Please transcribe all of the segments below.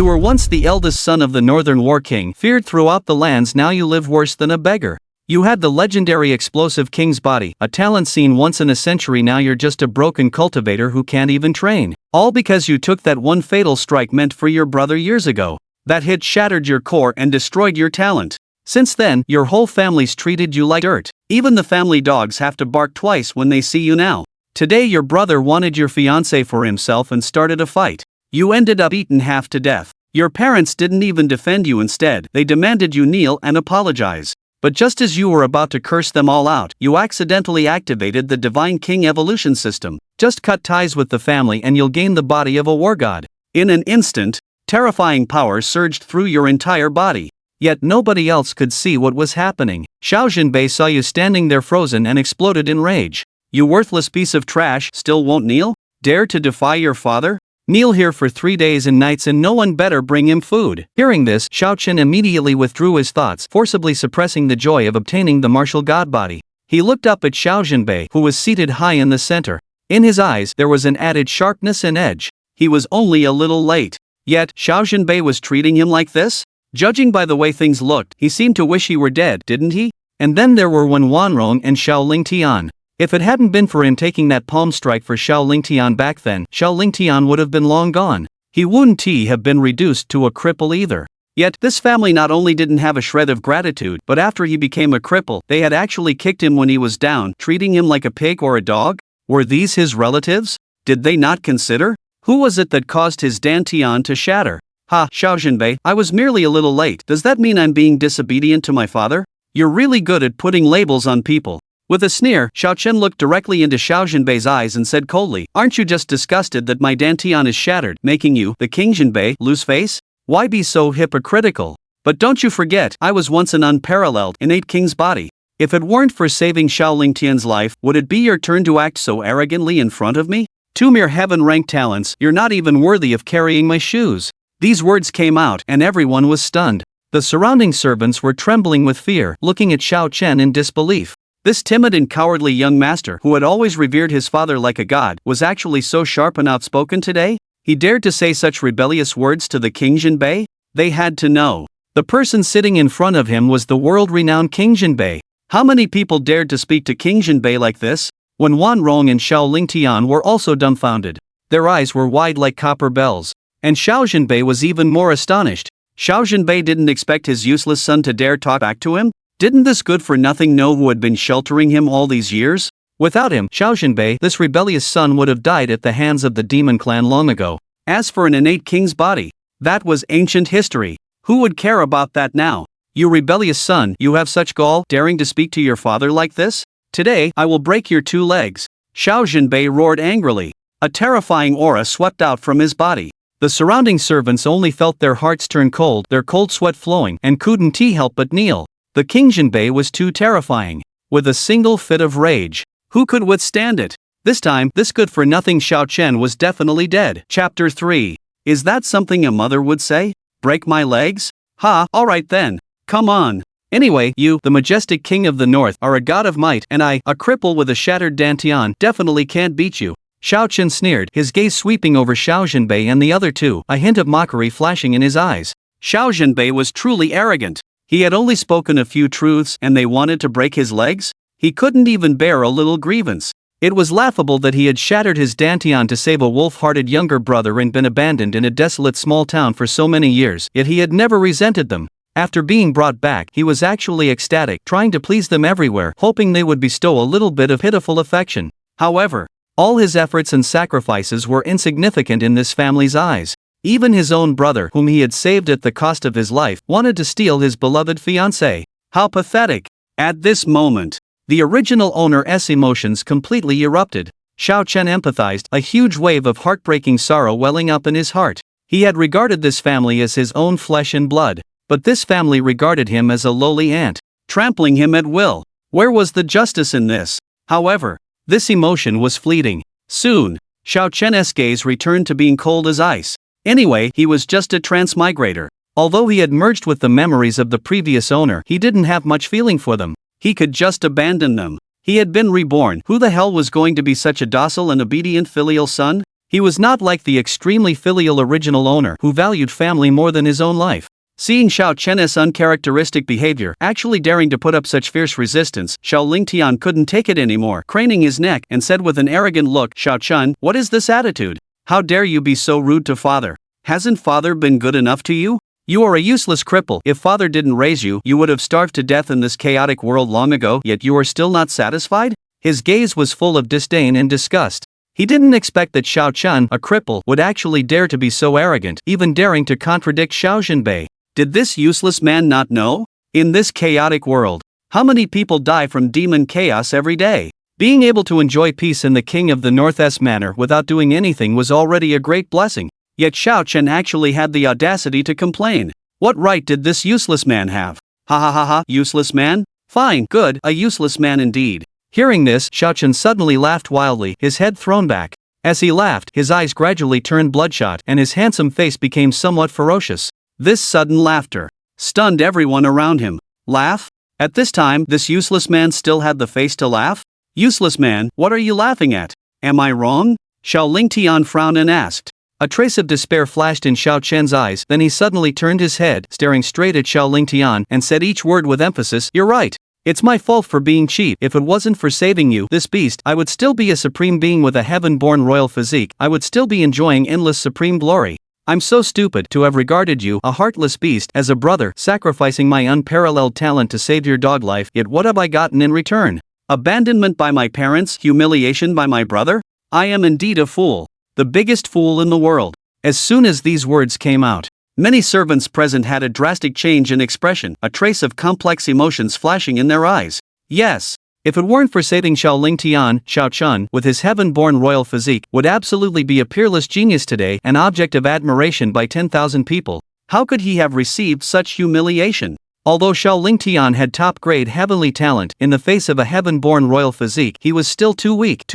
You were once the eldest son of the northern war king, feared throughout the lands. Now you live worse than a beggar. You had the legendary explosive king's body, a talent seen once in a century. Now you're just a broken cultivator who can't even train. All because you took that one fatal strike meant for your brother years ago. That hit shattered your core and destroyed your talent. Since then, your whole family's treated you like dirt. Even the family dogs have to bark twice when they see you now. Today your brother wanted your fiancée for himself and started a fight. You ended up eaten half to death. Your parents didn't even defend you. Instead, they demanded you kneel and apologize. But just as you were about to curse them all out, you accidentally activated the Divine King evolution system. Just cut ties with the family and you'll gain the body of a war god. In an instant, terrifying power surged through your entire body. Yet nobody else could see what was happening. Xiao Zhanbei saw you standing there frozen and exploded in rage. You worthless piece of trash, still won't kneel? Dare to defy your father? Kneel here for 3 days and nights and no one better bring him food. Hearing this, Xiao Chen immediately withdrew his thoughts, forcibly suppressing the joy of obtaining the martial god body. He looked up at Xiao Zhanbei, who was seated high in the center. In his eyes there was an added sharpness and edge. He was only a little late. Yet, Xiao Zhanbei was treating him like this? Judging by the way things looked, he seemed to wish he were dead, didn't he? And then there were Wen Wanrong and Xiao Lingtian. If it hadn't been for him taking that palm strike for Xiao Lingtian back then, Xiao Lingtian would have been long gone. He wouldn't have been reduced to a cripple either. Yet, this family not only didn't have a shred of gratitude, but after he became a cripple, they had actually kicked him when he was down, treating him like a pig or a dog? Were these his relatives? Did they not consider? Who was it that caused his dantian to shatter? Ha, Xiao Zhanbei, I was merely a little late. Does that mean I'm being disobedient to my father? You're really good at putting labels on people. With a sneer, Xiao Chen looked directly into Xiao Zhanbei's eyes and said coldly, aren't you just disgusted that my dantian is shattered, making you, the King Zhanbei, lose face? Why be so hypocritical? But don't you forget, I was once an unparalleled, innate king's body. If it weren't for saving Xiao Lingtian's life, would it be your turn to act so arrogantly in front of me? 2 mere heaven-ranked talents, you're not even worthy of carrying my shoes. These words came out, and everyone was stunned. The surrounding servants were trembling with fear, looking at Xiao Chen in disbelief. This timid and cowardly young master, who had always revered his father like a god, was actually so sharp and outspoken today? He dared to say such rebellious words to the King Zhanbei? They had to know. The person sitting in front of him was the world-renowned King Zhanbei. How many people dared to speak to King Zhanbei like this? Wen Wanrong and Xiao Lingtian were also dumbfounded. Their eyes were wide like copper bells. And Xiao Zhanbei was even more astonished. Xiao Zhanbei didn't expect his useless son to dare talk back to him? Didn't this good-for-nothing know who had been sheltering him all these years? Without him, Xiao Zhanbei, this rebellious son would have died at the hands of the demon clan long ago. As for an innate king's body, that was ancient history. Who would care about that now? You rebellious son, you have such gall, daring to speak to your father like this? Today, I will break your 2 legs. Xiao Zhanbei roared angrily. A terrifying aura swept out from his body. The surrounding servants only felt their hearts turn cold, their cold sweat flowing, and couldn't help but kneel. The King Zhanbei was too terrifying. With a single fit of rage, who could withstand it? This time, this good-for-nothing Xiao Chen was definitely dead. Chapter 3. Is that something a mother would say? Break my legs? Ha, alright then. Come on. Anyway, you, the majestic king of the north, are a god of might, and I, a cripple with a shattered dantian, definitely can't beat you. Xiao Chen sneered, his gaze sweeping over Xiao Zhanbei and the other 2, a hint of mockery flashing in his eyes. Xiao Zhanbei was truly arrogant. He had only spoken a few truths, and they wanted to break his legs? He couldn't even bear a little grievance. It was laughable that he had shattered his dantian to save a wolf-hearted younger brother and been abandoned in a desolate small town for so many years, yet he had never resented them. After being brought back, he was actually ecstatic, trying to please them everywhere, hoping they would bestow a little bit of pitiful affection. However, all his efforts and sacrifices were insignificant in this family's eyes. Even his own brother, whom he had saved at the cost of his life, wanted to steal his beloved fiancée. How pathetic! At this moment, the original owner's emotions completely erupted. Xiao Chen empathized, a huge wave of heartbreaking sorrow welling up in his heart. He had regarded this family as his own flesh and blood, but this family regarded him as a lowly ant, trampling him at will. Where was the justice in this? However, this emotion was fleeting. Soon, Xiao Chen's gaze returned to being cold as ice. Anyway, he was just a transmigrator. Although he had merged with the memories of the previous owner, he didn't have much feeling for them. He could just abandon them. He had been reborn. Who the hell was going to be such a docile and obedient filial son? He was not like the extremely filial original owner who valued family more than his own life. Seeing Xiao Chen's uncharacteristic behavior, actually daring to put up such fierce resistance, Xiao Lingtian couldn't take it anymore, craning his neck and said with an arrogant look, "Xiao Chen, what is this attitude? How dare you be so rude to father? Hasn't father been good enough to you? You are a useless cripple. If father didn't raise you, you would have starved to death in this chaotic world long ago, yet you are still not satisfied?" His gaze was full of disdain and disgust. He didn't expect that Xiao Chen, a cripple, would actually dare to be so arrogant, even daring to contradict Xiao Zhenbei. Did this useless man not know? In this chaotic world, how many people die from demon chaos every day? Being able to enjoy peace in the King of the North's manor without doing anything was already a great blessing. Yet Xiao Chen actually had the audacity to complain. What right did this useless man have? Ha ha ha ha, useless man? Fine, good, a useless man indeed. Hearing this, Xiao Chen suddenly laughed wildly, his head thrown back. As he laughed, his eyes gradually turned bloodshot and his handsome face became somewhat ferocious. This sudden laughter stunned everyone around him. Laugh? At this time, this useless man still had the face to laugh? Useless man, what are you laughing at? Am I wrong? Xiao Lingtian frowned and asked. A trace of despair flashed in Xiao Chen's eyes, then he suddenly turned his head, staring straight at Xiao Lingtian, and said each word with emphasis, "You're right. It's my fault for being cheap. If it wasn't for saving you, this beast, I would still be a supreme being with a heaven-born royal physique. I would still be enjoying endless supreme glory. I'm so stupid to have regarded you, a heartless beast, as a brother, sacrificing my unparalleled talent to save your dog life. Yet what have I gotten in return? Abandonment by my parents, humiliation by my brother? I am indeed a fool. The biggest fool in the world." As soon as these words came out, many servants present had a drastic change in expression, a trace of complex emotions flashing in their eyes. Yes, if it weren't for saving Xiao Lingtian, Xiao Chen, with his heaven-born royal physique, would absolutely be a peerless genius today, an object of admiration by 10,000 people. How could he have received such humiliation? Although Xiao Lingtian had top-grade heavenly talent, in the face of a heaven-born royal physique, he was still too weak.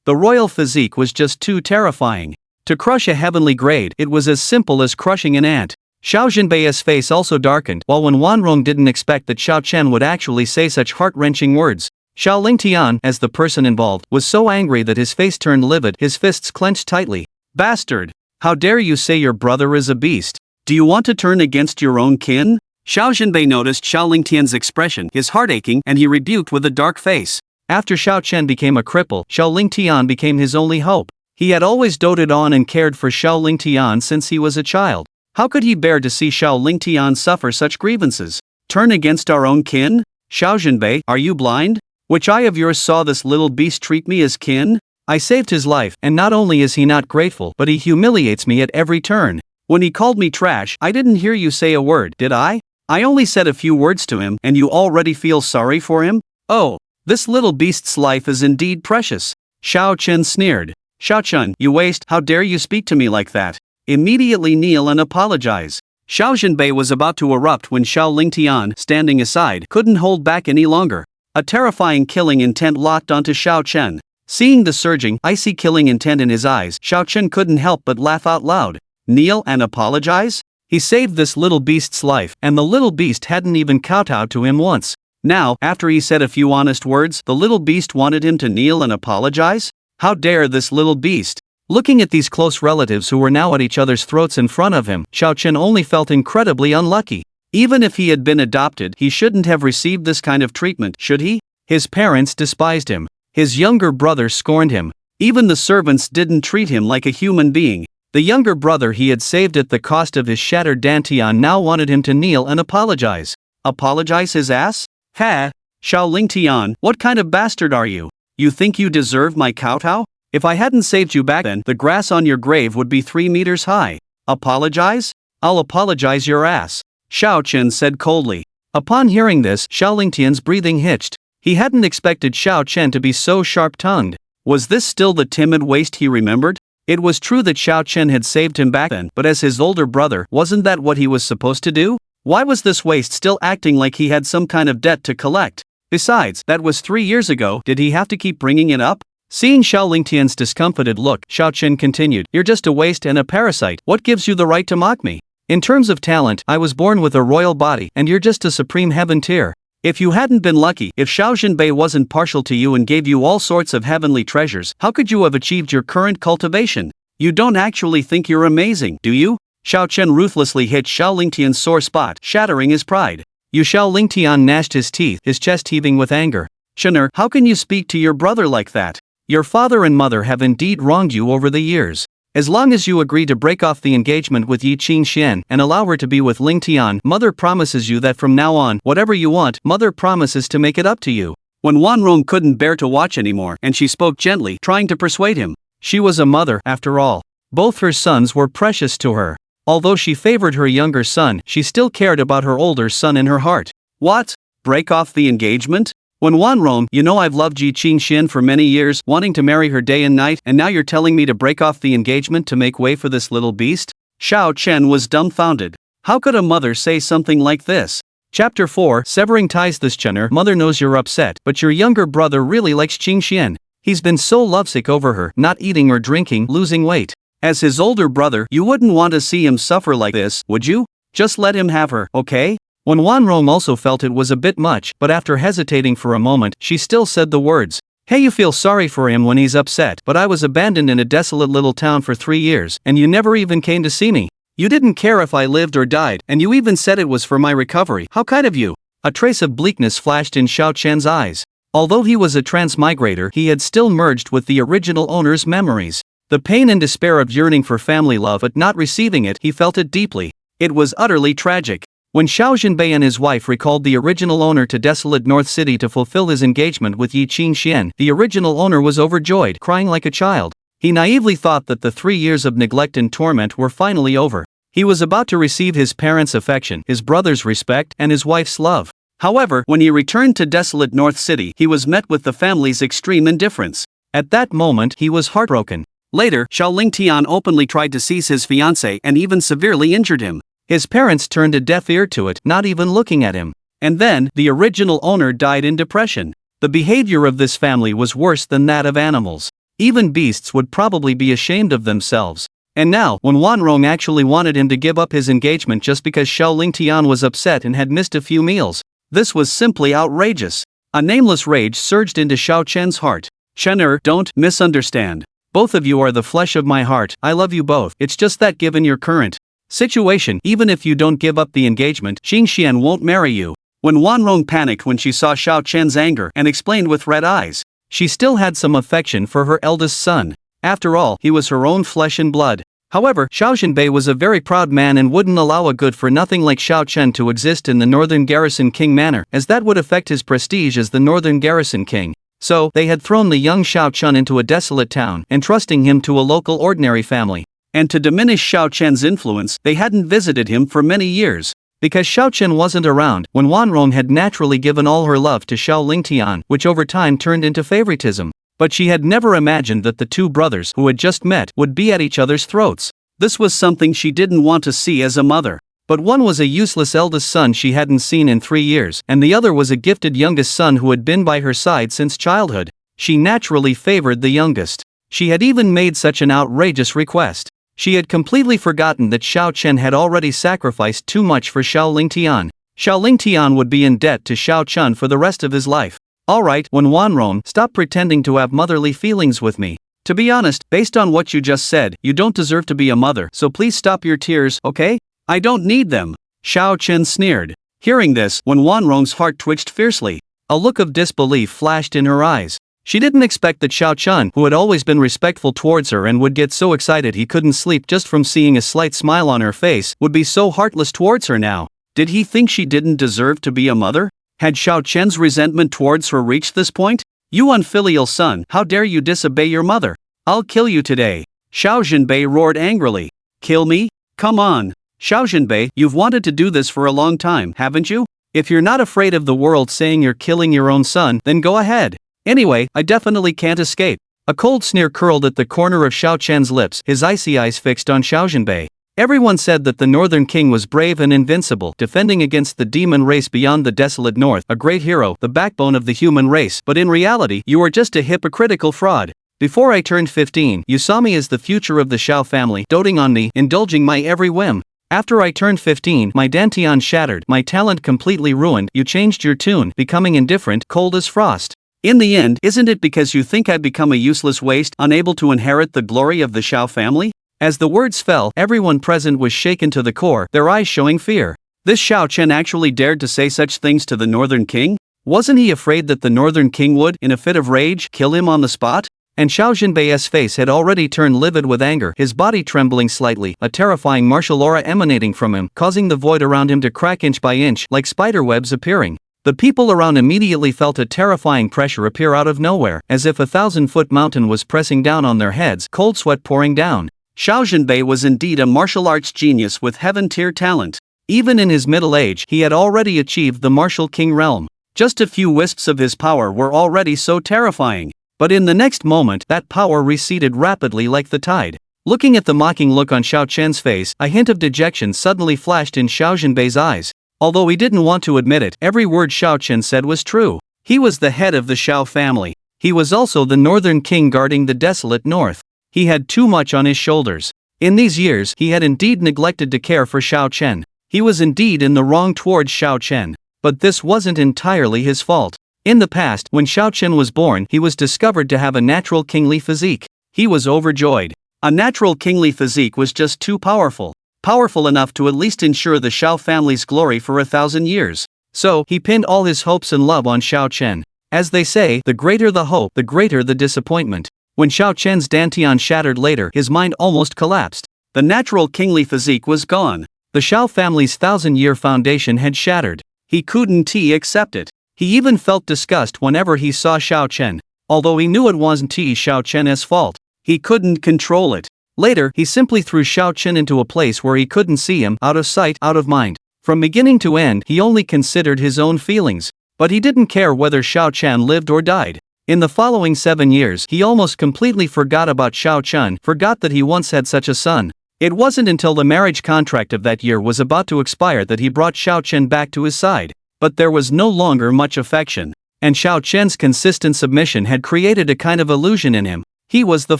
The royal physique was just too terrifying. To crush a heavenly grade, it was as simple as crushing an ant. Xiao Zhenbei's face also darkened, while when Wanrong didn't expect that Xiao Chen would actually say such heart-wrenching words. Xiao Lingtian, as the person involved, was so angry that his face turned livid, his fists clenched tightly. "Bastard! How dare you say your brother is a beast? Do you want to turn against your own kin?" Xiao Zhenbei noticed Xiao Lingtian's expression, his heart aching, and he rebuked with a dark face. After Xiao Chen became a cripple, Xiao Lingtian became his only hope. He had always doted on and cared for Xiao Lingtian since he was a child. How could he bear to see Xiao Lingtian suffer such grievances? Turn against our own kin? Xiao Zhenbei, are you blind? Which eye of yours saw this little beast treat me as kin? I saved his life, and not only is he not grateful, but he humiliates me at every turn. When he called me trash, I didn't hear you say a word, did I? I only said a few words to him, and you already feel sorry for him? Oh, this little beast's life is indeed precious. Xiao Chen sneered. Xiao Chen, you waste, how dare you speak to me like that? Immediately kneel and apologize. Xiao Zhenbei was about to erupt when Xiao Lingtian, standing aside, couldn't hold back any longer. A terrifying killing intent locked onto Xiao Chen. Seeing the surging, icy killing intent in his eyes, Xiao Chen couldn't help but laugh out loud. Kneel and apologize? He saved this little beast's life, and the little beast hadn't even kowtowed to him once. Now, after he said a few honest words, the little beast wanted him to kneel and apologize? How dare this little beast? Looking at these close relatives who were now at each other's throats in front of him, Xiao Chen only felt incredibly unlucky. Even if he had been adopted, he shouldn't have received this kind of treatment, should he? His parents despised him. His younger brother scorned him. Even the servants didn't treat him like a human being. The younger brother he had saved at the cost of his shattered dantian now wanted him to kneel and apologize. Apologize his ass? Ha! Xiao Lingtian, what kind of bastard are you? You think you deserve my kowtow? If I hadn't saved you back then, the grass on your grave would be 3 meters high. Apologize? I'll apologize your ass. Xiao Chen said coldly. Upon hearing this, Xiao Lingtian's breathing hitched. He hadn't expected Xiao Chen to be so sharp-tongued. Was this still the timid waste he remembered? It was true that Xiao Chen had saved him back then, but as his older brother, wasn't that what he was supposed to do? Why was this waste still acting like he had some kind of debt to collect? Besides, that was 3 years ago, did he have to keep bringing it up? Seeing Xiao Lingtian's discomfited look, Xiao Chen continued, You're just a waste and a parasite, what gives you the right to mock me? In terms of talent, I was born with a royal body, and you're just a supreme heaven tier. If you hadn't been lucky, if Xiao Zhenbei wasn't partial to you and gave you all sorts of heavenly treasures, how could you have achieved your current cultivation? You don't actually think you're amazing, do you? Xiao Chen ruthlessly hit Xiao Lingtian's sore spot, shattering his pride. Xiao Lingtian gnashed his teeth, his chest heaving with anger. Chener, how can you speak to your brother like that? Your father and mother have indeed wronged you over the years. As long as you agree to break off the engagement with Yi Qingxian and allow her to be with Ling Tian, mother promises you that from now on, whatever you want, mother promises to make it up to you. When Wanrong couldn't bear to watch anymore and she spoke gently, trying to persuade him. She was a mother, after all. Both her sons were precious to her. Although she favored her younger son, she still cared about her older son in her heart. What? Break off the engagement? When Wanrong, you know I've loved Yi Qingxian for many years, wanting to marry her day and night, and now you're telling me to break off the engagement to make way for this little beast? Xiao Chen was dumbfounded. How could a mother say something like this? Chapter 4, Severing Ties. This Chener, mother knows you're upset, but your younger brother really likes Qingxian. He's been so lovesick over her, not eating or drinking, losing weight. As his older brother, you wouldn't want to see him suffer like this, would you? Just let him have her, okay? When Wanrong also felt it was a bit much, but after hesitating for a moment, she still said the words. Hey, you feel sorry for him when he's upset, but I was abandoned in a desolate little town for 3 years, and you never even came to see me. You didn't care if I lived or died, and you even said it was for my recovery. How kind of you. A trace of bleakness flashed in Xiao Chen's eyes. Although he was a transmigrator, he had still merged with the original owner's memories. The pain and despair of yearning for family love but not receiving it, he felt it deeply. It was utterly tragic. When Xiao Zhenbei and his wife recalled the original owner to desolate North City to fulfill his engagement with Yi Qingxian, the original owner was overjoyed, crying like a child. He naively thought that the 3 years of neglect and torment were finally over. He was about to receive his parents' affection, his brother's respect, and his wife's love. However, when he returned to desolate North City, he was met with the family's extreme indifference. At that moment, he was heartbroken. Later, Xiao Lingtian openly tried to seize his fiancé and even severely injured him. His parents turned a deaf ear to it, not even looking at him. And then, the original owner died in depression. The behavior of this family was worse than that of animals. Even beasts would probably be ashamed of themselves. And now, when Wanrong actually wanted him to give up his engagement just because Xiao Lingtian was upset and had missed a few meals, this was simply outrageous. A nameless rage surged into Xiao Chen's heart. Chener, don't misunderstand. Both of you are the flesh of my heart, I love you both. It's just that given your current situation, even if you don't give up the engagement, Qingxian won't marry you. When Wanrong panicked when she saw Xiao Chen's anger and explained with red eyes, she still had some affection for her eldest son. After all, he was her own flesh and blood. However, Xiao Zhenbei was a very proud man and wouldn't allow a good-for-nothing like Xiao Chen to exist in the Northern Garrison King manor, as that would affect his prestige as the Northern Garrison King. So, they had thrown the young Xiao Chen into a desolate town, entrusting him to a local ordinary family. And to diminish Xiao Chen's influence, they hadn't visited him for many years. Because Xiao Chen wasn't around, when Wanrong had naturally given all her love to Xiao Lingtian, which over time turned into favoritism. But she had never imagined that the two brothers who had just met would be at each other's throats. This was something she didn't want to see as a mother. But one was a useless eldest son she hadn't seen in 3 years, and the other was a gifted youngest son who had been by her side since childhood. She naturally favored the youngest. She had even made such an outrageous request. She had completely forgotten that Xiao Chen had already sacrificed too much for Xiao Lingtian. Xiao Lingtian would be in debt to Xiao Chen for the rest of his life. Alright, when Wanrong, stop pretending to have motherly feelings with me. To be honest, based on what you just said, you don't deserve to be a mother, so please stop your tears, okay? I don't need them. Xiao Chen sneered. Hearing this, when Wanrong's heart twitched fiercely, a look of disbelief flashed in her eyes. She didn't expect that Xiao Chen, who had always been respectful towards her and would get so excited he couldn't sleep just from seeing a slight smile on her face, would be so heartless towards her now. Did he think she didn't deserve to be a mother? Had Xiao Chen's resentment towards her reached this point? You unfilial son, how dare you disobey your mother? I'll kill you today. Xiao Zhenbei roared angrily. Kill me? Come on. Xiao Zhenbei, you've wanted to do this for a long time, haven't you? If you're not afraid of the world saying you're killing your own son, then go ahead. Anyway, I definitely can't escape. A cold sneer curled at the corner of Xiao Chen's lips, his icy eyes fixed on Xiao Zhenbei. Everyone said that the Northern King was brave and invincible, defending against the demon race beyond the desolate north, a great hero, the backbone of the human race, but in reality, you are just a hypocritical fraud. Before I turned 15, you saw me as the future of the Xiao family, doting on me, indulging my every whim. After I turned 15, my dantian shattered, my talent completely ruined, you changed your tune, becoming indifferent, cold as frost. In the end, isn't it because you think I've become a useless waste, unable to inherit the glory of the Shao family? As the words fell, everyone present was shaken to the core, their eyes showing fear. This Shao Chen actually dared to say such things to the Northern King? Wasn't he afraid that the Northern King would, in a fit of rage, kill him on the spot? And Xiao Jinbei's face had already turned livid with anger, his body trembling slightly, a terrifying martial aura emanating from him, causing the void around him to crack inch by inch, like spiderwebs appearing. The people around immediately felt a terrifying pressure appear out of nowhere, as if a 1,000-foot mountain was pressing down on their heads, cold sweat pouring down. Xiao Jinbei was indeed a martial arts genius with heaven-tier talent. Even in his middle age, he had already achieved the martial king realm. Just a few wisps of his power were already so terrifying. But in the next moment, that power receded rapidly like the tide. Looking at the mocking look on Xiao Chen's face, a hint of dejection suddenly flashed in Xiao Jinbei's eyes. Although he didn't want to admit it, every word Xiao Chen said was true. He was the head of the Xiao family. He was also the northern king guarding the desolate north. He had too much on his shoulders. In these years, he had indeed neglected to care for Xiao Chen. He was indeed in the wrong towards Xiao Chen. But this wasn't entirely his fault. In the past, when Xiao Chen was born, he was discovered to have a natural kingly physique. He was overjoyed. A natural kingly physique was just too powerful. Powerful enough to at least ensure the Xiao family's glory for 1,000 years. So, he pinned all his hopes and love on Xiao Chen. As they say, the greater the hope, the greater the disappointment. When Xiao Chen's dantian shattered later, his mind almost collapsed. The natural kingly physique was gone. The Xiao family's 1,000-year foundation had shattered. He couldn't accept it. He even felt disgust whenever he saw Xiao Chen. Although he knew it wasn't Xiao Chen's fault, he couldn't control it. Later, he simply threw Xiao Chen into a place where he couldn't see him, out of sight, out of mind. From beginning to end, he only considered his own feelings. But he didn't care whether Xiao Chen lived or died. In the following 7 years, he almost completely forgot about Xiao Chen, forgot that he once had such a son. It wasn't until the marriage contract of that year was about to expire that he brought Xiao Chen back to his side. But there was no longer much affection. And Xiao Chen's consistent submission had created a kind of illusion in him. He was the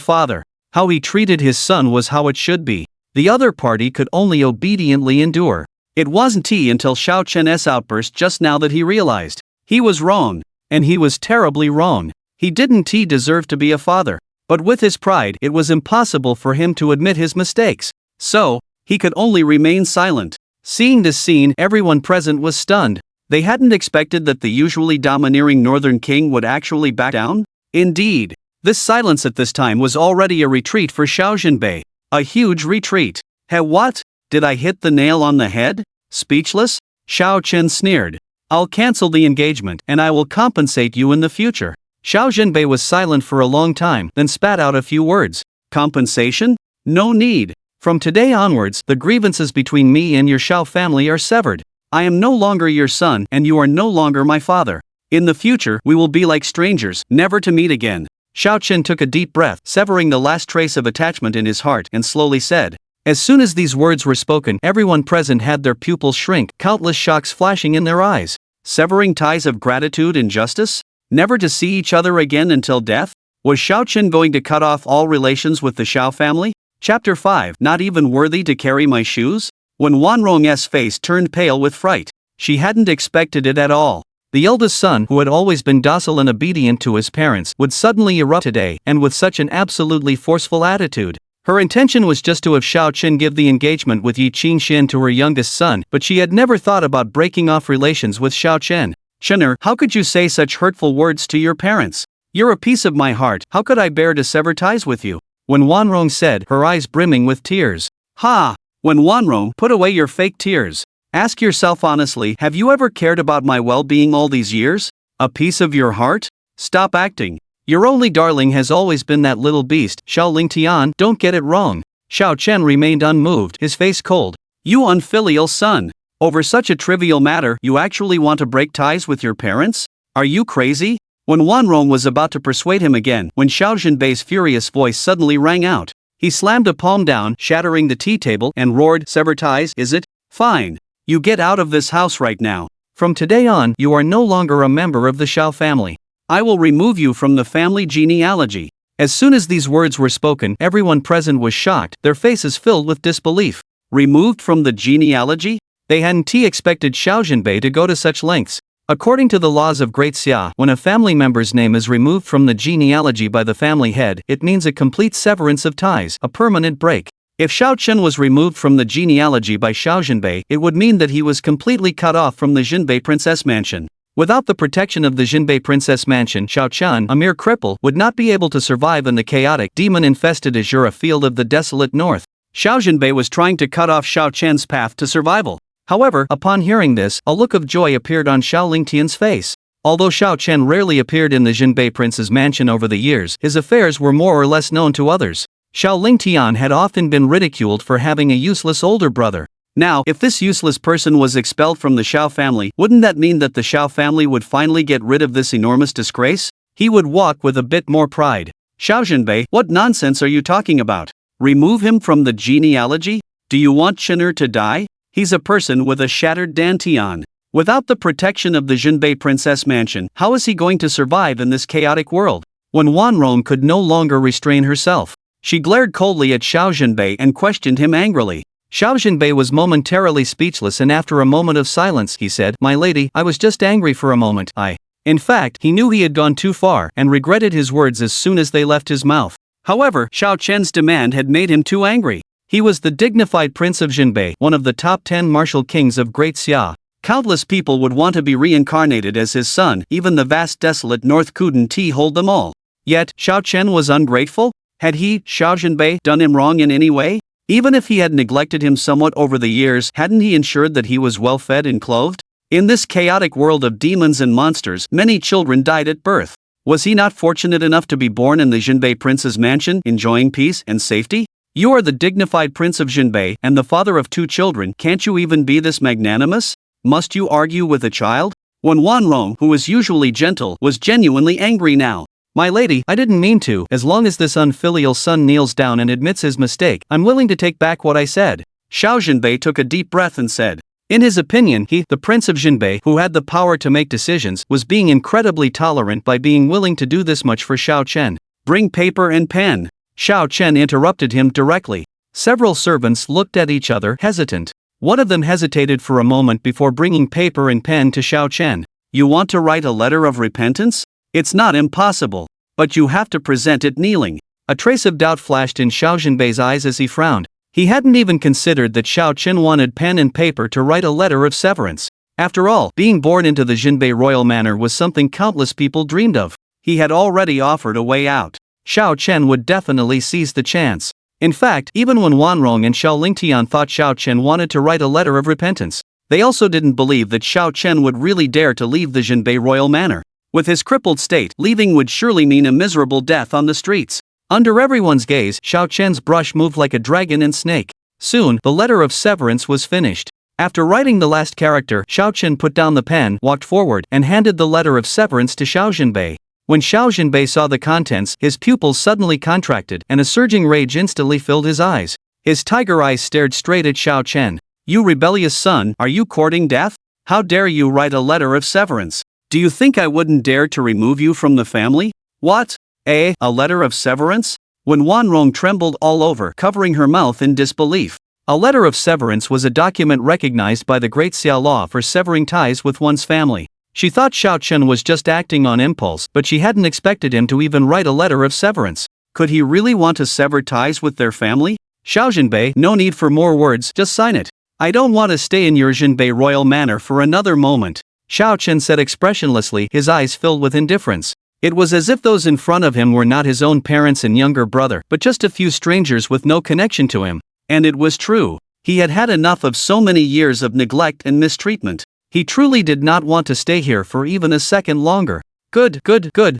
father. How he treated his son was how it should be. The other party could only obediently endure. It wasn't until Xiao Chen's outburst just now that he realized. He was wrong. And he was terribly wrong. He didn't deserve to be a father. But with his pride, it was impossible for him to admit his mistakes. So, he could only remain silent. Seeing this scene, everyone present was stunned. They hadn't expected that the usually domineering Northern King would actually back down. Indeed, this silence at this time was already a retreat for Xiao Jinbei. A huge retreat. Hey, what? Did I hit the nail on the head? Speechless? Xiao Chen sneered. I'll cancel the engagement and I will compensate you in the future. Xiao Jinbei was silent for a long time, then spat out a few words. Compensation? No need. From today onwards, the grievances between me and your Xiao family are severed. I am no longer your son, and you are no longer my father. In the future, we will be like strangers, never to meet again. Xiao Chen took a deep breath, severing the last trace of attachment in his heart, and slowly said. As soon as these words were spoken, everyone present had their pupils shrink, countless shocks flashing in their eyes. Severing ties of gratitude and justice? Never to see each other again until death? Was Xiao Chen going to cut off all relations with the Xiao family? Chapter 5. Not even worthy to carry my shoes? When Wanrong's face turned pale with fright. She hadn't expected it at all. The eldest son, who had always been docile and obedient to his parents, would suddenly erupt today, and with such an absolutely forceful attitude. Her intention was just to have Xiao Chen give the engagement with Yi Qingxian to her youngest son, but she had never thought about breaking off relations with Xiao Chen. Chener, how could you say such hurtful words to your parents? You're a piece of my heart, how could I bear to sever ties with you? When Wanrong said, her eyes brimming with tears. Ha! When Wanrong, put away your fake tears. Ask yourself honestly, have you ever cared about my well-being all these years? A piece of your heart? Stop acting. Your only darling has always been that little beast, Xiao Lingtian, don't get it wrong. Xiao Chen remained unmoved, his face cold. You unfilial son. Over such a trivial matter, you actually want to break ties with your parents? Are you crazy? When Wanrong was about to persuade him again, when Xiao Jinbei's furious voice suddenly rang out. He slammed a palm down, shattering the tea table, and roared, sever ties, is it? Fine. You get out of this house right now. From today on, you are no longer a member of the Xiao family. I will remove you from the family genealogy. As soon as these words were spoken, everyone present was shocked, their faces filled with disbelief. Removed from the genealogy? They hadn't expected Xiao Jinbei to go to such lengths. According to the laws of Great Xia, when a family member's name is removed from the genealogy by the family head, it means a complete severance of ties, a permanent break. If Xiao Chen was removed from the genealogy by Xiao Jinbei, it would mean that he was completely cut off from the Jinbei Princess Mansion. Without the protection of the Jinbei Princess Mansion, Xiao Chen, a mere cripple, would not be able to survive in the chaotic, demon-infested Azura field of the desolate north. Xiao Jinbei was trying to cut off Xiao Chen's path to survival. However, upon hearing this, a look of joy appeared on Xiao Lingtian's face. Although Xiao Chen rarely appeared in the Jinbei Prince's mansion over the years, his affairs were more or less known to others. Xiao Lingtian had often been ridiculed for having a useless older brother. Now, if this useless person was expelled from the Xiao family, wouldn't that mean that the Xiao family would finally get rid of this enormous disgrace? He would walk with a bit more pride. Xiao Jinbei, what nonsense are you talking about? Remove him from the genealogy? Do you want Chen'er to die? He's a person with a shattered dantian. Without the protection of the Jinbei Princess Mansion, how is he going to survive in this chaotic world? When Wanrong could no longer restrain herself, she glared coldly at Xiao Jinbei and questioned him angrily. Xiao Jinbei was momentarily speechless, and after a moment of silence, he said, "My lady, I was just angry for a moment. In fact, he knew he had gone too far and regretted his words as soon as they left his mouth. However, Xiao Chen's demand had made him too angry. He was the dignified Prince of Jinbei, one of the top 10 martial kings of Great Xia. Countless people would want to be reincarnated as his son, even the vast desolate North couldn't hold them all. Yet, Xiao Chen was ungrateful? Had he, Xiao Jinbei, done him wrong in any way? Even if he had neglected him somewhat over the years, hadn't he ensured that he was well fed and clothed? In this chaotic world of demons and monsters, many children died at birth. Was he not fortunate enough to be born in the Jinbei Prince's mansion, enjoying peace and safety? You are the dignified Prince of Jinbei and the father of 2 children, can't you even be this magnanimous? Must you argue with a child? When Wanrong, who was usually gentle, was genuinely angry now. My lady, I didn't mean to. As long as this unfilial son kneels down and admits his mistake, I'm willing to take back what I said. Xiao Jinbei took a deep breath and said. In his opinion, he, the Prince of Jinbei, who had the power to make decisions, was being incredibly tolerant by being willing to do this much for Xiao Chen. Bring paper and pen. Xiao Chen interrupted him directly. Several servants looked at each other, hesitant. One of them hesitated for a moment before bringing paper and pen to Xiao Chen. You want to write a letter of repentance? It's not impossible. But you have to present it kneeling. A trace of doubt flashed in Xiao Jinbei's eyes as he frowned. He hadn't even considered that Xiao Chen wanted pen and paper to write a letter of severance. After all, being born into the Jinbei royal manor was something countless people dreamed of. He had already offered a way out. Xiao Chen would definitely seize the chance. In fact, even when Wanrong and Xiao Lingtian thought Xiao Chen wanted to write a letter of repentance, they also didn't believe that Xiao Chen would really dare to leave the Jinbei royal manor. With his crippled state, leaving would surely mean a miserable death on the streets. Under everyone's gaze, Xiao Chen's brush moved like a dragon and snake. Soon, the letter of severance was finished. After writing the last character, Xiao Chen put down the pen, walked forward, and handed the letter of severance to Xiao Jinbei. When Xiao Jinbei saw the contents, his pupils suddenly contracted, and a surging rage instantly filled his eyes. His tiger eyes stared straight at Xiao Chen. You rebellious son, are you courting death? How dare you write a letter of severance? Do you think I wouldn't dare to remove you from the family? What? A letter of severance? When Wanrong trembled all over, covering her mouth in disbelief. A letter of severance was a document recognized by the Great Xia law for severing ties with one's family. She thought Xiao Chen was just acting on impulse, but she hadn't expected him to even write a letter of severance. Could he really want to sever ties with their family? Xiao Jinbei, no need for more words, just sign it. I don't want to stay in your Jinbei royal manor for another moment. Xiao Chen said expressionlessly, his eyes filled with indifference. It was as if those in front of him were not his own parents and younger brother, but just a few strangers with no connection to him. And it was true. He had had enough of so many years of neglect and mistreatment. He truly did not want to stay here for even a second longer. Good,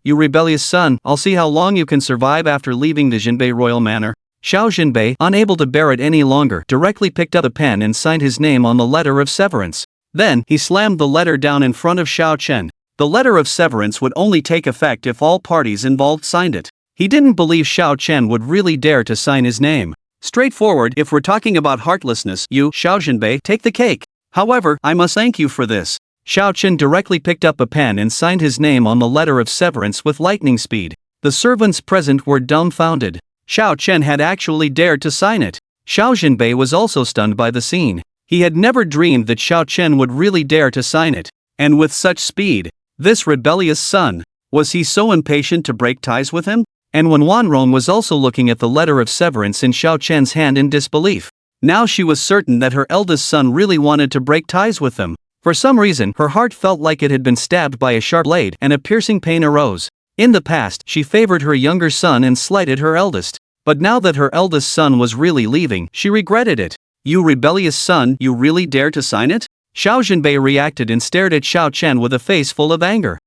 you rebellious son, I'll see how long you can survive after leaving the Jinbei royal manor. Xiao Jinbei, unable to bear it any longer, directly picked up a pen and signed his name on the letter of severance. Then, he slammed the letter down in front of Xiao Chen. The letter of severance would only take effect if all parties involved signed it. He didn't believe Xiao Chen would really dare to sign his name. Straightforward, if we're talking about heartlessness, you, Xiao Jinbei, take the cake. However, I must thank you for this. Xiao Chen directly picked up a pen and signed his name on the letter of severance with lightning speed. The servants present were dumbfounded. Xiao Chen had actually dared to sign it. Xiao Jinbei was also stunned by the scene. He had never dreamed that Xiao Chen would really dare to sign it. And with such speed. This rebellious son. Was he so impatient to break ties with him? And when Wanrong was also looking at the letter of severance in Xiao Chen's hand in disbelief. Now she was certain that her eldest son really wanted to break ties with them. For some reason, her heart felt like it had been stabbed by a sharp blade, and a piercing pain arose. In the past, she favored her younger son and slighted her eldest. But now that her eldest son was really leaving, she regretted it. You rebellious son, you really dare to sign it? Xiao Zhenbei reacted and stared at Xiao Chen with a face full of anger.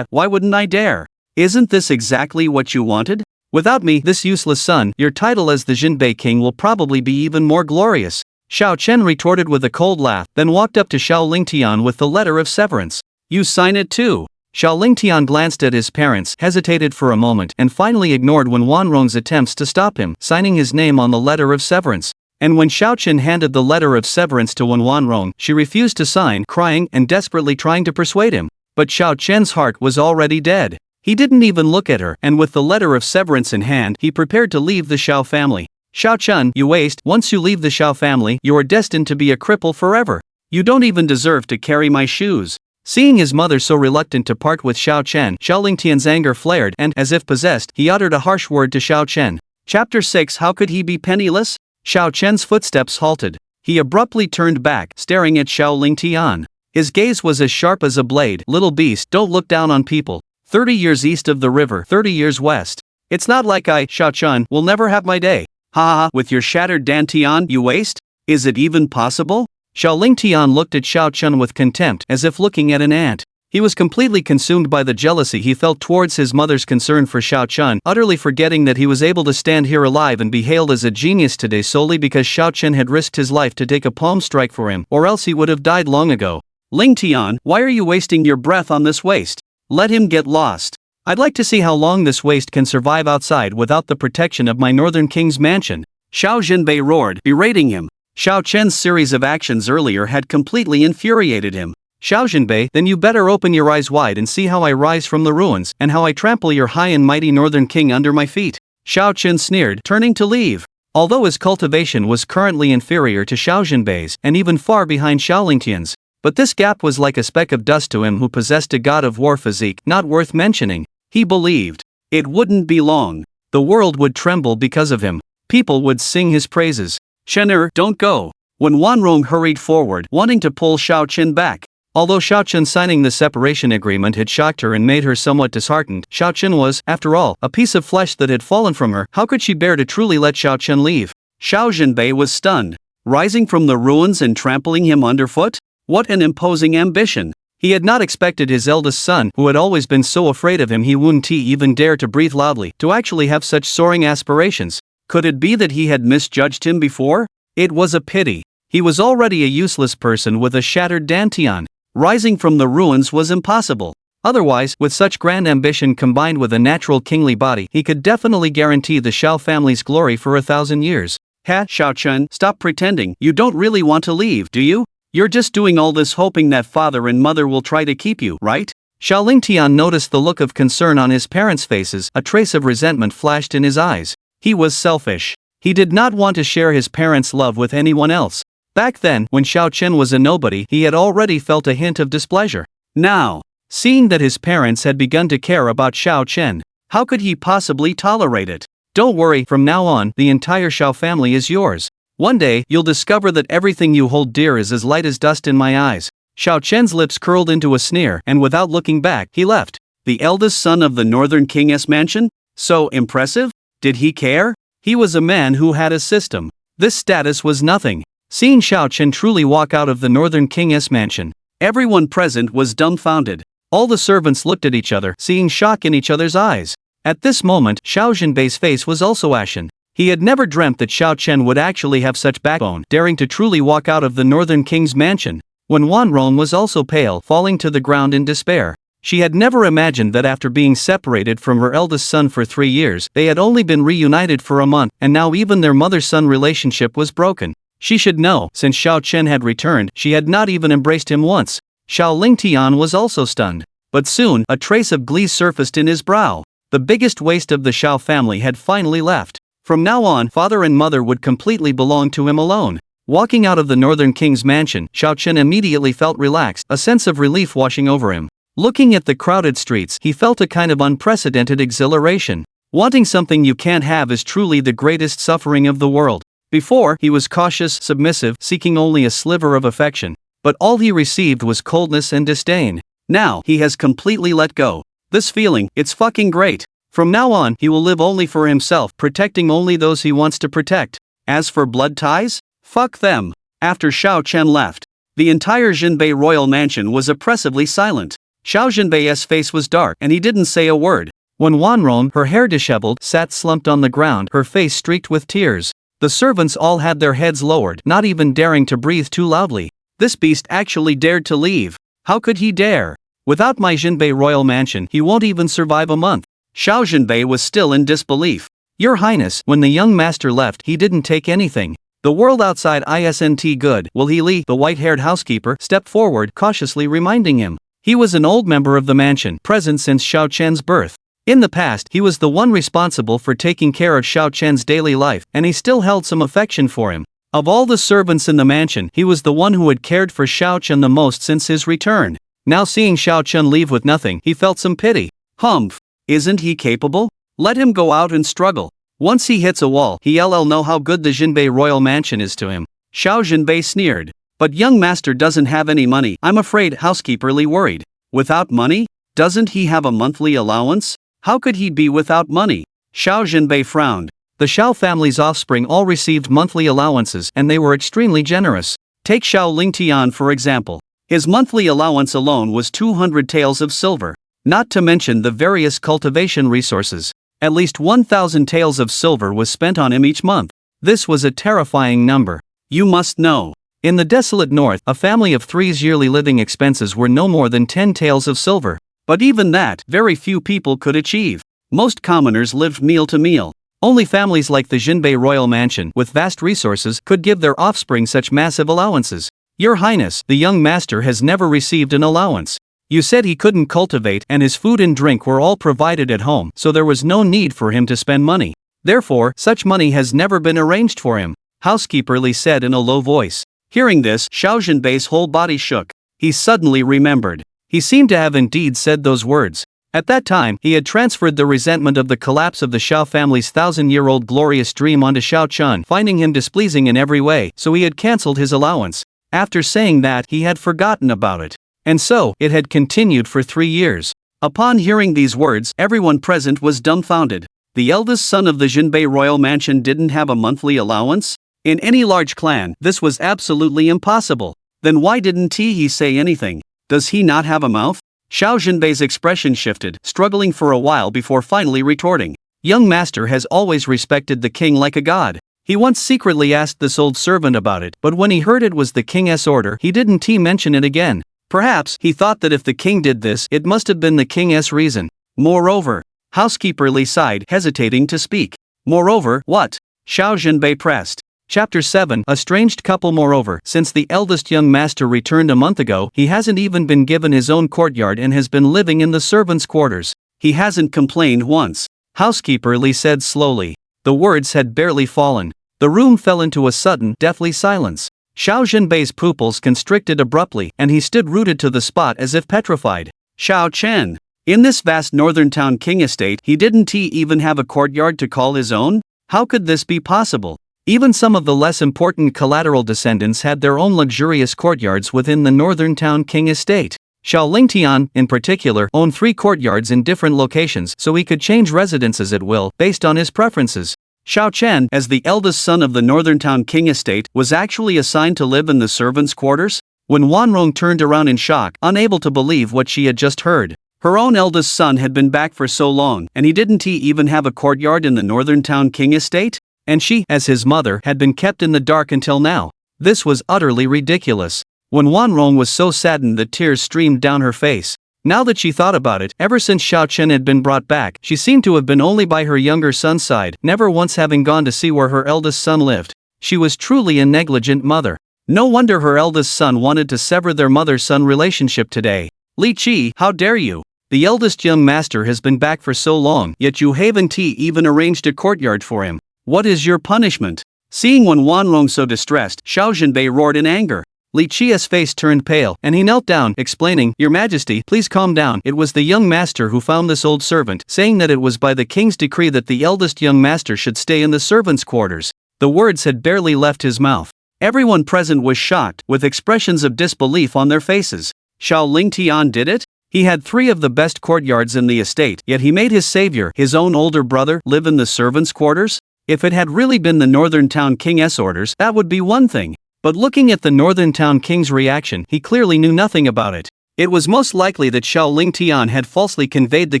Why wouldn't I dare? Isn't this exactly what you wanted? Without me, this useless son, your title as the Zhenbei king will probably be even more glorious. Xiao Chen retorted with a cold laugh, then walked up to Xiao Lingtian with the letter of severance. You sign it too. Xiao Lingtian glanced at his parents, hesitated for a moment, and finally ignored Wanrong's attempts to stop him, signing his name on the letter of severance. And when Xiao Chen handed the letter of severance to Wanrong, she refused to sign, crying and desperately trying to persuade him. But Xiao Chen's heart was already dead. He didn't even look at her, and with the letter of severance in hand, he prepared to leave the Xiao family. Xiao Chen, you waste, once you leave the Xiao family, you are destined to be a cripple forever. You don't even deserve to carry my shoes. Seeing his mother so reluctant to part with Xiao Chen, Xiao Lingtian's anger flared and, as if possessed, he uttered a harsh word to Xiao Chen. Chapter 6 How could he be penniless? Xiao Chen's footsteps halted. He abruptly turned back, staring at Xiao Lingtian. His gaze was as sharp as a blade. Little beast, don't look down on people. 30 years east of the river, 30 years west. It's not like I, Xiao Chen, will never have my day. Ha ha, with your shattered dantian, you waste? Is it even possible? Xiao Lingtian looked at Xiao Chen with contempt, as if looking at an ant. He was completely consumed by the jealousy he felt towards his mother's concern for Xiao Chen, utterly forgetting that he was able to stand here alive and be hailed as a genius today solely because Xiao Chen had risked his life to take a palm strike for him, or else he would have died long ago. Lingtian, why are you wasting your breath on this waste? Let him get lost. I'd like to see how long this waste can survive outside without the protection of my northern king's mansion. Xiao Zhenbei roared, berating him. Xiao Chen's series of actions earlier had completely infuriated him. Xiao Zhenbei, then you better open your eyes wide and see how I rise from the ruins, and how I trample your high and mighty northern king under my feet. Xiao Chen sneered, turning to leave. Although his cultivation was currently inferior to Xiao Zhenbei's, and even far behind Xiao Lingtian's, but this gap was like a speck of dust to him who possessed a god of war physique, not worth mentioning. He believed it wouldn't be long. The world would tremble because of him. People would sing his praises. Chener, don't go. When Wanrong hurried forward, wanting to pull Xiao Chen back. Although Xiao Chen signing the separation agreement had shocked her and made her somewhat disheartened, Xiao Chen was, after all, a piece of flesh that had fallen from her. How could she bear to truly let Xiao Chen leave? Xiao Zhenbei was stunned. Rising from the ruins and trampling him underfoot? What an imposing ambition. He had not expected his eldest son, who had always been so afraid of him he wouldn't even dare to breathe loudly, to actually have such soaring aspirations. Could it be that he had misjudged him before? It was a pity. He was already a useless person with a shattered dantian. Rising from the ruins was impossible. Otherwise, with such grand ambition combined with a natural kingly body, he could definitely guarantee the Xiao family's glory for 1,000 years. Xiao Chen, stop pretending. You don't really want to leave, do you? You're just doing all this hoping that father and mother will try to keep you, right? Xiao Lingtian noticed the look of concern on his parents' faces. A trace of resentment flashed in his eyes. He was selfish. He did not want to share his parents' love with anyone else. Back then, when Xiao Chen was a nobody, he had already felt a hint of displeasure. Now, seeing that his parents had begun to care about Xiao Chen, how could he possibly tolerate it? Don't worry, from now on, the entire Xiao family is yours. One day, you'll discover that everything you hold dear is as light as dust in my eyes. Xiao Chen's lips curled into a sneer, and without looking back, he left. The eldest son of the Northern King's mansion? So impressive? Did he care? He was a man who had a system. This status was nothing. Seeing Xiao Chen truly walk out of the Northern King's mansion, everyone present was dumbfounded. All the servants looked at each other, seeing shock in each other's eyes. At this moment, Xiao Zhenbei's face was also ashen. He had never dreamt that Xiao Chen would actually have such backbone, daring to truly walk out of the Northern King's mansion. When Wanrong was also pale, falling to the ground in despair. She had never imagined that after being separated from her eldest son for 3 years, they had only been reunited for a month, and now even their mother-son relationship was broken. She should know, since Xiao Chen had returned, she had not even embraced him once. Xiao Lingtian was also stunned. But soon, a trace of glee surfaced in his brow. The biggest waste of the Xiao family had finally left. From now on, father and mother would completely belong to him alone. Walking out of the Northern King's mansion, Xiao Chen immediately felt relaxed, a sense of relief washing over him. Looking at the crowded streets, he felt a kind of unprecedented exhilaration. Wanting something you can't have is truly the greatest suffering of the world. Before, he was cautious, submissive, seeking only a sliver of affection. But all he received was coldness and disdain. Now, he has completely let go. This feeling, it's fucking great. From now on, he will live only for himself, protecting only those he wants to protect. As for blood ties? Fuck them. After Xiao Chen left, the entire Jinbei royal mansion was oppressively silent. Xiao Jinbei's face was dark, and he didn't say a word. When Wanrong, her hair disheveled, sat slumped on the ground, her face streaked with tears. The servants all had their heads lowered, not even daring to breathe too loudly. This beast actually dared to leave. How could he dare? Without my Jinbei royal mansion, he won't even survive a month. Xiao Jinbei was still in disbelief. Your Highness, when the young master left, he didn't take anything. The world outside isn't good. Will he Li, the white-haired housekeeper, stepped forward, cautiously reminding him. He was an old member of the mansion, present since Xiao Chen's birth. In the past, he was the one responsible for taking care of Xiao Chen's daily life, and he still held some affection for him. Of all the servants in the mansion, he was the one who had cared for Xiao Chen the most since his return. Now seeing Xiao Chen leave with nothing, he felt some pity. Humph. Isn't he capable? Let him go out and struggle. Once he hits a wall, he'll know how good the Jinbei royal mansion is to him. Xiao Jinbei sneered. But young master doesn't have any money. I'm afraid, housekeeper Li worried. Without money? Doesn't he have a monthly allowance? How could he be without money? Xiao Jinbei frowned. The Xiao family's offspring all received monthly allowances, and they were extremely generous. Take Xiao Lingtian for example. His monthly allowance alone was 200 taels of silver. Not to mention the various cultivation resources. At least 1,000 taels of silver was spent on him each month. This was a terrifying number. You must know. In the desolate north, a family of three's yearly living expenses were no more than 10 taels of silver. But even that, very few people could achieve. Most commoners lived meal to meal. Only families like the Jinbei royal mansion, with vast resources, could give their offspring such massive allowances. Your Highness, the young master has never received an allowance. You said he couldn't cultivate, and his food and drink were all provided at home, so there was no need for him to spend money. Therefore, such money has never been arranged for him, housekeeper Li said in a low voice. Hearing this, Xiao Jinbei's whole body shook. He suddenly remembered. He seemed to have indeed said those words. At that time, he had transferred the resentment of the collapse of the Xiao family's 1,000-year-old glorious dream onto Xiao Chen, finding him displeasing in every way, so he had cancelled his allowance. After saying that, he had forgotten about it. And so, it had continued for 3 years. Upon hearing these words, everyone present was dumbfounded. The eldest son of the Jinbei royal mansion didn't have a monthly allowance? In any large clan, this was absolutely impossible. Then why didn't he say anything? Does he not have a mouth? Xiao Jinbei's expression shifted, struggling for a while before finally retorting. Young master has always respected the king like a god. He once secretly asked this old servant about it, but when he heard it was the king's order, he didn't mention it again. Perhaps he thought that if the king did this, it must have been the king's reason. Moreover, housekeeper Li sighed, hesitating to speak. Moreover, what? Xiao Jinbei pressed. Chapter 7, Estranged Couple. Moreover, since the eldest young master returned a month ago, he hasn't even been given his own courtyard and has been living in the servants' quarters. He hasn't complained once, housekeeper Li said slowly. The words had barely fallen. The room fell into a sudden, deathly silence. Xiao Jinbei's pupils constricted abruptly, and he stood rooted to the spot as if petrified. Xiao Chen. In this vast northern town king estate, he didn't even have a courtyard to call his own? How could this be possible? Even some of the less important collateral descendants had their own luxurious courtyards within the northern town king estate. Xiao Lingtian, in particular, owned 3 courtyards in different locations so he could change residences at will, based on his preferences. Xiao Chen, as the eldest son of the northern town king estate, was actually assigned to live in the servants' quarters? When Wanrong turned around in shock, unable to believe what she had just heard. Her own eldest son had been back for so long, and he didn't even have a courtyard in the northern town king estate? And she, as his mother, had been kept in the dark until now. This was utterly ridiculous. When Wanrong was so saddened that tears streamed down her face. Now that she thought about it, ever since Xiao Chen had been brought back, she seemed to have been only by her younger son's side, never once having gone to see where her eldest son lived. She was truly a negligent mother. No wonder her eldest son wanted to sever their mother-son relationship today. Li Qi, how dare you? The eldest young master has been back for so long, yet you haven't even arranged a courtyard for him. What is your punishment? Seeing Wen Wanrong so distressed, Xiao Zhenbei roared in anger. Li Qia's face turned pale, and he knelt down, explaining, "Your Majesty, please calm down. It was the young master who found this old servant, saying that it was by the king's decree that the eldest young master should stay in the servants' quarters." The words had barely left his mouth. Everyone present was shocked, with expressions of disbelief on their faces. Xiao Lingtian did it? He had 3 of the best courtyards in the estate, yet he made his savior, his own older brother, live in the servants' quarters? If it had really been the Northern Town King's orders, that would be one thing. But looking at the Northern Town King's reaction, he clearly knew nothing about it. It was most likely that Xiao Lingtian had falsely conveyed the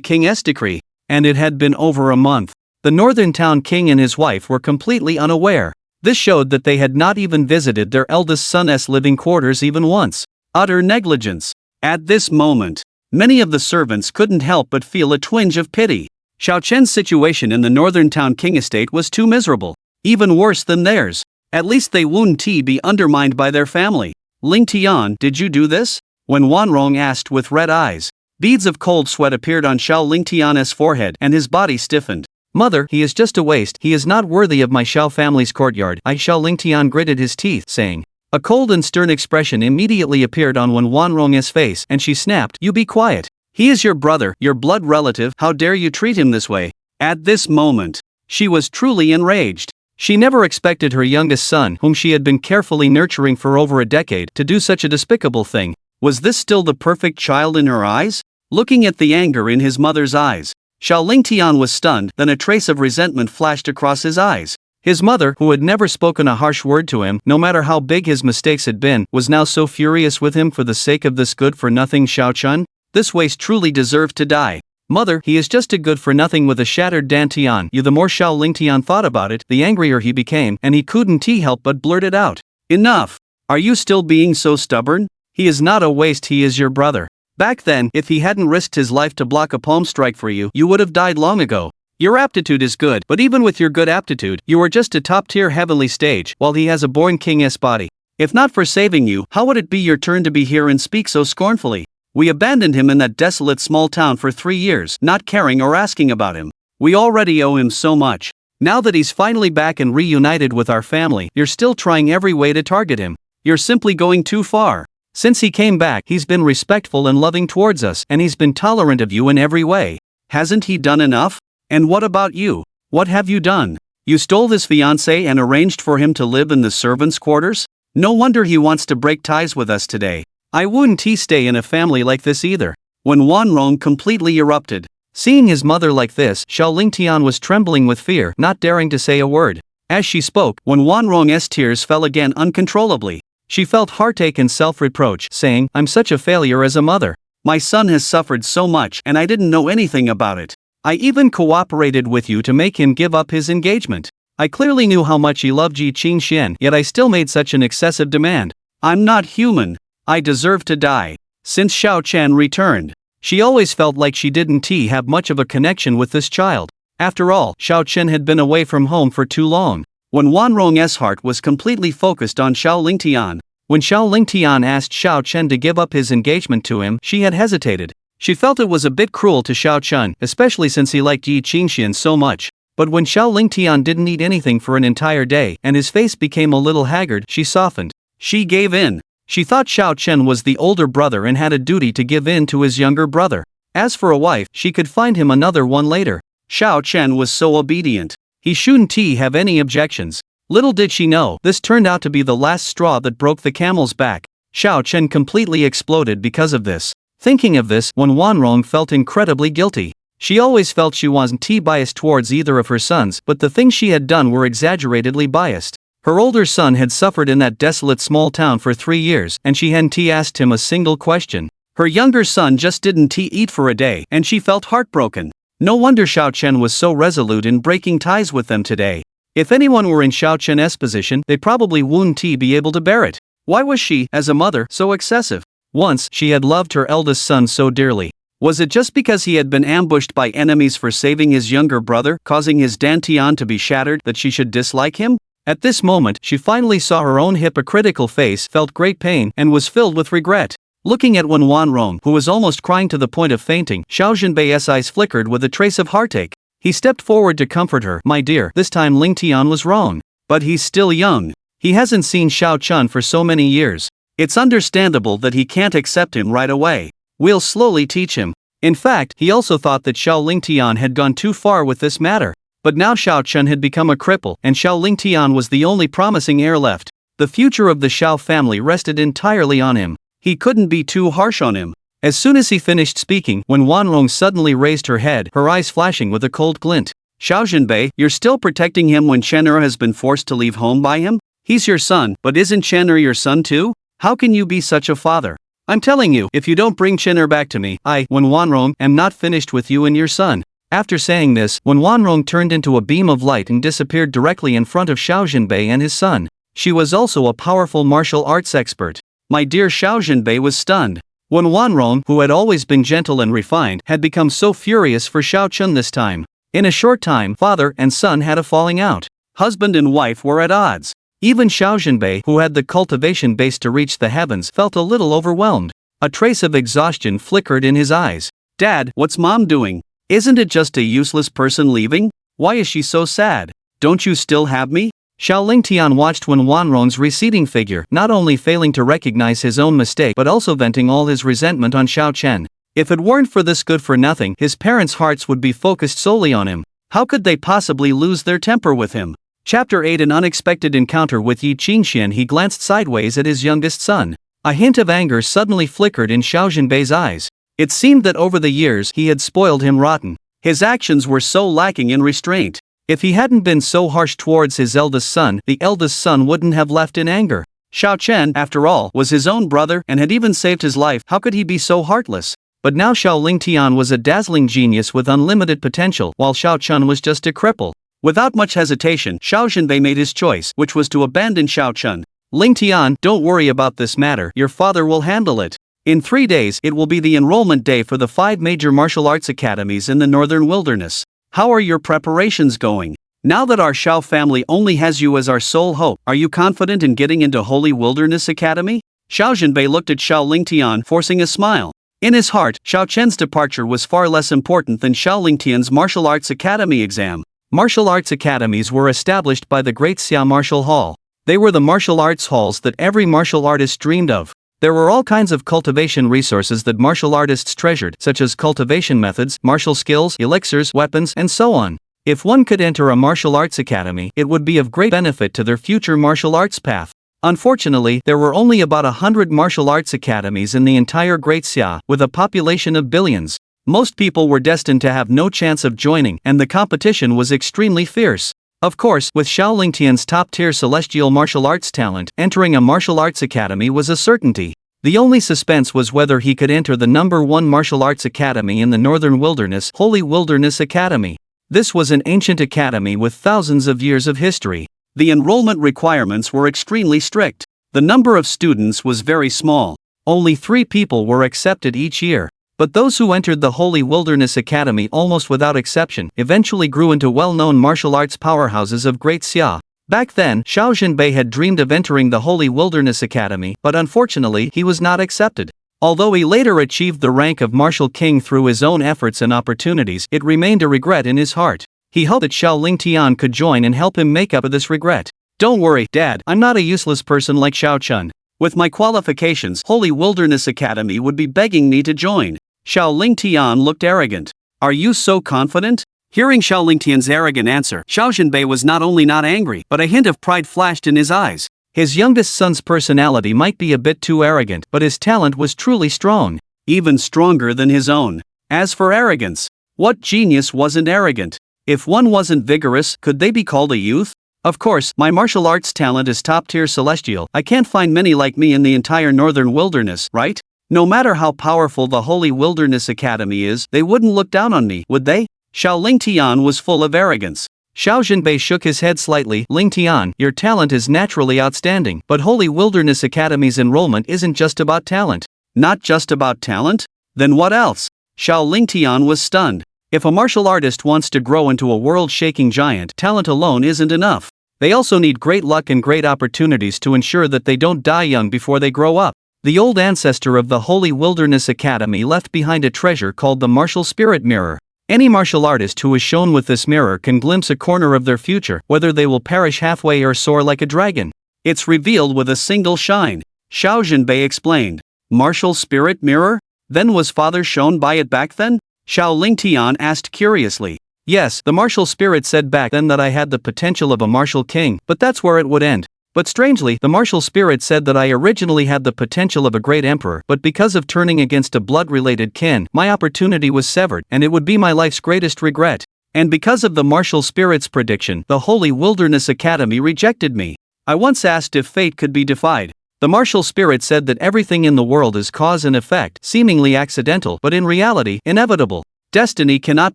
king's decree, and it had been over a month. The Northern Town King and his wife were completely unaware. This showed that they had not even visited their eldest son's living quarters even once. Utter negligence. At this moment, many of the servants couldn't help but feel a twinge of pity. Xiao Chen's situation in the Northern Town King estate was too miserable, even worse than theirs. At least they wouldn't be undermined by their family. "Ling Tian, did you do this?" Wen Wanrong asked with red eyes. Beads of cold sweat appeared on Xiao Lingtian's forehead and his body stiffened. "Mother, he is just a waste. He is not worthy of my Xiao family's courtyard." Xiao Lingtian gritted his teeth, saying. A cold and stern expression immediately appeared on Wen Wanrong's face, and she snapped, "You be quiet. He is your brother, your blood relative. How dare you treat him this way?" At this moment, she was truly enraged. She never expected her youngest son, whom she had been carefully nurturing for over a decade, to do such a despicable thing. Was this still the perfect child in her eyes? Looking at the anger in his mother's eyes, Xiao Lingtian was stunned, then a trace of resentment flashed across his eyes. His mother, who had never spoken a harsh word to him, no matter how big his mistakes had been, was now so furious with him for the sake of this good-for-nothing Xiao Chun? This waste truly deserved to die. "Mother, he is just a good-for-nothing with a shattered dantian." The more Xiao Lingtian thought about it, the angrier he became, and he couldn't help but blurt it out. "Enough! Are you still being so stubborn? He is not a waste, he is your brother. Back then, if he hadn't risked his life to block a palm strike for you, you would have died long ago. Your aptitude is good, but even with your good aptitude, you are just a top-tier heavenly stage, while he has a born king's body. If not for saving you, how would it be your turn to be here and speak so scornfully? We abandoned him in that desolate small town for 3 years, not caring or asking about him. We already owe him so much. Now that he's finally back and reunited with our family, you're still trying every way to target him. You're simply going too far. Since he came back, he's been respectful and loving towards us, and he's been tolerant of you in every way. Hasn't he done enough? And what about you? What have you done? You stole his fiancée and arranged for him to live in the servants' quarters? No wonder he wants to break ties with us today. I wouldn't stay in a family like this either." When Wanrong completely erupted. Seeing his mother like this, Xiao Lingtian was trembling with fear, not daring to say a word. As she spoke, when Wanrong's tears fell again uncontrollably. She felt heartache and self-reproach, saying, "I'm such a failure as a mother. My son has suffered so much and I didn't know anything about it. I even cooperated with you to make him give up his engagement. I clearly knew how much he loved Ji Qingxian, yet I still made such an excessive demand. I'm not human. I deserve to die." Since Xiao Chen returned, she always felt like she didn't have much of a connection with this child. After all, Xiao Chen had been away from home for too long. When Wanrong's heart was completely focused on Xiao Lingtian. When Xiao Lingtian asked Xiao Chen to give up his engagement to him, she had hesitated. She felt it was a bit cruel to Xiao Chen, especially since he liked Ji Qingxian so much. But when Xiao Lingtian didn't eat anything for an entire day, and his face became a little haggard, she softened. She gave in. She thought Xiao Chen was the older brother and had a duty to give in to his younger brother. As for a wife, she could find him another one later. Xiao Chen was so obedient. He shouldn't have any objections. Little did she know, this turned out to be the last straw that broke the camel's back. Xiao Chen completely exploded because of this. Thinking of this, Wen Wanrong felt incredibly guilty. She always felt she wasn't biased towards either of her sons, but the things she had done were exaggeratedly biased. Her older son had suffered in that desolate small town for 3 years, and she hadn't asked him a single question. Her younger son just didn't eat for a day, and she felt heartbroken. No wonder Xiao Chen was so resolute in breaking ties with them today. If anyone were in Xiao Chen's position, they probably wouldn't be able to bear it. Why was she, as a mother, so excessive? Once, she had loved her eldest son so dearly. Was it just because he had been ambushed by enemies for saving his younger brother, causing his dantian to be shattered, that she should dislike him? At this moment, she finally saw her own hypocritical face, felt great pain, and was filled with regret. Looking at Wen Wanrong, who was almost crying to the point of fainting, Xiao Zhenbei's eyes flickered with a trace of heartache. He stepped forward to comfort her. "My dear, this time Lingtian was wrong. But he's still young. He hasn't seen Xiao Chun for so many years. It's understandable that he can't accept him right away. We'll slowly teach him. In fact, he also thought that Xiao Lingtian had gone too far with this matter. But now Xiao Chun had become a cripple, and Xiao Lingtian was the only promising heir left. The future of the Xiao family rested entirely on him. He couldn't be too harsh on him. As soon as he finished speaking, when Wanrong suddenly raised her head, her eyes flashing with a cold glint. Xiao Zhenbei, you're still protecting him when Chen'er has been forced to leave home by him? He's your son, but isn't Chen'er your son too? How can you be such a father? I'm telling you, if you don't bring Chen'er back to me, when Wanrong, am not finished with you and your son. After saying this, when Wanrong turned into a beam of light and disappeared directly in front of Xiao Zhenbei and his son. She was also a powerful martial arts expert. My dear Xiao Zhenbei was stunned. When Wanrong, who had always been gentle and refined, had become so furious for Xiao Chun this time. In a short time, father and son had a falling out. Husband and wife were at odds. Even Xiao Zhenbei, who had the cultivation base to reach the heavens, felt a little overwhelmed. A trace of exhaustion flickered in his eyes. Dad, what's mom doing? Isn't it just a useless person leaving? Why is she so sad? Don't you still have me? Xiao Lingtian watched when Wanrong's receding figure, not only failing to recognize his own mistake but also venting all his resentment on Xiao Chen. If it weren't for this good-for-nothing, his parents' hearts would be focused solely on him. How could they possibly lose their temper with him? Chapter 8 An unexpected encounter with Yi Qingxian. He glanced sideways at his youngest son. A hint of anger suddenly flickered in Xiao Zhenbei's eyes. It seemed that over the years he had spoiled him rotten. His actions were so lacking in restraint. If he hadn't been so harsh towards his eldest son, the eldest son wouldn't have left in anger. Xiao Chen, after all, was his own brother and had even saved his life. How could he be so heartless? But now Xiao Lingtian was a dazzling genius with unlimited potential, while Xiao Chun was just a cripple. Without much hesitation, Xiao Zhenbei made his choice, which was to abandon Xiao Chun. Lingtian, don't worry about this matter, your father will handle it. In 3 days, it will be the enrollment day for the 5 major martial arts academies in the northern wilderness. How are your preparations going? Now that our Xiao family only has you as our sole hope, are you confident in getting into Holy Wilderness Academy? Xiao Zhenbei looked at Xiao Lingtian, forcing a smile. In his heart, Xiao Chen's departure was far less important than Xiao Lingtian's martial arts academy exam. Martial arts academies were established by the Great Xia Martial Hall. They were the martial arts halls that every martial artist dreamed of. There were all kinds of cultivation resources that martial artists treasured, such as cultivation methods, martial skills, elixirs, weapons, and so on. If one could enter a martial arts academy, it would be of great benefit to their future martial arts path. Unfortunately, there were only about 100 martial arts academies in the entire Great Xia, with a population of billions. Most people were destined to have no chance of joining, and the competition was extremely fierce. Of course, with Xiao Lingtian's top-tier celestial martial arts talent, entering a martial arts academy was a certainty. The only suspense was whether he could enter the #1 martial arts academy in the northern wilderness, Holy Wilderness Academy. This was an ancient academy with thousands of years of history. The enrollment requirements were extremely strict. The number of students was very small. Only 3 people were accepted each year. But those who entered the Holy Wilderness Academy almost without exception eventually grew into well-known martial arts powerhouses of Great Xia. Back then, Xiao Zhenbei had dreamed of entering the Holy Wilderness Academy, but unfortunately he was not accepted. Although he later achieved the rank of Martial King through his own efforts and opportunities, it remained a regret in his heart. He hoped that Xiao Lingtian could join and help him make up for this regret. Don't worry, Dad, I'm not a useless person like Xiao Chun. With my qualifications, Holy Wilderness Academy would be begging me to join. Xiao Lingtian looked arrogant. Are you so confident? Hearing Xiao Lingtian's arrogant answer, Xiao Zhenbei was not only not angry, but a hint of pride flashed in his eyes. His youngest son's personality might be a bit too arrogant, but his talent was truly strong, even stronger than his own. As for arrogance, what genius wasn't arrogant? If one wasn't vigorous, could they be called a youth? Of course, my martial arts talent is top-tier celestial. I can't find many like me in the entire northern wilderness, right? No matter how powerful the Holy Wilderness Academy is, they wouldn't look down on me, would they? Xiao Lingtian was full of arrogance. Xiao Zhenbei shook his head slightly. Lingtian, your talent is naturally outstanding, but Holy Wilderness Academy's enrollment isn't just about talent. Not just about talent? Then what else? Xiao Lingtian was stunned. If a martial artist wants to grow into a world-shaking giant, talent alone isn't enough. They also need great luck and great opportunities to ensure that they don't die young before they grow up. The old ancestor of the Holy Wilderness Academy left behind a treasure called the Martial Spirit Mirror. Any martial artist who is shown with this mirror can glimpse a corner of their future, whether they will perish halfway or soar like a dragon. It's revealed with a single shine. Xiao Zhenbei explained. Martial spirit mirror? Then was father shown by it back then? Xiao Lingtian asked curiously. Yes, the martial spirit said back then that I had the potential of a martial king, but that's where it would end. But strangely, the martial spirit said that I originally had the potential of a great emperor, but because of turning against a blood-related kin, my opportunity was severed, and it would be my life's greatest regret. And because of the martial spirit's prediction, the Holy Wilderness Academy rejected me. I once asked if fate could be defied. The martial spirit said that everything in the world is cause and effect, seemingly accidental, but in reality, inevitable. Destiny cannot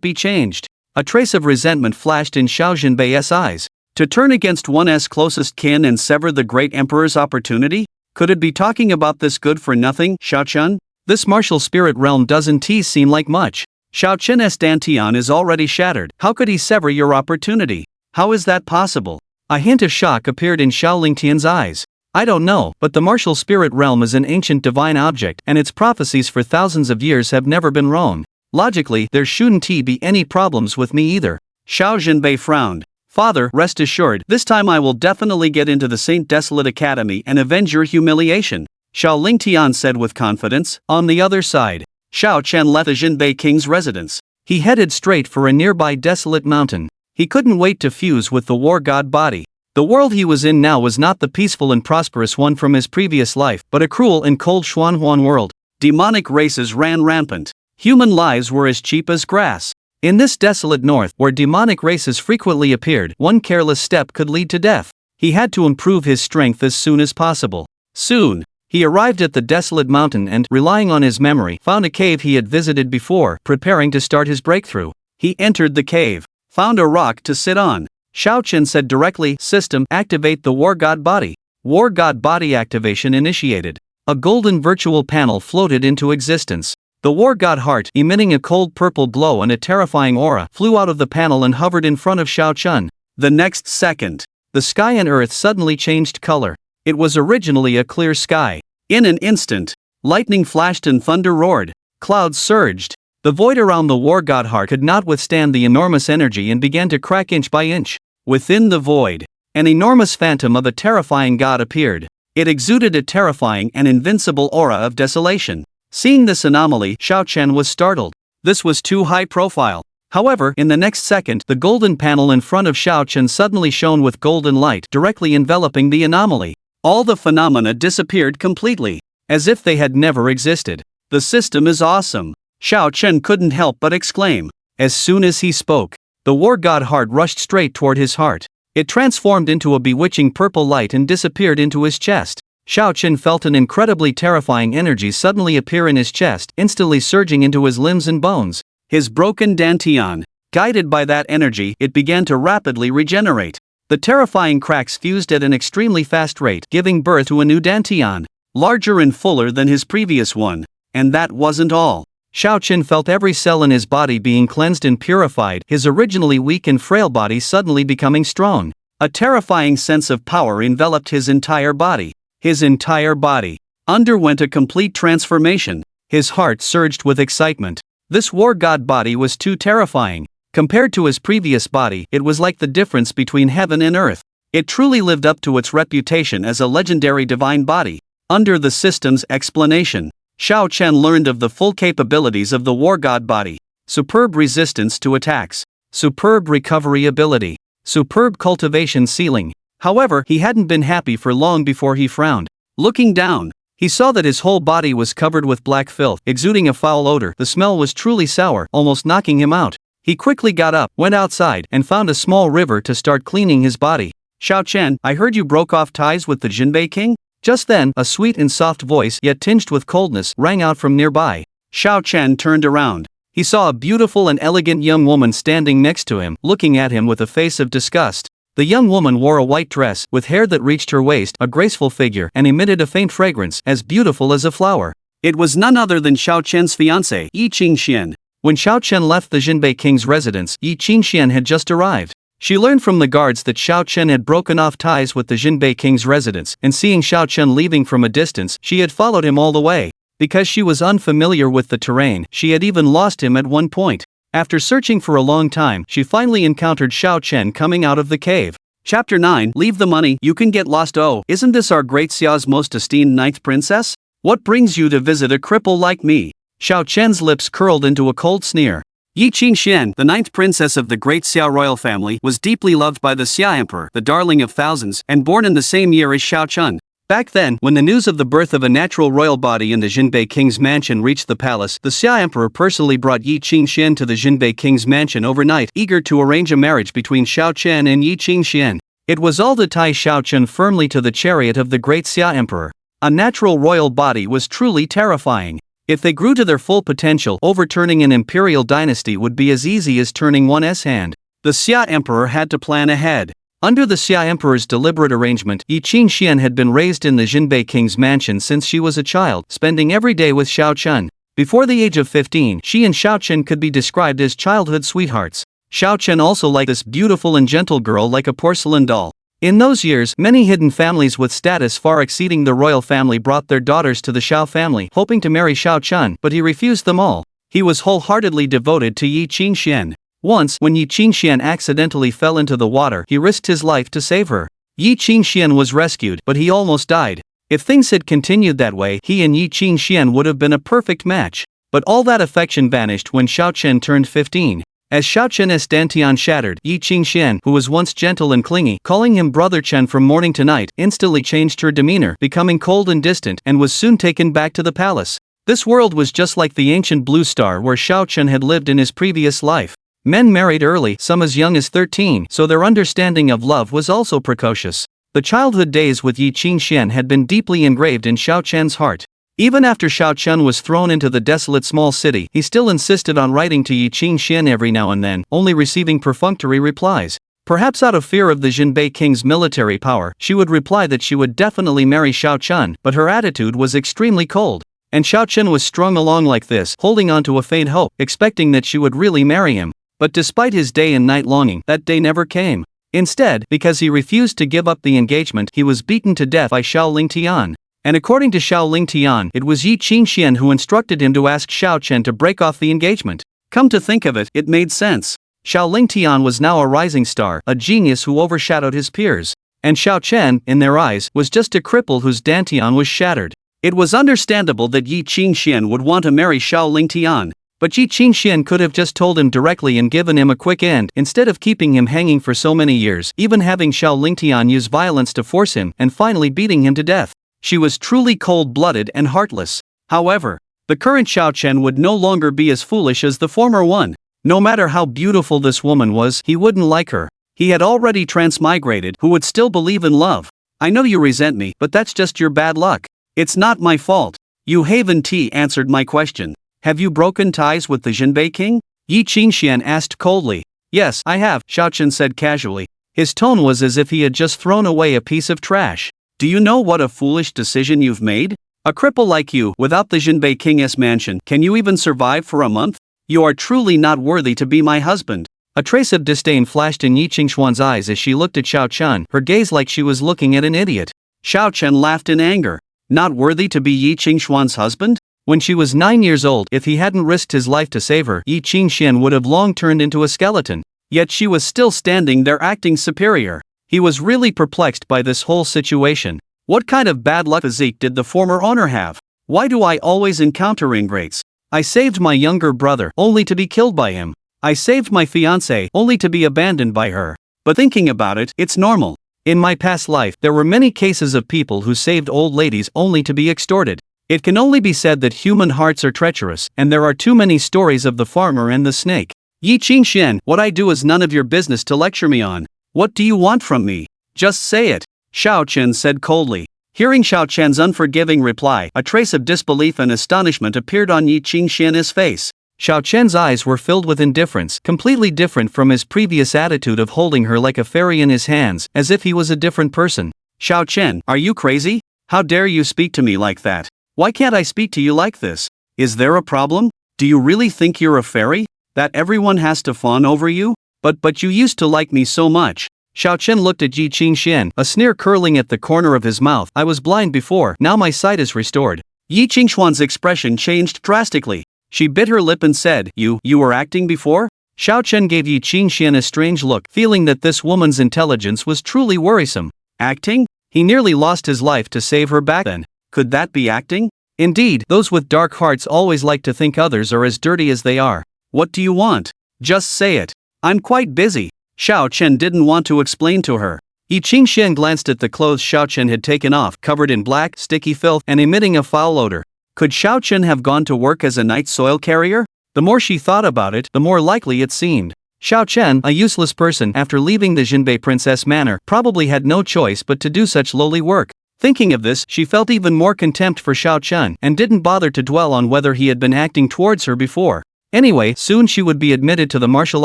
be changed. A trace of resentment flashed in Xiao Zhenbei's eyes. To turn against one's closest kin and sever the great emperor's opportunity? Could it be talking about this good-for-nothing, Xiao Chen? This martial spirit realm doesn't seem like much. Xiao Chen's dantian is already shattered. How could he sever your opportunity? How is that possible? A hint of shock appeared in Xiao Lingtian's eyes. I don't know, but the martial spirit realm is an ancient divine object, and its prophecies for thousands of years have never been wrong. Logically, there shouldn't be any problems with me either. Xiao Zhenbei frowned. Father, rest assured, this time I will definitely get into the Saint Desolate Academy and avenge your humiliation, Xiao Lingtian said with confidence. On the other side, Xiao Chen left the Zhenbei king's residence. He headed straight for a nearby desolate mountain. He couldn't wait to fuse with the war god body. The world he was in now was not the peaceful and prosperous one from his previous life, but a cruel and cold Xuanhuan world. Demonic races ran rampant. Human lives were as cheap as grass. In this desolate north, where demonic races frequently appeared, one careless step could lead to death. He had to improve his strength as soon as possible. Soon, he arrived at the desolate mountain and, relying on his memory, found a cave he had visited before, preparing to start his breakthrough. He entered the cave, found a rock to sit on. Xiao Chen said directly, "System, activate the War God Body." War God Body activation initiated. A golden virtual panel floated into existence. The War God Heart, emitting a cold purple glow and a terrifying aura, flew out of the panel and hovered in front of Xiao Chen. The next second, the sky and earth suddenly changed color. It was originally a clear sky. In an instant, lightning flashed and thunder roared. Clouds surged. The void around the War God Heart could not withstand the enormous energy and began to crack inch by inch. Within the void, an enormous phantom of a terrifying god appeared. It exuded a terrifying and invincible aura of desolation. Seeing this anomaly, Xiao Chen was startled. This was too high profile. However, in the next second, the golden panel in front of Xiao Chen suddenly shone with golden light, directly enveloping the anomaly. All the phenomena disappeared completely, as if they had never existed. The system is awesome, Xiao Chen couldn't help but exclaim. As soon as he spoke, the War God Heart rushed straight toward his heart. It transformed into a bewitching purple light and disappeared into his chest. Xiao Chen felt an incredibly terrifying energy suddenly appear in his chest, instantly surging into his limbs and bones. His broken dantian, guided by that energy, it began to rapidly regenerate. The terrifying cracks fused at an extremely fast rate, giving birth to a new dantian, larger and fuller than his previous one. And that wasn't all. Xiao Chen felt every cell in his body being cleansed and purified, his originally weak and frail body suddenly becoming strong. A terrifying sense of power enveloped his entire body. His entire body underwent a complete transformation. His heart surged with excitement. This war god body was too terrifying. Compared to his previous body, it was like the difference between heaven and earth. It truly lived up to its reputation as a legendary divine body. Under the system's explanation, Xiao Chen learned of the full capabilities of the war god body. Superb resistance to attacks. Superb recovery ability. Superb cultivation ceiling. However, he hadn't been happy for long before he frowned. Looking down, he saw that his whole body was covered with black filth, exuding a foul odor. The smell was truly sour, almost knocking him out. He quickly got up, went outside, and found a small river to start cleaning his body. Xiao Chen, I heard you broke off ties with the Zhenbei king? Just then, a sweet and soft voice, yet tinged with coldness, rang out from nearby. Xiao Chen turned around. He saw a beautiful and elegant young woman standing next to him, looking at him with a face of disgust. The young woman wore a white dress, with hair that reached her waist, a graceful figure, and emitted a faint fragrance, as beautiful as a flower. It was none other than Xiao Chen's fiancée, Yi Qingxian. When Xiao Chen left the Zhenbei king's residence, Yi Qingxian had just arrived. She learned from the guards that Xiao Chen had broken off ties with the Zhenbei king's residence, and seeing Xiao Chen leaving from a distance, she had followed him all the way. Because she was unfamiliar with the terrain, she had even lost him at one point. After searching for a long time, she finally encountered Xiao Chen coming out of the cave. Chapter 9, Leave the money, you can get lost. Oh, isn't this our great Xiao's most esteemed ninth princess? What brings you to visit a cripple like me? Xiao Chen's lips curled into a cold sneer. Yi Qingxian, the ninth princess of the great Xia royal family, was deeply loved by the Xia emperor, the darling of thousands, and born in the same year as Xiao Chun. Back then, when the news of the birth of a natural royal body in the Jinbei king's mansion reached the palace, the Xia emperor personally brought Yi Qingxian to the Jinbei king's mansion overnight, eager to arrange a marriage between Xiao Chen and Yi Qingxian. It was all to tie Xiao Chen firmly to the chariot of the great Xia emperor. A natural royal body was truly terrifying. If they grew to their full potential, overturning an imperial dynasty would be as easy as turning one's hand. The Xia emperor had to plan ahead. Under the Xia emperor's deliberate arrangement, Yi Qingxian had been raised in the Jinbei king's mansion since she was a child, spending every day with Xiao Chen. Before the age of 15, she and Xiao Chen could be described as childhood sweethearts. Xiao Chen also liked this beautiful and gentle girl like a porcelain doll. In those years, many hidden families with status far exceeding the royal family brought their daughters to the Xiao family, hoping to marry Xiao Chen, but he refused them all. He was wholeheartedly devoted to Yi Qingxian. Once, when Yi Qingxian accidentally fell into the water, he risked his life to save her. Yi Qingxian was rescued, but he almost died. If things had continued that way, he and Yi Qingxian would have been a perfect match. But all that affection vanished when Xiao Chen turned 15. As Xiao Chen's dantian shattered, Yi Qingxian, who was once gentle and clingy, calling him Brother Chen from morning to night, instantly changed her demeanor, becoming cold and distant, and was soon taken back to the palace. This world was just like the ancient blue star where Xiao Chen had lived in his previous life. Men married early, some as young as 13, so their understanding of love was also precocious. The childhood days with Yi Qingxian had been deeply engraved in Xiao Chen's heart. Even after Xiao Chen was thrown into the desolate small city, he still insisted on writing to Yi Qingxian every now and then, only receiving perfunctory replies. Perhaps out of fear of the Jinbei king's military power, she would reply that she would definitely marry Xiao Chen, but her attitude was extremely cold. And Xiao Chen was strung along like this, holding on to a faint hope, expecting that she would really marry him. But despite his day and night longing, that day never came. Instead, because he refused to give up the engagement, he was beaten to death by Xiao Lingtian. And according to Xiao Lingtian, it was Yi Qingxian who instructed him to ask Xiao Chen to break off the engagement. Come to think of it, it made sense. Xiao Lingtian was now a rising star, a genius who overshadowed his peers. And Xiao Chen, in their eyes, was just a cripple whose dantian was shattered. It was understandable that Yi Qingxian would want to marry Xiao Lingtian. But Yi Qingxian could have just told him directly and given him a quick end, instead of keeping him hanging for so many years, even having Xiao Lingtian use violence to force him, and finally beating him to death. She was truly cold-blooded and heartless. However, the current Xiao Chen would no longer be as foolish as the former one. No matter how beautiful this woman was, he wouldn't like her. He had already transmigrated, who would still believe in love. I know you resent me, but that's just your bad luck. It's not my fault. Yu Haven T answered my question. Have you broken ties with the Jinbei king? Yi Qingxian asked coldly. Yes, I have, Xiao Chen said casually. His tone was as if he had just thrown away a piece of trash. Do you know what a foolish decision you've made? A cripple like you, without the Jinbei king's mansion, can you even survive for a month? You are truly not worthy to be my husband. A trace of disdain flashed in Yi Qingxuan's eyes as she looked at Xiao Chen, her gaze like she was looking at an idiot. Xiao Chen laughed in anger. Not worthy to be Yi Qingxuan's husband? When she was 9 years old, if he hadn't risked his life to save her, Yi Qingxian would have long turned into a skeleton. Yet she was still standing there acting superior. He was really perplexed by this whole situation. What kind of bad luck physique did the former owner have? Why do I always encounter ingrates? I saved my younger brother, only to be killed by him. I saved my fiancée, only to be abandoned by her. But thinking about it, it's normal. In my past life, there were many cases of people who saved old ladies only to be extorted. It can only be said that human hearts are treacherous, and there are too many stories of the farmer and the snake. Yi Qingxian, what I do is none of your business to lecture me on. What do you want from me? Just say it. Xiao Chen said coldly. Hearing Xiao Chen's unforgiving reply, a trace of disbelief and astonishment appeared on Yi Qingxian's face. Xiao Chen's eyes were filled with indifference, completely different from his previous attitude of holding her like a fairy in his hands, as if he was a different person. Xiao Chen, are you crazy? How dare you speak to me like that? Why can't I speak to you like this? Is there a problem? Do you really think you're a fairy? That everyone has to fawn over you? But you used to like me so much. Xiao Chen looked at Yi Qingxian, a sneer curling at the corner of his mouth. I was blind before, now my sight is restored. Yi Qingxuan's expression changed drastically. She bit her lip and said, You were acting before? Xiao Chen gave Yi Qingxian a strange look, feeling that this woman's intelligence was truly worrisome. Acting? He nearly lost his life to save her back then. Could that be acting? Indeed, those with dark hearts always like to think others are as dirty as they are. What do you want? Just say it. I'm quite busy. Xiao Chen didn't want to explain to her. Yi Qingxian glanced at the clothes Xiao Chen had taken off, covered in black, sticky filth and emitting a foul odor. Could Xiao Chen have gone to work as a night soil carrier? The more she thought about it, the more likely it seemed. Xiao Chen, a useless person after leaving the Jinbei Princess Manor, probably had no choice but to do such lowly work. Thinking of this, she felt even more contempt for Xiao Chen and didn't bother to dwell on whether he had been acting towards her before. Anyway, soon she would be admitted to the martial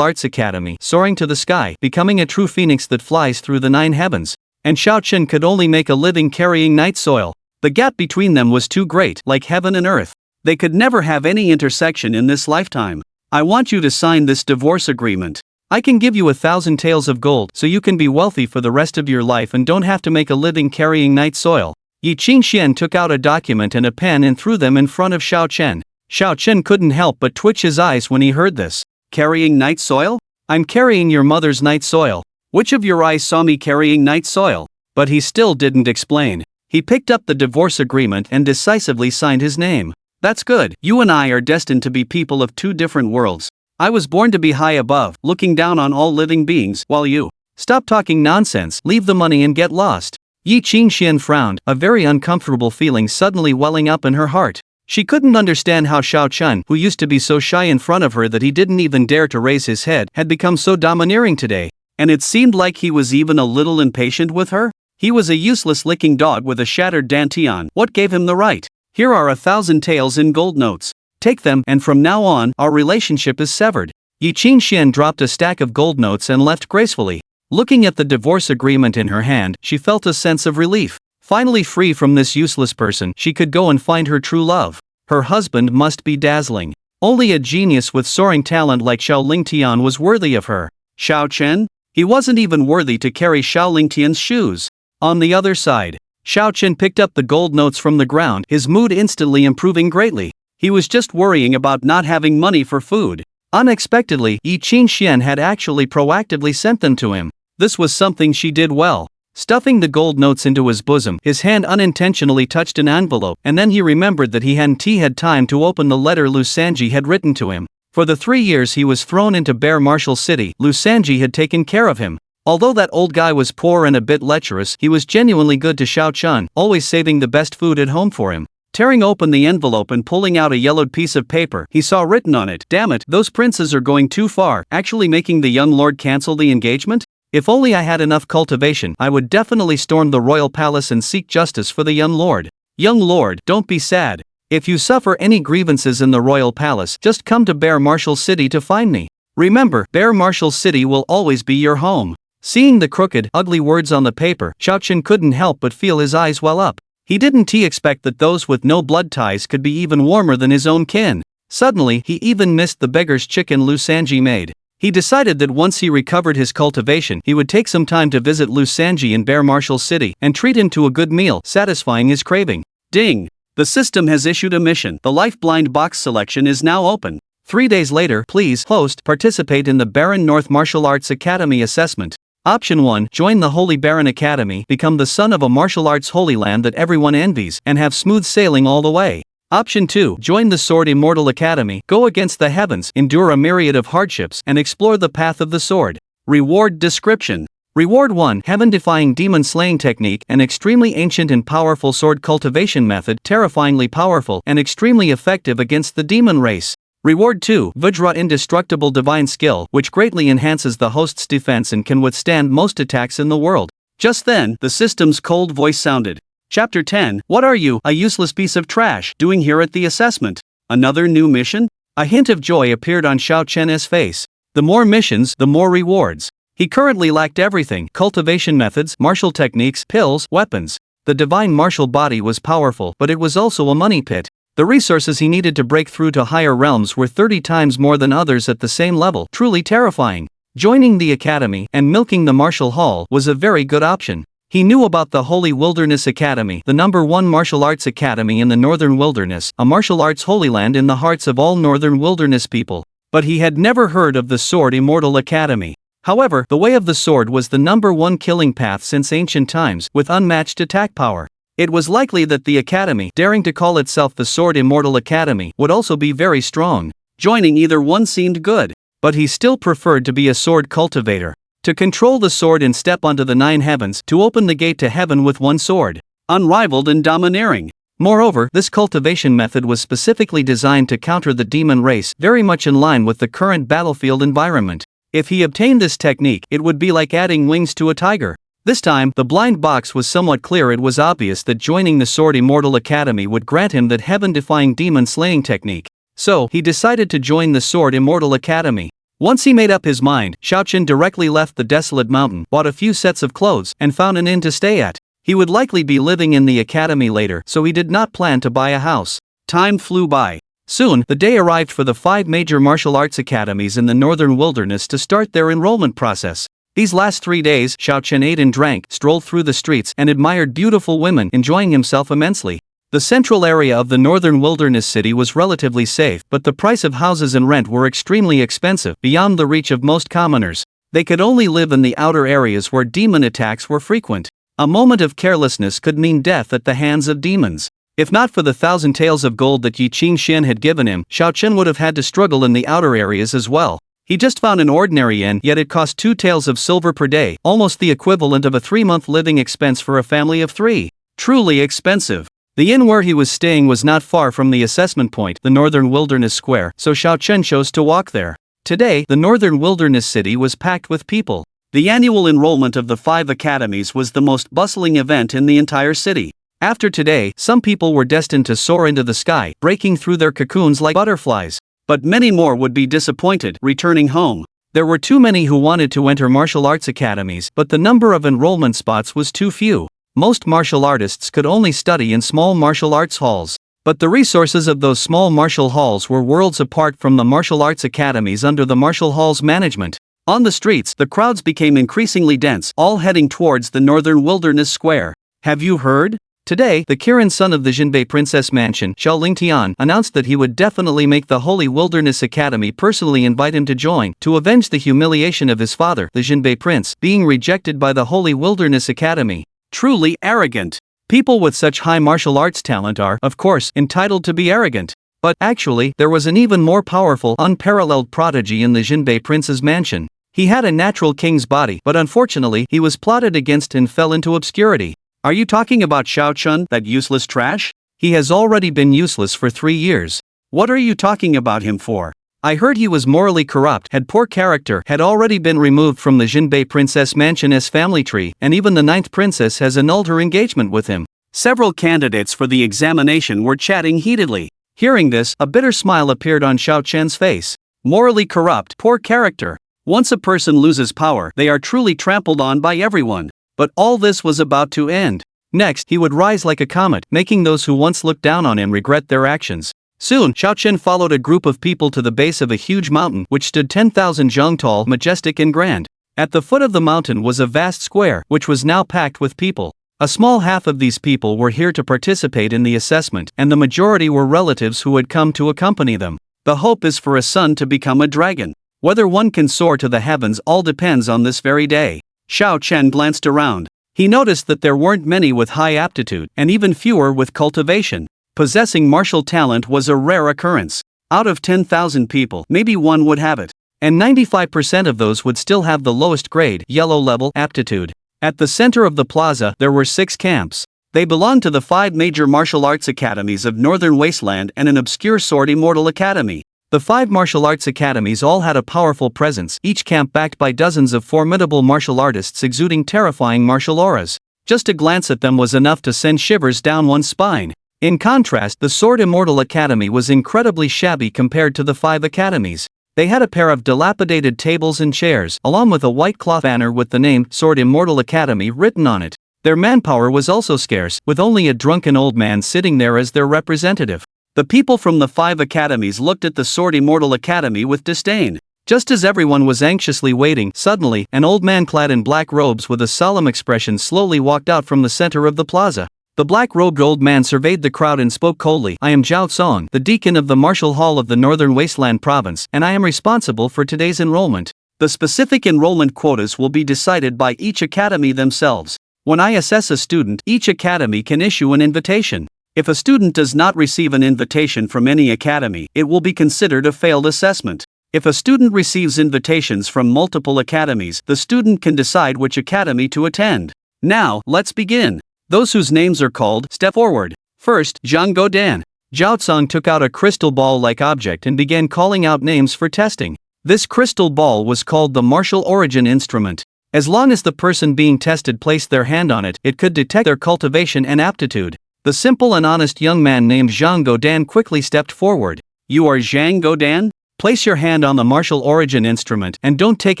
arts academy, soaring to the sky, becoming a true phoenix that flies through the 9 heavens. And Xiao Chen could only make a living carrying night soil. The gap between them was too great, like heaven and earth. They could never have any intersection in this lifetime. I want you to sign this divorce agreement. I can give you 1,000 taels of gold so you can be wealthy for the rest of your life and don't have to make a living carrying night soil. Yi Qingxian took out a document and a pen and threw them in front of Xiao Chen. Xiao Chen couldn't help but twitch his eyes when he heard this. Carrying night soil? I'm carrying your mother's night soil. Which of your eyes saw me carrying night soil? But he still didn't explain. He picked up the divorce agreement and decisively signed his name. That's good. You and I are destined to be people of 2 different worlds. I was born to be high above, looking down on all living beings, while you. Stop talking nonsense, leave the money and get lost. Yi Qingxian frowned, a very uncomfortable feeling suddenly welling up in her heart. She couldn't understand how Xiao Chen, who used to be so shy in front of her that he didn't even dare to raise his head, had become so domineering today. And it seemed like he was even a little impatient with her. He was a useless licking dog with a shattered dantian. What gave him the right? Here are 1,000 taels in gold notes. Take them, and from now on, our relationship is severed. Yi Qingxian dropped a stack of gold notes and left gracefully. Looking at the divorce agreement in her hand, she felt a sense of relief. Finally free from this useless person, she could go and find her true love. Her husband must be dazzling. Only a genius with soaring talent like Xiao Lingtian was worthy of her. Xiao Chen? He wasn't even worthy to carry Xiao Lingtian's shoes. On the other side, Xiao Chen picked up the gold notes from the ground, his mood instantly improving greatly. He was just worrying about not having money for food. Unexpectedly, Yi Qingxian had actually proactively sent them to him. This was something she did well. Stuffing the gold notes into his bosom, his hand unintentionally touched an envelope, and then he remembered that he hadn't had time to open the letter Lu Sanji had written to him. For the 3 years he was thrown into Bear Marshal City, Lu Sanji had taken care of him. Although that old guy was poor and a bit lecherous, he was genuinely good to Xiao Chen, always saving the best food at home for him. Tearing open the envelope and pulling out a yellowed piece of paper, he saw written on it, "Damn it, those princes are going too far, actually making the young lord cancel the engagement? If only I had enough cultivation, I would definitely storm the royal palace and seek justice for the young lord. Young lord, don't be sad. If you suffer any grievances in the royal palace, just come to Bear Marshal City to find me. Remember, Bear Marshal City will always be your home." Seeing the crooked, ugly words on the paper, Xiao Chen couldn't help but feel his eyes well up. He didn't expect that those with no blood ties could be even warmer than his own kin. Suddenly, he even missed the beggar's chicken Lu Sanji made. He decided that once he recovered his cultivation, he would take some time to visit Lu Sanji in Bear Marshal City and treat him to a good meal, satisfying his craving. Ding! The system has issued a mission. The Life-Blind box selection is now open. 3 days later, please, host, participate in the Baron North Martial Arts Academy assessment. Option 1, join the Holy Baron Academy, become the son of a martial arts holy land that everyone envies, and have smooth sailing all the way. Option 2, join the Sword Immortal Academy, go against the heavens, endure a myriad of hardships, and explore the path of the sword. Reward description. Reward 1, heaven-defying demon slaying technique, an extremely ancient and powerful sword cultivation method, terrifyingly powerful and extremely effective against the demon race. Reward 2, Vajra indestructible divine skill, which greatly enhances the host's defense and can withstand most attacks in the world. Just then, the system's cold voice sounded. Chapter 10, What are you, a useless piece of trash, doing here at the assessment? Another new mission? A hint of joy appeared on Xiao Chen's face. The more missions, the more rewards. He currently lacked everything: cultivation methods, martial techniques, pills, weapons. The divine martial body was powerful, but it was also a money pit. The resources he needed to break through to higher realms were 30 times more than others at the same level, truly terrifying. Joining the academy and milking the martial hall was a very good option. He knew about the Holy Wilderness Academy, the #1 martial arts academy in the Northern Wilderness, a martial arts holy land in the hearts of all Northern Wilderness people. But he had never heard of the Sword Immortal Academy. However, the way of the sword was the #1 killing path since ancient times, with unmatched attack power. It was likely that the academy, daring to call itself the Sword Immortal Academy, would also be very strong. Joining either one seemed good. But he still preferred to be a sword cultivator. To control the sword and step onto the 9 heavens, to open the gate to heaven with one sword. Unrivaled and domineering. Moreover, this cultivation method was specifically designed to counter the demon race, very much in line with the current battlefield environment. If he obtained this technique, it would be like adding wings to a tiger. This time, the blind box was somewhat clear. It was obvious that joining the Sword Immortal Academy would grant him that heaven-defying demon-slaying technique. So, he decided to join the Sword Immortal Academy. Once he made up his mind, Xiaochen directly left the desolate mountain, bought a few sets of clothes, and found an inn to stay at. He would likely be living in the academy later, so he did not plan to buy a house. Time flew by. Soon, the day arrived for the 5 major martial arts academies in the Northern Wilderness to start their enrollment process. These last 3 days, Xiaochen ate and drank, strolled through the streets, and admired beautiful women, enjoying himself immensely. The central area of the Northern Wilderness city was relatively safe, but the price of houses and rent were extremely expensive, beyond the reach of most commoners. They could only live in the outer areas where demon attacks were frequent. A moment of carelessness could mean death at the hands of demons. If not for the 1,000 taels of gold that Yi Qingxian had given him, Xiaochen would have had to struggle in the outer areas as well. He just found an ordinary inn, yet it cost 2 taels of silver per day, almost the equivalent of a 3-month living expense for a family of 3. Truly expensive. The inn where he was staying was not far from the assessment point, the Northern Wilderness Square, so Xiaochen chose to walk there. Today, the Northern Wilderness city was packed with people. The annual enrollment of the 5 academies was the most bustling event in the entire city. After today, some people were destined to soar into the sky, breaking through their cocoons like butterflies. But many more would be disappointed, returning home. There were too many who wanted to enter martial arts academies, but the number of enrollment spots was too few. Most martial artists could only study in small martial arts halls. But the resources of those small martial halls were worlds apart from the martial arts academies under the martial hall's management. On the streets, the crowds became increasingly dense, all heading towards the Northern Wilderness Square. Have you heard? Today, the Kirin son of the Jinbei Princess Mansion, Xiao Lingtian, announced that he would definitely make the Holy Wilderness Academy personally invite him to join, to avenge the humiliation of his father, the Jinbei Prince, being rejected by the Holy Wilderness Academy. Truly arrogant. People with such high martial arts talent are, of course, entitled to be arrogant. But, actually, there was an even more powerful, unparalleled prodigy in the Jinbei Prince's mansion. He had a natural king's body, but unfortunately, he was plotted against and fell into obscurity. Are you talking about Xiaochen, that useless trash? He has already been useless for 3 years. What are you talking about him for? I heard he was morally corrupt, had poor character, had already been removed from the Jinbei Princess Mansion's family tree, and even the 9th princess has annulled her engagement with him. Several candidates for the examination were chatting heatedly. Hearing this, a bitter smile appeared on Xiaochen's face. Morally corrupt, poor character. Once a person loses power, they are truly trampled on by everyone. But all this was about to end. Next, he would rise like a comet, making those who once looked down on him regret their actions. Soon, Xiaochen followed a group of people to the base of a huge mountain which stood 10,000 zhang tall, majestic and grand. At the foot of the mountain was a vast square, which was now packed with people. A small half of these people were here to participate in the assessment, and the majority were relatives who had come to accompany them. The hope is for a son to become a dragon. Whether one can soar to the heavens all depends on this very day. Xiaochen glanced around. He noticed that there weren't many with high aptitude, and even fewer with cultivation. Possessing martial talent was a rare occurrence. Out of 10,000 people, maybe one would have it. And 95% of those would still have the lowest grade, yellow level, aptitude. At the center of the plaza, there were 6 camps. They belonged to the 5 major martial arts academies of Northern Wasteland and an obscure Sword Immortal Academy. The 5 martial arts academies all had a powerful presence, each camp backed by dozens of formidable martial artists exuding terrifying martial auras. Just a glance at them was enough to send shivers down one's spine. In contrast, the Sword Immortal Academy was incredibly shabby compared to the 5 academies. They had a pair of dilapidated tables and chairs, along with a white cloth banner with the name Sword Immortal Academy written on it. Their manpower was also scarce, with only a drunken old man sitting there as their representative. The people from the 5 academies looked at the Sword Immortal Academy with disdain. Just as everyone was anxiously waiting, suddenly, an old man clad in black robes with a solemn expression slowly walked out from the center of the plaza. The black-robed old man surveyed the crowd and spoke coldly. I am Zhao Song, the deacon of the Martial Hall of the Northern Wasteland Province, and I am responsible for today's enrollment. The specific enrollment quotas will be decided by each academy themselves. When I assess a student, each academy can issue an invitation. If a student does not receive an invitation from any academy, it will be considered a failed assessment. If a student receives invitations from multiple academies, the student can decide which academy to attend. Now, let's begin. Those whose names are called, step forward. First, Zhang Godan. Zhao Song took out a crystal ball-like object and began calling out names for testing. This crystal ball was called the martial origin instrument. As long as the person being tested placed their hand on it, it could detect their cultivation and aptitude. The simple and honest young man named Zhang Godan quickly stepped forward. You are Zhang Godan? Place your hand on the martial origin instrument and don't take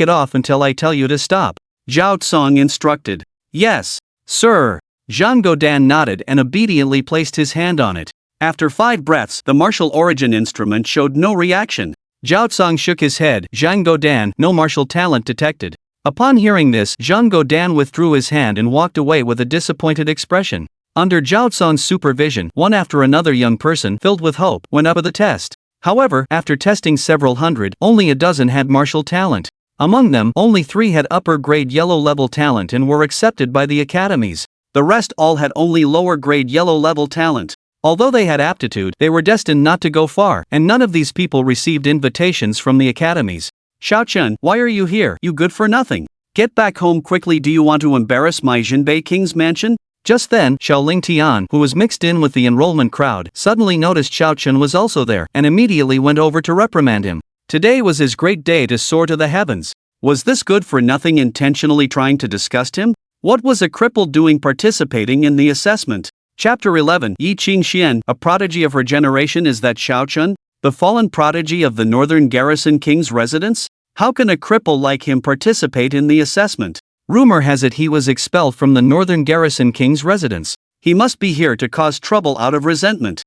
it off until I tell you to stop. Zhao Song instructed. Yes, sir. Zhang Godan nodded and obediently placed his hand on it. After 5 breaths, the martial origin instrument showed no reaction. Zhao Song shook his head. Zhang Godan, no martial talent detected. Upon hearing this, Zhang Godan withdrew his hand and walked away with a disappointed expression. Under Zhao Song's supervision, one after another young person, filled with hope, went up for the test. However, after testing several hundred, only a dozen had martial talent. Among them, only 3 had upper-grade yellow-level talent and were accepted by the academies. The rest all had only lower-grade yellow-level talent. Although they had aptitude, they were destined not to go far, and none of these people received invitations from the academies. Xiao Chen, why are you here, you good for nothing? Get back home quickly. Do you want to embarrass my Jinbei King's mansion? Just then, Xiaoling Tian, who was mixed in with the enrollment crowd, suddenly noticed Xiao Chen was also there, and immediately went over to reprimand him. Today was his great day to soar to the heavens. Was this good for nothing intentionally trying to disgust him? What was a cripple doing participating in the assessment? Chapter 11. Yi Qingxian, a prodigy of her generation. Is that Xiao Chen, the fallen prodigy of the Northern Garrison King's residence? How can a cripple like him participate in the assessment? Rumor has it he was expelled from the Northern Garrison King's residence. He must be here to cause trouble out of resentment.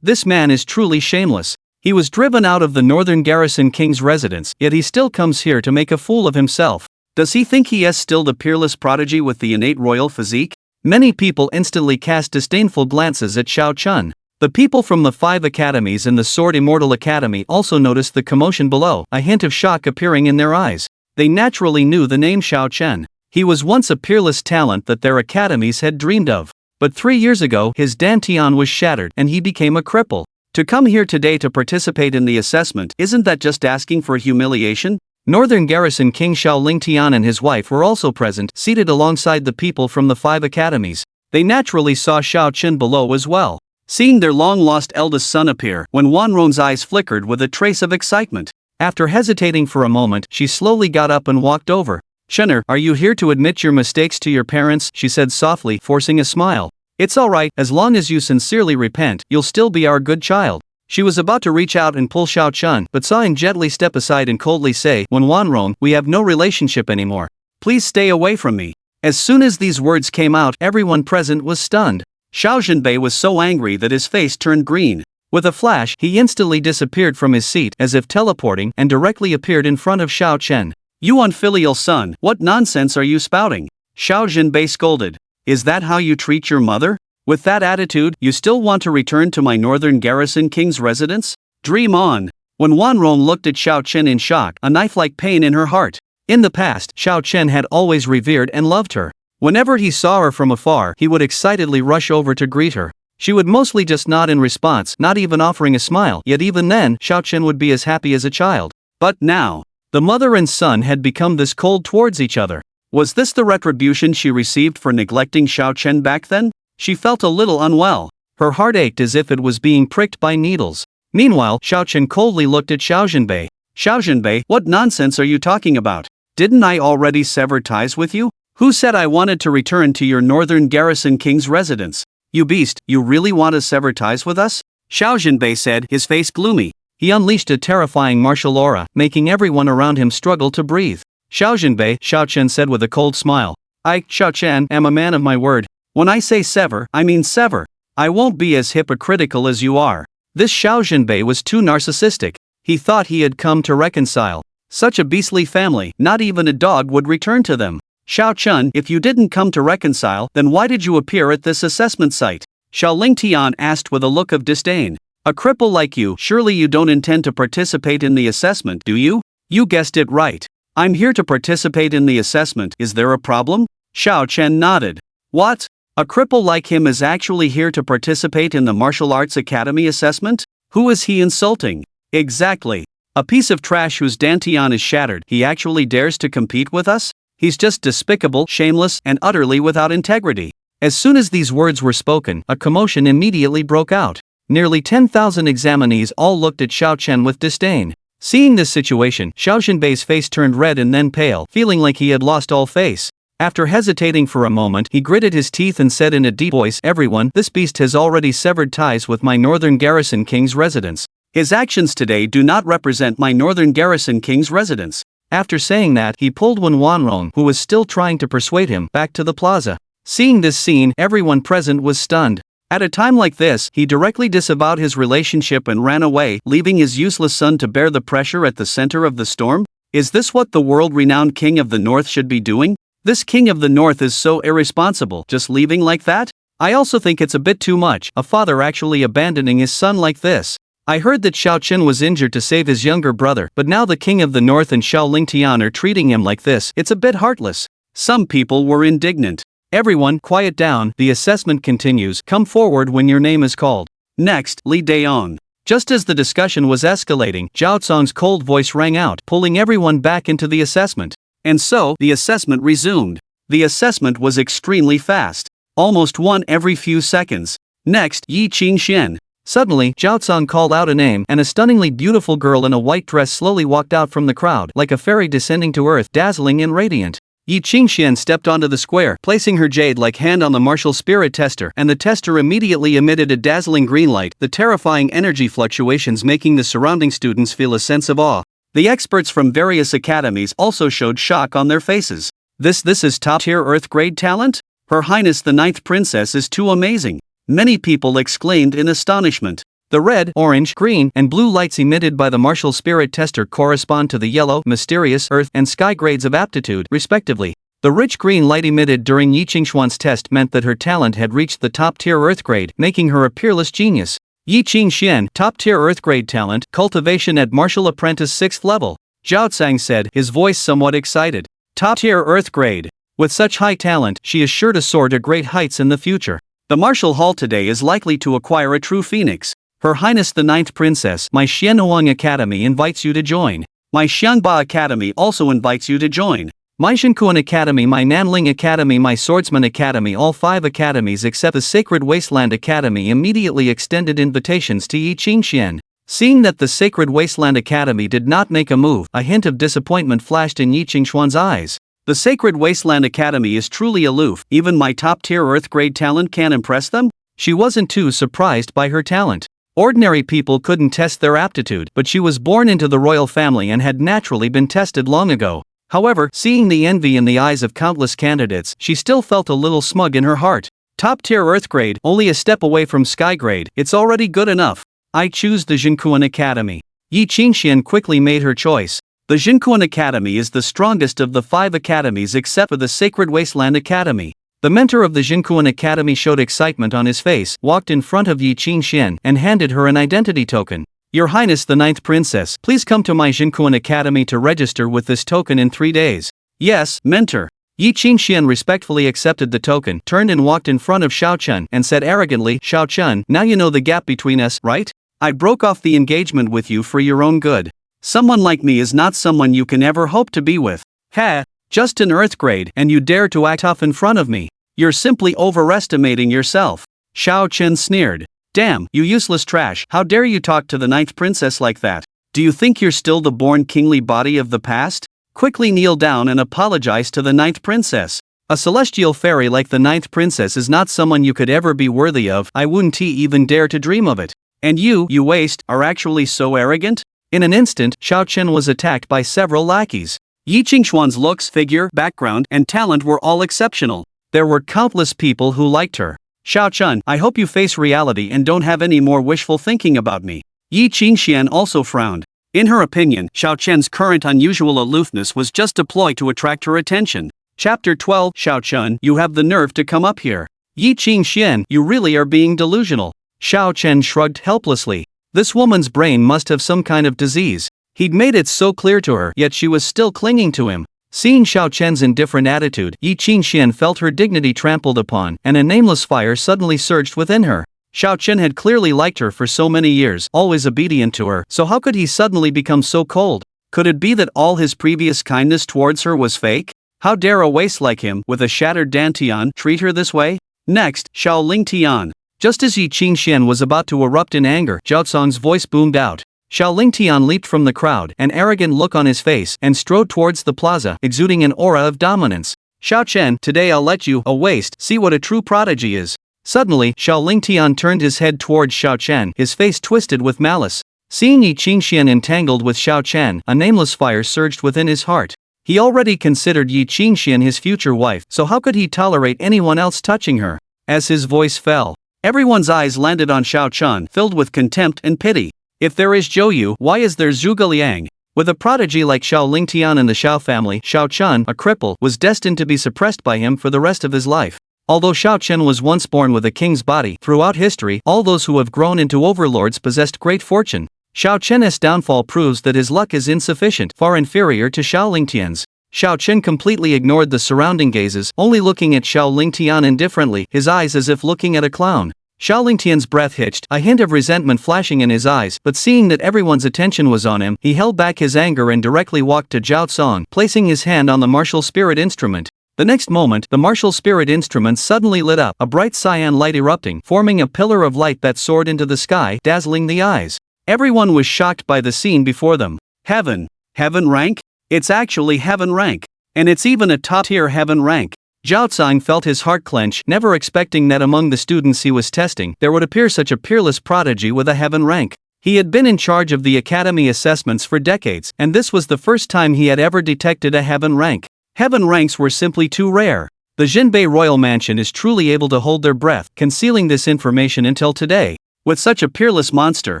This man is truly shameless. He was driven out of the Northern Garrison King's residence, yet he still comes here to make a fool of himself. Does he think he is still the peerless prodigy with the innate royal physique? Many people instantly cast disdainful glances at Xiao Chen. The people from the 5 academies and the Sword Immortal Academy also noticed the commotion below, a hint of shock appearing in their eyes. They naturally knew the name Xiao Chen. He was once a peerless talent that their academies had dreamed of. But 3 years ago, his dantian was shattered and he became a cripple. To come here today to participate in the assessment, isn't that just asking for humiliation? Northern Garrison King Xiaoling Tian and his wife were also present, seated alongside the people from the 5 academies. They naturally saw Xiao Chen below as well. Seeing their long-lost eldest son appear, when Wanron's eyes flickered with a trace of excitement. After hesitating for a moment, she slowly got up and walked over. Shenner, are you here to admit your mistakes to your parents? She said softly, forcing a smile. It's alright, as long as you sincerely repent, you'll still be our good child. She was about to reach out and pull Xiao Chen, but saw him gently step aside and coldly say, when Wanrong, we have no relationship anymore. Please stay away from me. As soon as these words came out, everyone present was stunned. Xiao Jinbei was so angry that his face turned green. With a flash, he instantly disappeared from his seat as if teleporting and directly appeared in front of Xiao Chen. You unfilial son, what nonsense are you spouting? Xiao Jinbei scolded. Is that how you treat your mother? With that attitude, you still want to return to my Northern Garrison King's residence? Dream on. When Wanrong looked at Xiao Chen in shock, a knife-like pain in her heart. In the past, Xiao Chen had always revered and loved her. Whenever he saw her from afar, he would excitedly rush over to greet her. She would mostly just nod in response, not even offering a smile, yet even then, Xiao Chen would be as happy as a child. But now, the mother and son had become this cold towards each other. Was this the retribution she received for neglecting Xiao Chen back then? She felt a little unwell. Her heart ached as if it was being pricked by needles. Meanwhile, Xiao Chen coldly looked at Xiao Jinbei. Xiao Jinbei, what nonsense are you talking about? Didn't I already sever ties with you? Who said I wanted to return to your Northern Garrison King's residence? You beast, you really want to sever ties with us? Xiao Jinbei said, his face gloomy. He unleashed a terrifying martial aura, making everyone around him struggle to breathe. Xiao Jinbei, Xiao Chen said with a cold smile. I, Xiao Chen, am a man of my word. When I say sever, I mean sever. I won't be as hypocritical as you are. This Xiao Jinbei was too narcissistic. He thought he had come to reconcile. Such a beastly family, not even a dog would return to them. Xiao Chun, if you didn't come to reconcile, then why did you appear at this assessment site? Xiao Lingtian asked with a look of disdain. A cripple like you, surely you don't intend to participate in the assessment, do you? You guessed it right. I'm here to participate in the assessment, is there a problem? Xiao Chen nodded. What? A cripple like him is actually here to participate in the Martial Arts Academy assessment? Who is he insulting? Exactly. A piece of trash whose dantian is shattered, he actually dares to compete with us? He's just despicable, shameless, and utterly without integrity. As soon as these words were spoken, a commotion immediately broke out. Nearly 10,000 examinees all looked at Xiao Chen with disdain. Seeing this situation, Xiao Xinbei's face turned red and then pale, feeling like he had lost all face. After hesitating for a moment, he gritted his teeth and said in a deep voice, "Everyone, this beast has already severed ties with my northern garrison king's residence. His actions today do not represent my northern garrison king's residence." After saying that, he pulled Wen Wanrong, who was still trying to persuade him, back to the plaza. Seeing this scene, everyone present was stunned. At a time like this, he directly disavowed his relationship and ran away, leaving his useless son to bear the pressure at the center of the storm? Is this what the world-renowned king of the north should be doing? This king of the north is so irresponsible, just leaving like that? I also think it's a bit too much, a father actually abandoning his son like this. I heard that Xiao Chen was injured to save his younger brother, but now the king of the north and Xiao Lingtian are treating him like this. It's a bit heartless. Some people were indignant. Everyone, quiet down, the assessment continues. Come forward when your name is called. Next, Li Daong. Just as the discussion was escalating, Zhao Cong's cold voice rang out, pulling everyone back into the assessment. And so, the assessment resumed. The assessment was extremely fast. Almost one every few seconds. Next, Yi Qingxian. Suddenly, Zhao Cong called out a name, and a stunningly beautiful girl in a white dress slowly walked out from the crowd, like a fairy descending to earth, dazzling and radiant. Yi Qingxian stepped onto the square, placing her jade-like hand on the martial spirit tester, and the tester immediately emitted a dazzling green light, the terrifying energy fluctuations making the surrounding students feel a sense of awe. The experts from various academies also showed shock on their faces. This is top-tier Earth-grade talent? Her Highness the Ninth Princess is too amazing. Many people exclaimed in astonishment. The red, orange, green, and blue lights emitted by the martial spirit tester correspond to the yellow, mysterious, earth, and sky grades of aptitude, respectively. The rich green light emitted during Yi Qingxuan's test meant that her talent had reached the top-tier Earth grade, making her a peerless genius. Yi Qingxian, top-tier Earth grade talent, cultivation at martial apprentice 6th level. Zhao Tsang said, his voice somewhat excited. Top-tier Earth grade. With such high talent, she is sure to soar to great heights in the future. The martial hall today is likely to acquire a true phoenix. Her Highness the Ninth Princess, my Xianhuang Academy invites you to join. My Xiangba Academy also invites you to join. My Zhenkuan Academy, my Nanling Academy, my Swordsman Academy, all 5 academies except the Sacred Wasteland Academy immediately extended invitations to Yi Qingxian. Seeing that the Sacred Wasteland Academy did not make a move, a hint of disappointment flashed in Yi Qingxuan's eyes. The Sacred Wasteland Academy is truly aloof, even my top-tier Earth-grade talent can't impress them? She wasn't too surprised by her talent. Ordinary people couldn't test their aptitude, but she was born into the royal family and had naturally been tested long ago. However, seeing the envy in the eyes of countless candidates, she still felt a little smug in her heart. Top-tier Earth grade, only a step away from Sky grade, it's already good enough. I choose the Zhenkuan Academy. Yi Qingxian quickly made her choice. The Zhenkuan Academy is the strongest of the 5 academies except for the Sacred Wasteland Academy. The mentor of the Zhenkuan Academy showed excitement on his face, walked in front of Yi Qingxian, and handed her an identity token. Your Highness the Ninth Princess, please come to my Zhenkuan Academy to register with this token in 3 days. Yes, mentor. Yi Qingxian respectfully accepted the token, turned and walked in front of Xiao Chun, and said arrogantly, Xiao Chun, now you know the gap between us, right? I broke off the engagement with you for your own good. Someone like me is not someone you can ever hope to be with. Ha! Just an Earth grade, and you dare to act tough in front of me. You're simply overestimating yourself. Xiao Chen sneered. Damn, you useless trash, how dare you talk to the Ninth Princess like that? Do you think you're still the born kingly body of the past? Quickly kneel down and apologize to the Ninth Princess. A celestial fairy like the Ninth Princess is not someone you could ever be worthy of, I wouldn't even dare to dream of it. And you waste, are actually so arrogant? In an instant, Xiao Chen was attacked by several lackeys. Yi Qingxuan's looks, figure, background, and talent were all exceptional. There were countless people who liked her. Xiao Chun, I hope you face reality and don't have any more wishful thinking about me. Yi Qingxian also frowned. In her opinion, Xiao Chen's current unusual aloofness was just a ploy to attract her attention. Chapter 12. Xiao Chen, you have the nerve to come up here. Yi Qingxian, you really are being delusional. Xiao Chen shrugged helplessly. This woman's brain must have some kind of disease. He'd made it so clear to her, yet she was still clinging to him. Seeing Xiao Chen's indifferent attitude, Yi Qingxian felt her dignity trampled upon, and a nameless fire suddenly surged within her. Xiao Chen had clearly liked her for so many years, always obedient to her, so how could he suddenly become so cold? Could it be that all his previous kindness towards her was fake? How dare a waste like him, with a shattered dantian, treat her this way? Next, Xiao Lingtian. Just as Yi Qingxian was about to erupt in anger, Zhao Cong's voice boomed out. Xiao Lingtian leaped from the crowd, an arrogant look on his face, and strode towards the plaza, exuding an aura of dominance. Xiao Chen, today I'll let you, a waste, see what a true prodigy is. Suddenly, Xiao Lingtian turned his head towards Xiao Chen, his face twisted with malice. Seeing Yi Qingxian entangled with Xiao Chen, a nameless fire surged within his heart. He already considered Yi Qingxian his future wife, so how could he tolerate anyone else touching her? As his voice fell, everyone's eyes landed on Xiao Chen, filled with contempt and pity. If there is Zhou Yu, why is there Zhuge Liang? With a prodigy like Xiao Lingtian in the Xiao family, Xiao Chen, a cripple, was destined to be suppressed by him for the rest of his life. Although Xiao Chen was once born with a king's body, throughout history, all those who have grown into overlords possessed great fortune. Xiao Chen's downfall proves that his luck is insufficient, far inferior to Xiao Lingtian's. Xiao Chen completely ignored the surrounding gazes, only looking at Xiao Lingtian indifferently, his eyes as if looking at a clown. Xiao Lingtian's breath hitched, a hint of resentment flashing in his eyes, but seeing that everyone's attention was on him, he held back his anger and directly walked to Zhao Cong, placing his hand on the martial spirit instrument. The next moment, the martial spirit instrument suddenly lit up, a bright cyan light erupting, forming a pillar of light that soared into the sky, dazzling the eyes. Everyone was shocked by the scene before them. Heaven. Heaven rank? It's actually heaven rank. And it's even a top-tier heaven rank. Zhao Cong felt his heart clench, never expecting that among the students he was testing, there would appear such a peerless prodigy with a heaven rank. He had been in charge of the academy assessments for decades, and this was the first time he had ever detected a heaven rank. Heaven ranks were simply too rare. The Jinbei royal mansion is truly able to hold their breath, concealing this information until today. With such a peerless monster,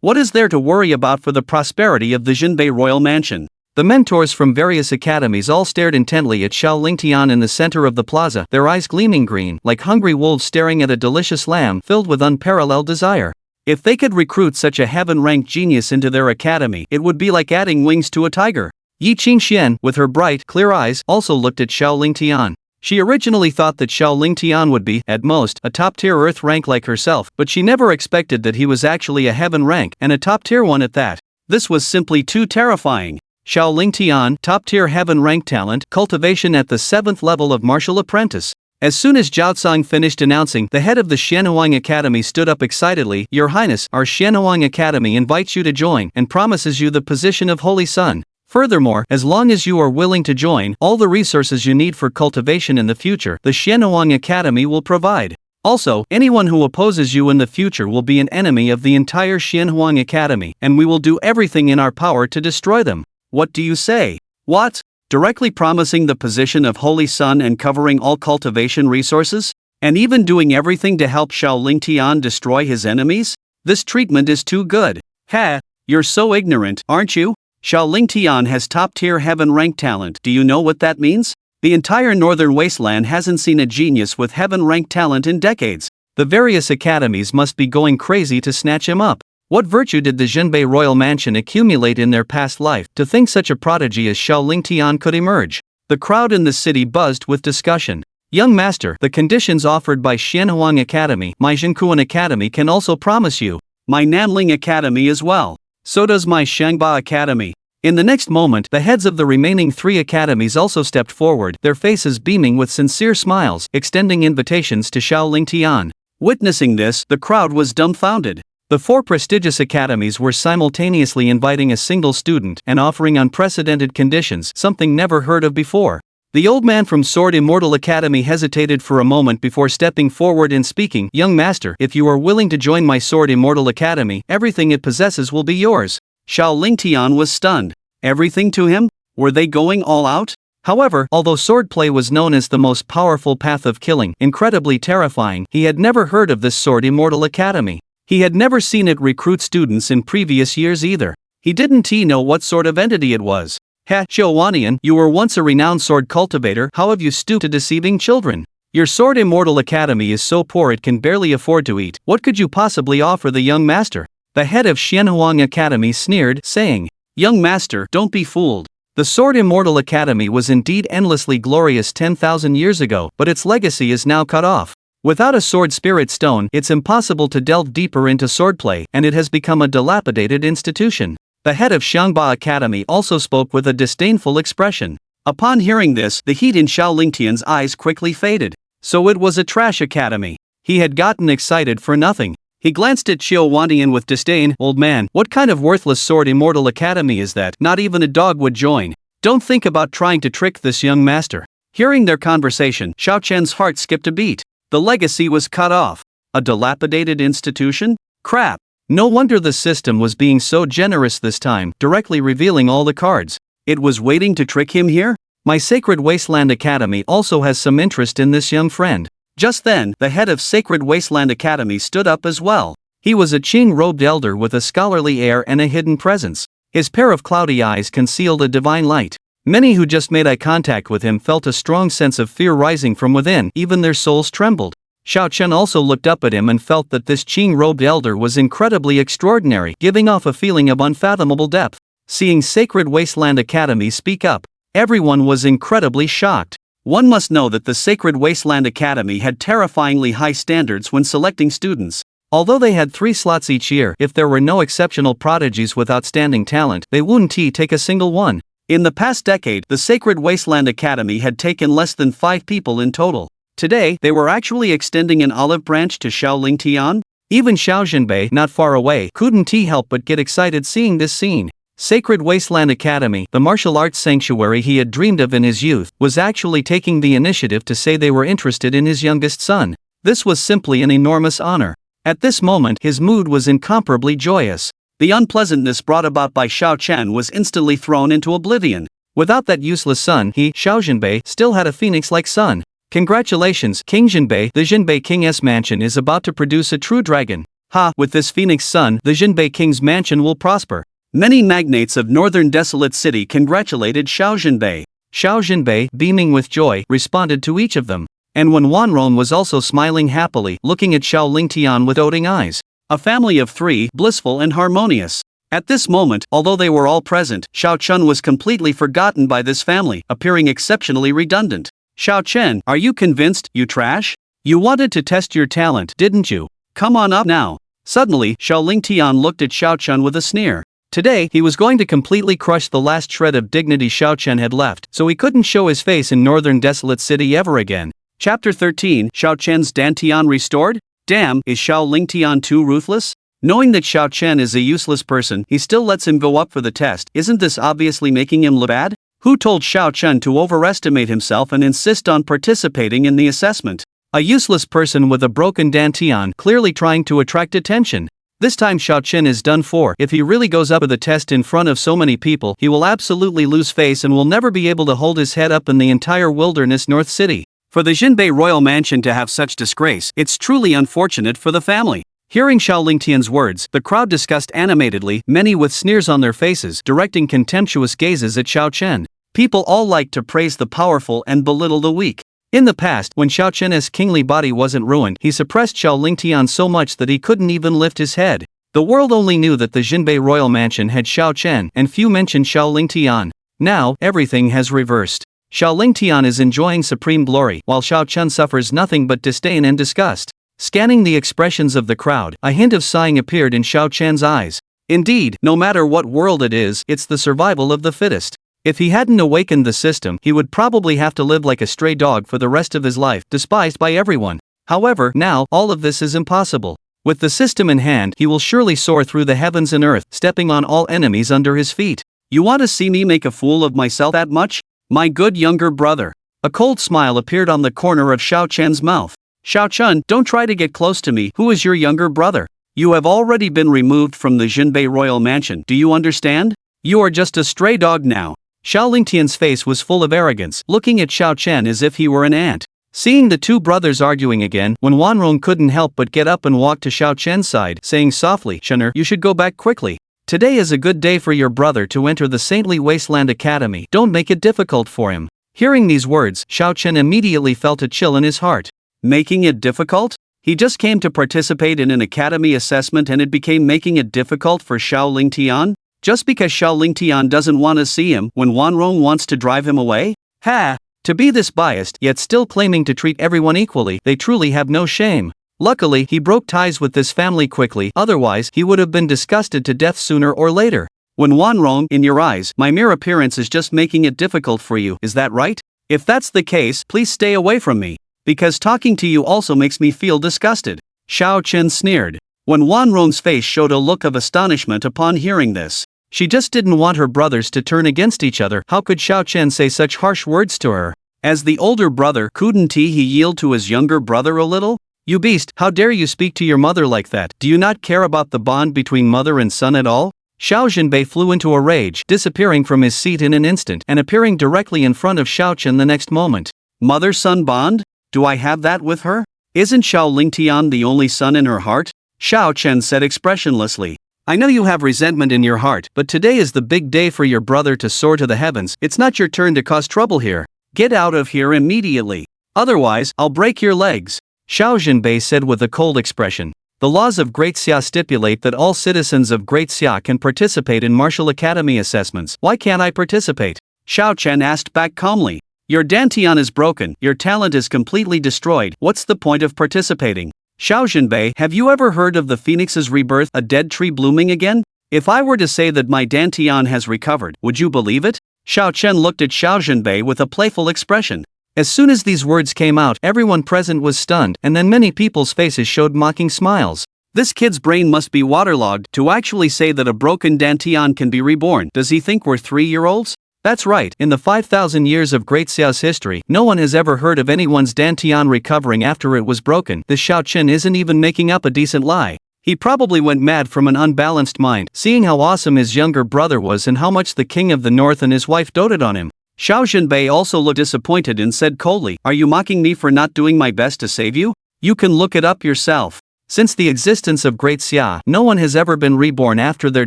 what is there to worry about for the prosperity of the Jinbei royal mansion? The mentors from various academies all stared intently at Xiao Lingtian in the center of the plaza, their eyes gleaming green, like hungry wolves staring at a delicious lamb filled with unparalleled desire. If they could recruit such a heaven-ranked genius into their academy, it would be like adding wings to a tiger. Yi Qingxian, with her bright, clear eyes, also looked at Xiao Lingtian. She originally thought that Xiao Lingtian would be, at most, a top-tier earth rank like herself, but she never expected that he was actually a heaven rank, and a top-tier one at that. This was simply too terrifying. Xiao Lingtian, top-tier heaven rank talent, cultivation at the 7th level of martial apprentice. As soon as Zhao Cong finished announcing, the head of the Xianhuang Academy stood up excitedly. Your Highness, our Xianhuang Academy invites you to join, and promises you the position of Holy Son. Furthermore, as long as you are willing to join, all the resources you need for cultivation in the future, the Xianhuang Academy will provide. Also, anyone who opposes you in the future will be an enemy of the entire Xianhuang Academy, and we will do everything in our power to destroy them. What do you say? What? Directly promising the position of Holy Son and covering all cultivation resources? And even doing everything to help Xiao Lingtian destroy his enemies? This treatment is too good. Ha! You're so ignorant, aren't you? Xiao Lingtian has top-tier heaven-rank talent. Do you know what that means? The entire northern wasteland hasn't seen a genius with heaven-rank talent in decades. The various academies must be going crazy to snatch him up. What virtue did the Jinbei royal mansion accumulate in their past life to think such a prodigy as Xiao Lingtian could emerge? The crowd in the city buzzed with discussion. Young master, the conditions offered by Xianhuang Academy, my Zhenkuan Academy can also promise you. My Nanling Academy as well. So does my Shangba Academy. In the next moment, the heads of the remaining 3 academies also stepped forward, their faces beaming with sincere smiles, extending invitations to Xiao Lingtian. Witnessing this, the crowd was dumbfounded. The 4 prestigious academies were simultaneously inviting a single student and offering unprecedented conditions, something never heard of before. The old man from Sword Immortal Academy hesitated for a moment before stepping forward and speaking. Young master, if you are willing to join my Sword Immortal Academy, everything it possesses will be yours. Xiao Lingtian was stunned. Everything to him? Were they going all out? However, although swordplay was known as the most powerful path of killing, incredibly terrifying, he had never heard of this Sword Immortal Academy. He had never seen it recruit students in previous years either. He didn't know what sort of entity it was. Ha, Xiaowanian, you were once a renowned sword cultivator, how have you stooped to deceiving children? Your Sword Immortal Academy is so poor it can barely afford to eat. What could you possibly offer the young master? The head of Xianhuang Academy sneered, saying, Young master, don't be fooled. The Sword Immortal Academy was indeed endlessly glorious 10,000 years ago, but its legacy is now cut off. Without a sword spirit stone, it's impossible to delve deeper into swordplay, and it has become a dilapidated institution. The head of Xiangba Academy also spoke with a disdainful expression. Upon hearing this, the heat in Xiao Lingtian's eyes quickly faded. So it was a trash academy. He had gotten excited for nothing. He glanced at Xiaowanian with disdain. Old man, what kind of worthless Sword Immortal Academy is that? Not even a dog would join. Don't think about trying to trick this young master. Hearing their conversation, Xiao Chen's heart skipped a beat. The legacy was cut off. A dilapidated institution? Crap. No wonder the system was being so generous this time, directly revealing all the cards. It was waiting to trick him here? My Sacred Wasteland Academy also has some interest in this young friend. Just then, the head of Sacred Wasteland Academy stood up as well. He was a Qing-robed elder with a scholarly air and a hidden presence. His pair of cloudy eyes concealed a divine light. Many who just made eye contact with him felt a strong sense of fear rising from within, even their souls trembled. Xiao Chen also looked up at him and felt that this Qing-robed elder was incredibly extraordinary, giving off a feeling of unfathomable depth. Seeing Sacred Wasteland Academy speak up, everyone was incredibly shocked. One must know that the Sacred Wasteland Academy had terrifyingly high standards when selecting students. Although they had 3 slots each year, if there were no exceptional prodigies with outstanding talent, they wouldn't take a single one. In the past decade, the Sacred Wasteland Academy had taken less than 5 people in total. Today, they were actually extending an olive branch to Xiao Lingtian. Even Xiao Jinbei, not far away, couldn't help but get excited seeing this scene. Sacred Wasteland Academy, the martial arts sanctuary he had dreamed of in his youth, was actually taking the initiative to say they were interested in his youngest son. This was simply an enormous honor. At this moment, his mood was incomparably joyous. The unpleasantness brought about by Xiao Chen was instantly thrown into oblivion. Without that useless son, he, Xiao Jinbei, still had a phoenix-like son. Congratulations, King Jinbei. The Jinbei King's mansion is about to produce a true dragon. Ha, with this phoenix son, the Jinbei King's mansion will prosper. Many magnates of northern desolate city congratulated Xiao Jinbei. Xiao Jinbei, beaming with joy, responded to each of them. And when Wanron was also smiling happily, looking at Xiao Lingtian with doting eyes. A family of 3, blissful and harmonious. At this moment, although they were all present, Xiao Chen was completely forgotten by this family, appearing exceptionally redundant. Xiao Chen, are you convinced, you trash? You wanted to test your talent, didn't you? Come on up now. Suddenly, Xiao Lingtian looked at Xiao Chen with a sneer. Today, he was going to completely crush the last shred of dignity Xiao Chen had left, so he couldn't show his face in northern desolate city ever again. Chapter 13, Xiao Chen's Dantian restored? Damn, is Xiao Lingtian too ruthless? Knowing that Xiao Chen is a useless person, he still lets him go up for the test. Isn't this obviously making him look bad? Who told Xiao Chen to overestimate himself and insist on participating in the assessment? A useless person with a broken Dantian, clearly trying to attract attention. This time Xiao Chen is done for. If he really goes up for the test in front of so many people, he will absolutely lose face and will never be able to hold his head up in the entire wilderness North City. For the Jinbei royal mansion to have such disgrace, it's truly unfortunate for the family. Hearing Xiao Lingtian's words, the crowd discussed animatedly, many with sneers on their faces, directing contemptuous gazes at Xiao Chen. People all like to praise the powerful and belittle the weak. In the past, when Xiao Chen's kingly body wasn't ruined, he suppressed Xiao Lingtian so much that he couldn't even lift his head. The world only knew that the Jinbei royal mansion had Xiao Chen, and few mentioned Xiao Lingtian. Now, everything has reversed. Xiao Lingtian is enjoying supreme glory, while Xiao Chen suffers nothing but disdain and disgust. Scanning the expressions of the crowd, a hint of sighing appeared in Xiao Chen's eyes. Indeed, no matter what world it is, it's the survival of the fittest. If he hadn't awakened the system, he would probably have to live like a stray dog for the rest of his life, despised by everyone. However, now, all of this is impossible. With the system in hand, he will surely soar through the heavens and earth, stepping on all enemies under his feet. You want to see me make a fool of myself that much? My good younger brother. A cold smile appeared on the corner of Xiao Chen's mouth. Xiao Chen, don't try to get close to me. Who is your younger brother? You have already been removed from the Jinbei royal mansion, do you understand? You are just a stray dog now. Xiao Lingtian's face was full of arrogance, looking at Xiao Chen as if he were an ant. Seeing the two brothers arguing again, when Wanrong couldn't help but get up and walk to Xiao Chen's side, saying softly, "Shener, you should go back quickly. Today is a good day for your brother to enter the Saintly Wasteland Academy. Don't make it difficult for him." Hearing these words, Xiao Chen immediately felt a chill in his heart. Making it difficult? He just came to participate in an academy assessment and it became making it difficult for Xiao Lingtian? Just because Xiao Lingtian doesn't want to see him when Wanrong wants to drive him away? Ha! To be this biased yet still claiming to treat everyone equally, they truly have no shame. Luckily, he broke ties with this family quickly, otherwise he would have been disgusted to death sooner or later. When Wanrong, in your eyes, my mere appearance is just making it difficult for you, is that right? If that's the case, please stay away from me. Because talking to you also makes me feel disgusted. Xiao Chen sneered. When Wanrong's face showed a look of astonishment upon hearing this. She just didn't want her brothers to turn against each other. How could Xiao Chen say such harsh words to her? As the older brother, couldn't he yield to his younger brother a little? You beast, how dare you speak to your mother like that? Do you not care about the bond between mother and son at all? Xiao Zhenbei flew into a rage, disappearing from his seat in an instant and appearing directly in front of Xiao Chen the next moment. Mother-son bond? Do I have that with her? Isn't Xiao Lingtian the only son in her heart? Xiao Chen said expressionlessly. I know you have resentment in your heart, but today is the big day for your brother to soar to the heavens. It's not your turn to cause trouble here. Get out of here immediately. Otherwise, I'll break your legs. Xiao Zhenbei said with a cold expression. The laws of Great Xia stipulate that all citizens of Great Xia can participate in martial academy assessments. Why can't I participate? Xiao Chen asked back calmly. Your dantian is broken, your talent is completely destroyed. What's the point of participating? Xiao Zhenbei, have you ever heard of the phoenix's rebirth, a dead tree blooming again? If I were to say that my dantian has recovered, would you believe it? Xiao Chen looked at Xiao Zhenbei with a playful expression. As soon as these words came out, everyone present was stunned, and then many people's faces showed mocking smiles. This kid's brain must be waterlogged to actually say that a broken dantian can be reborn. Does he think we're 3-year-olds? That's right, in the 5,000 years of Great Xia's history, no one has ever heard of anyone's dantian recovering after it was broken. This Xiao Chen isn't even making up a decent lie. He probably went mad from an unbalanced mind, seeing how awesome his younger brother was and how much the king of the north and his wife doted on him. Xiao Zhenbei also looked disappointed and said coldly, Are you mocking me for not doing my best to save you? You can look it up yourself. Since the existence of Great Xia, no one has ever been reborn after their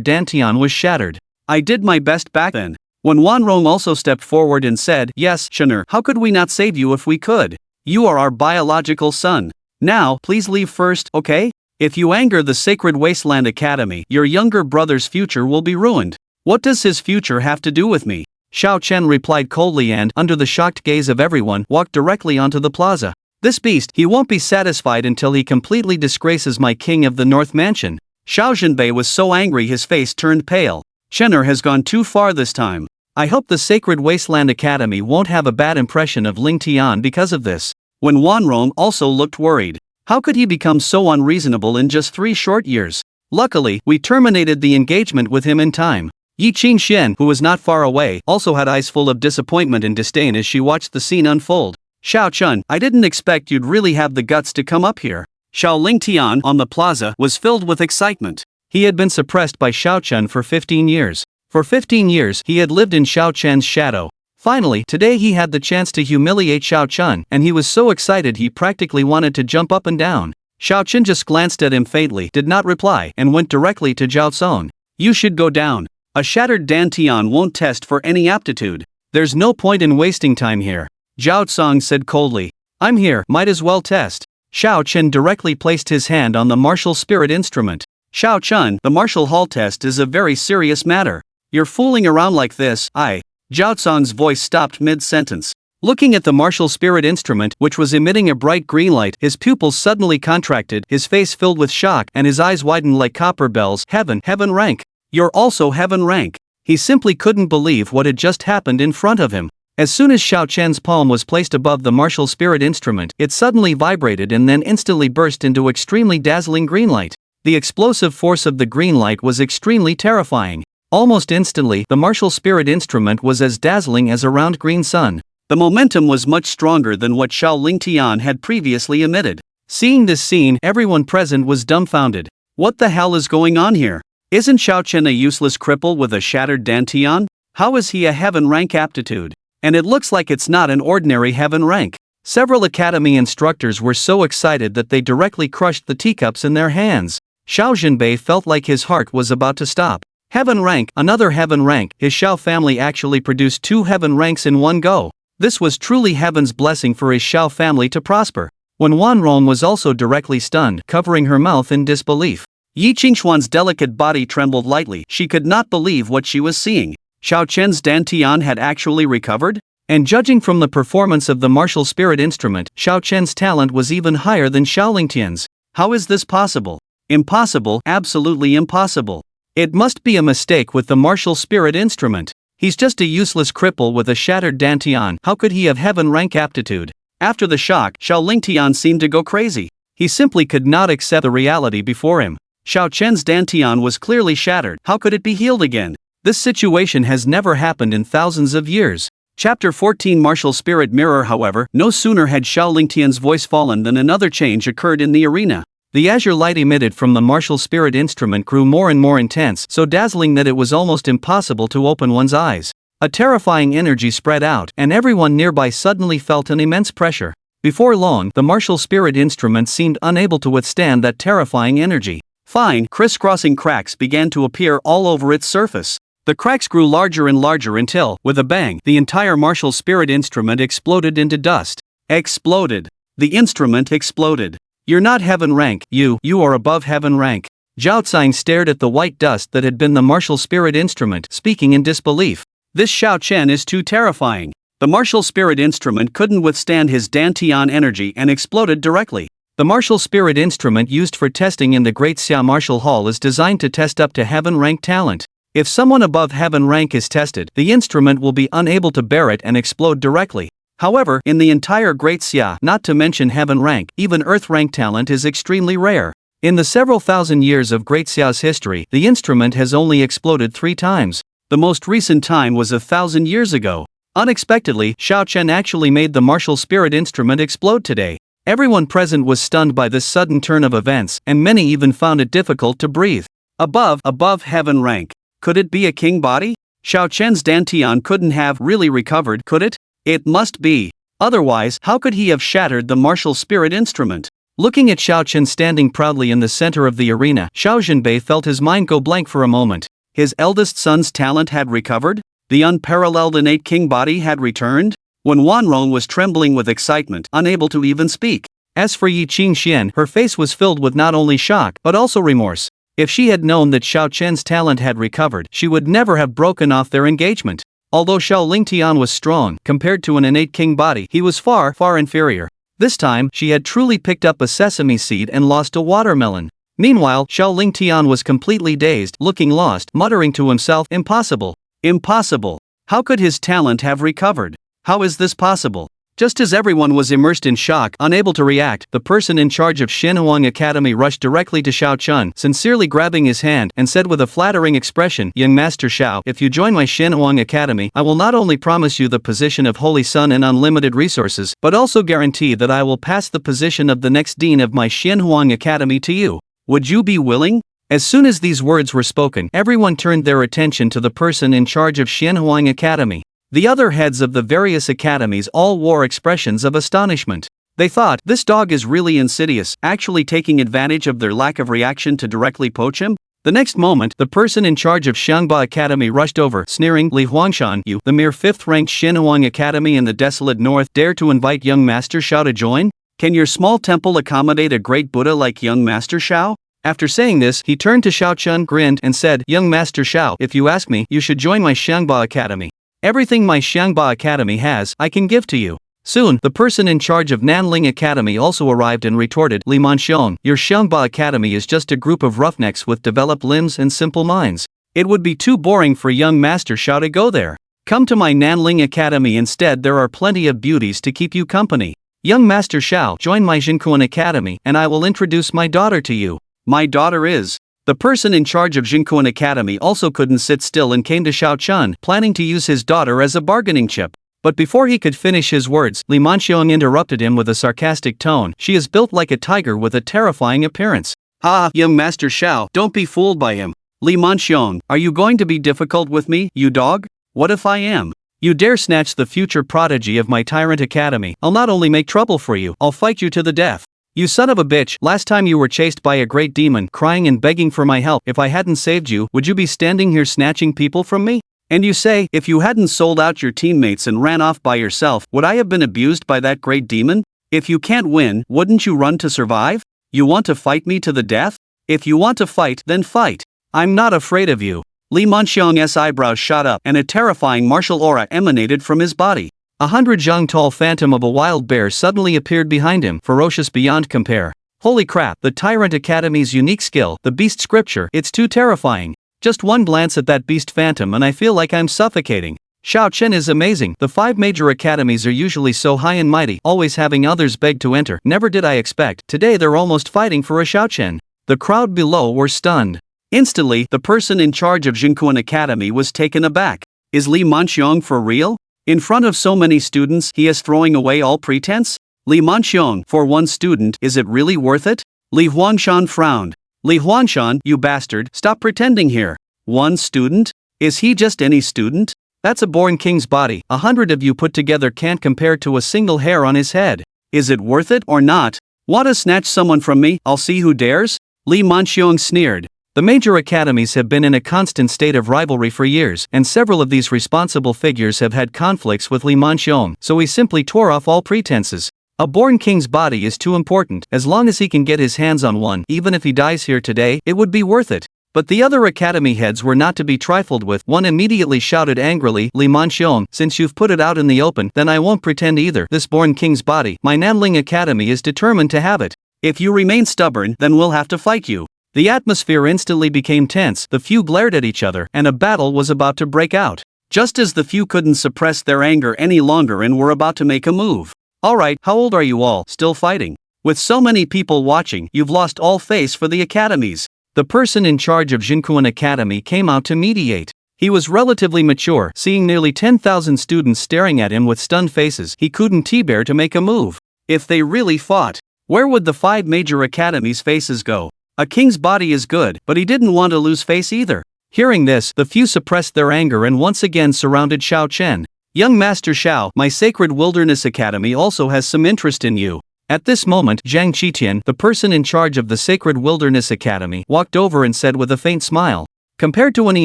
dantian was shattered. I did my best back then. When Wanrong also stepped forward and said, Yes, Shen'er, how could we not save you if we could? You are our biological son. Now, please leave first, okay? If you anger the Sacred Wasteland Academy, your younger brother's future will be ruined. What does his future have to do with me? Xiao Chen replied coldly and, under the shocked gaze of everyone, walked directly onto the plaza. This beast, he won't be satisfied until he completely disgraces my king of the North Mansion. Xiao Zhenbei was so angry his face turned pale. Shen'er has gone too far this time. I hope the Sacred Wasteland Academy won't have a bad impression of Ling Tian because of this. When Wanrong also looked worried. How could he become so unreasonable in just 3 short years? Luckily, we terminated the engagement with him in time. Yi Qingxian, who was not far away, also had eyes full of disappointment and disdain as she watched the scene unfold. Xiao Chun, I didn't expect you'd really have the guts to come up here. Xiao Lingtian on the plaza was filled with excitement. He had been suppressed by Xiao Chun for 15 years. For 15 years, he had lived in Xiao Chen's shadow. Finally, today he had the chance to humiliate Xiao Chun, and he was so excited he practically wanted to jump up and down. Xiao Chun just glanced at him faintly, did not reply, and went directly to Zhao Cong. You should go down. A shattered dantian won't test for any aptitude. There's no point in wasting time here. Zhao Cong said coldly. I'm here, might as well test. Xiao Chen directly placed his hand on the martial spirit instrument. Xiao Chun, the martial hall test is a very serious matter. You're fooling around like this, Zhao Cong's voice stopped mid-sentence. Looking at the martial spirit instrument, which was emitting a bright green light, his pupils suddenly contracted, his face filled with shock, and his eyes widened like copper bells. Heaven rank. You're also heaven rank. He simply couldn't believe what had just happened in front of him. As soon as Xiao Chen's palm was placed above the martial spirit instrument, it suddenly vibrated and then instantly burst into extremely dazzling green light. The explosive force of the green light was extremely terrifying. Almost instantly, the martial spirit instrument was as dazzling as a round green sun. The momentum was much stronger than what Xiao Lingtian had previously emitted. Seeing this scene, everyone present was dumbfounded. What the hell is going on here? Isn't Xiao Chen a useless cripple with a shattered dantian? How is he a heaven rank aptitude? And it looks like it's not an ordinary heaven rank. Several academy instructors were so excited that they directly crushed the teacups in their hands. Xiao Zhenbei felt like his heart was about to stop. Heaven rank, another heaven rank. His Xiao family actually produced 2 heaven ranks in one go. This was truly heaven's blessing for his Xiao family to prosper. When Wanrong was also directly stunned, covering her mouth in disbelief. Yi Qingxuan's delicate body trembled lightly. She could not believe what she was seeing. Xiao Chen's Dantian had actually recovered? And judging from the performance of the martial spirit instrument, Xiao Chen's talent was even higher than Xiao Lingtian's. How is this possible? Impossible, absolutely impossible. It must be a mistake with the martial spirit instrument. He's just a useless cripple with a shattered Dantian. How could he have heaven rank aptitude? After the shock, Xiao Lingtian seemed to go crazy. He simply could not accept the reality before him. Xiao Chen's Dantian was clearly shattered. How could it be healed again? This situation has never happened in thousands of years. Chapter 14 Martial Spirit Mirror. However, no sooner had Xiao Lingtian's voice fallen than another change occurred in the arena. The azure light emitted from the martial spirit instrument grew more and more intense, so dazzling that it was almost impossible to open one's eyes. A terrifying energy spread out, and everyone nearby suddenly felt an immense pressure. Before long, the martial spirit instrument seemed unable to withstand that terrifying energy. Fine, crisscrossing cracks began to appear all over its surface. The cracks grew larger and larger until, with a bang, the entire martial spirit instrument exploded into dust. Exploded. The instrument exploded. You're not heaven rank, you are above heaven rank. Zhao Tsang stared at the white dust that had been the martial spirit instrument, speaking in disbelief. This Xiao Chen is too terrifying. The martial spirit instrument couldn't withstand his Dantian energy and exploded directly. The martial spirit instrument used for testing in the Great Xia Martial Hall is designed to test up to heaven rank talent. If someone above heaven rank is tested, the instrument will be unable to bear it and explode directly. However, in the entire Great Xia, not to mention heaven rank, even earth rank talent is extremely rare. In the several thousand years of Great Xia's history, the instrument has only exploded 3 times. The most recent time was 1,000 years ago. Unexpectedly, Xiao Chen actually made the martial spirit instrument explode today. Everyone present was stunned by this sudden turn of events, and many even found it difficult to breathe. Above heaven rank. Could it be a king body? Xiao Chen's Dantian couldn't have really recovered, could it? It must be. Otherwise, how could he have shattered the martial spirit instrument? Looking at Xiao Chen standing proudly in the center of the arena, Xiao Zhenbei felt his mind go blank for a moment. His eldest son's talent had recovered? The unparalleled innate king body had returned? When Wanrong was trembling with excitement, unable to even speak. As for Yi Qingxian, her face was filled with not only shock, but also remorse. If she had known that Xiao Chen's talent had recovered, she would never have broken off their engagement. Although Xiao Lingtian was strong, compared to an innate king body, he was far inferior. This time, she had truly picked up a sesame seed and lost a watermelon. Meanwhile, Xiao Lingtian was completely dazed, looking lost, muttering to himself, impossible. Impossible. How could his talent have recovered? How is this possible? Just as everyone was immersed in shock, unable to react, the person in charge of Shenhuang Academy rushed directly to Xiao Chen, sincerely grabbing his hand, and said with a flattering expression, "Young Master Xiao, if you join my Shenhuang Academy, I will not only promise you the position of Holy Sun and unlimited resources, but also guarantee that I will pass the position of the next dean of my Shenhuang Academy to you. Would you be willing?" As soon as these words were spoken, everyone turned their attention to the person in charge of Shenhuang Academy. The other heads of the various academies all wore expressions of astonishment. They thought, this dog is really insidious, actually taking advantage of their lack of reaction to directly poach him. The next moment, the person in charge of Xiangba Academy rushed over, sneering, "Li Huangshan, you, the mere 5th-ranked Shenhuang Academy in the desolate north, dare to invite young Master Xiao to join? Can your small temple accommodate a great Buddha like young Master Xiao?" After saying this, he turned to Xiao Chen, grinned, and said, "Young Master Xiao, if you ask me, you should join my Xiangba Academy. Everything my Xiangba Academy has, I can give to you." Soon, the person in charge of Nanling Academy also arrived and retorted, "Li Manxiong, your Xiangba Academy is just a group of roughnecks with developed limbs and simple minds. It would be too boring for young Master Xiao to go there. Come to my Nanling Academy instead. There are plenty of beauties to keep you company. Young Master Xiao, join my Jinkuan Academy, and I will introduce my daughter to you." My daughter is. The person in charge of Jinkuan Academy also couldn't sit still and came to Xiao Chen, planning to use his daughter as a bargaining chip. But before he could finish his words, Li Manxiong interrupted him with a sarcastic tone. "She is built like a tiger with a terrifying appearance." "Ah, young Master Xiao, don't be fooled by him. Li Manxiong, are you going to be difficult with me, you dog? What if I am? You dare snatch the future prodigy of my Tyrant Academy, I'll not only make trouble for you, I'll fight you to the death." You son of a bitch, last time you were chased by a great demon, crying and begging for my help. If I hadn't saved you, would you be standing here snatching people from me? And you say, if you hadn't sold out your teammates and ran off by yourself, would I have been abused by that great demon? If you can't win, wouldn't you run to survive? You want to fight me to the death? If you want to fight, then fight. I'm not afraid of you. Li Manxiong's eyebrows shot up and a terrifying martial aura emanated from his body. 100 tall phantom of a wild bear suddenly appeared behind him, ferocious beyond compare. Holy crap, the Tyrant Academy's unique skill, the beast scripture, it's too terrifying. Just one glance at that beast phantom and I feel like I'm suffocating. Xiao Chen is amazing. The 5 major academies are usually so high and mighty, always having others beg to enter. Never did I expect. Today they're almost fighting for a Xiao Chen. The crowd below were stunned. Instantly, the person in charge of Jinquan Academy was taken aback. Is Li Manxiong for real? In front of so many students, he is throwing away all pretense? Li Manxiong, for one student, is it really worth it? Li Huangshan frowned. Li Huangshan, you bastard, stop pretending here. One student? Is he just any student? That's a born king's body. 100 of you put together can't compare to a single hair on his head. Is it worth it or not? Want to snatch someone from me? I'll see who dares? Li Manxiong sneered. The major academies have been in a constant state of rivalry for years, and several of these responsible figures have had conflicts with Li Manxiong, so he simply tore off all pretenses. A born king's body is too important. As long as he can get his hands on one, even if he dies here today, it would be worth it. But the other academy heads were not to be trifled with. One immediately shouted angrily, Li Manxiong, since you've put it out in the open, then I won't pretend either. This born king's body, my Nanling Academy is determined to have it. If you remain stubborn, then we'll have to fight you. The atmosphere instantly became tense, the few glared at each other, and a battle was about to break out. Just as the few couldn't suppress their anger any longer and were about to make a move. Alright, how old are you all, still fighting? With so many people watching, you've lost all face for the academies. The person in charge of Jinquan Academy came out to mediate. He was relatively mature, seeing nearly 10,000 students staring at him with stunned faces, he couldn't bear to make a move. If they really fought, where would the 5 major academies' faces go? A king's body is good, but he didn't want to lose face either. Hearing this, the few suppressed their anger and once again surrounded Xiao Chen. Young Master Xiao, my Sacred Wilderness Academy also has some interest in you. At this moment, Zhang Qitian, the person in charge of the Sacred Wilderness Academy, walked over and said with a faint smile. Compared to when he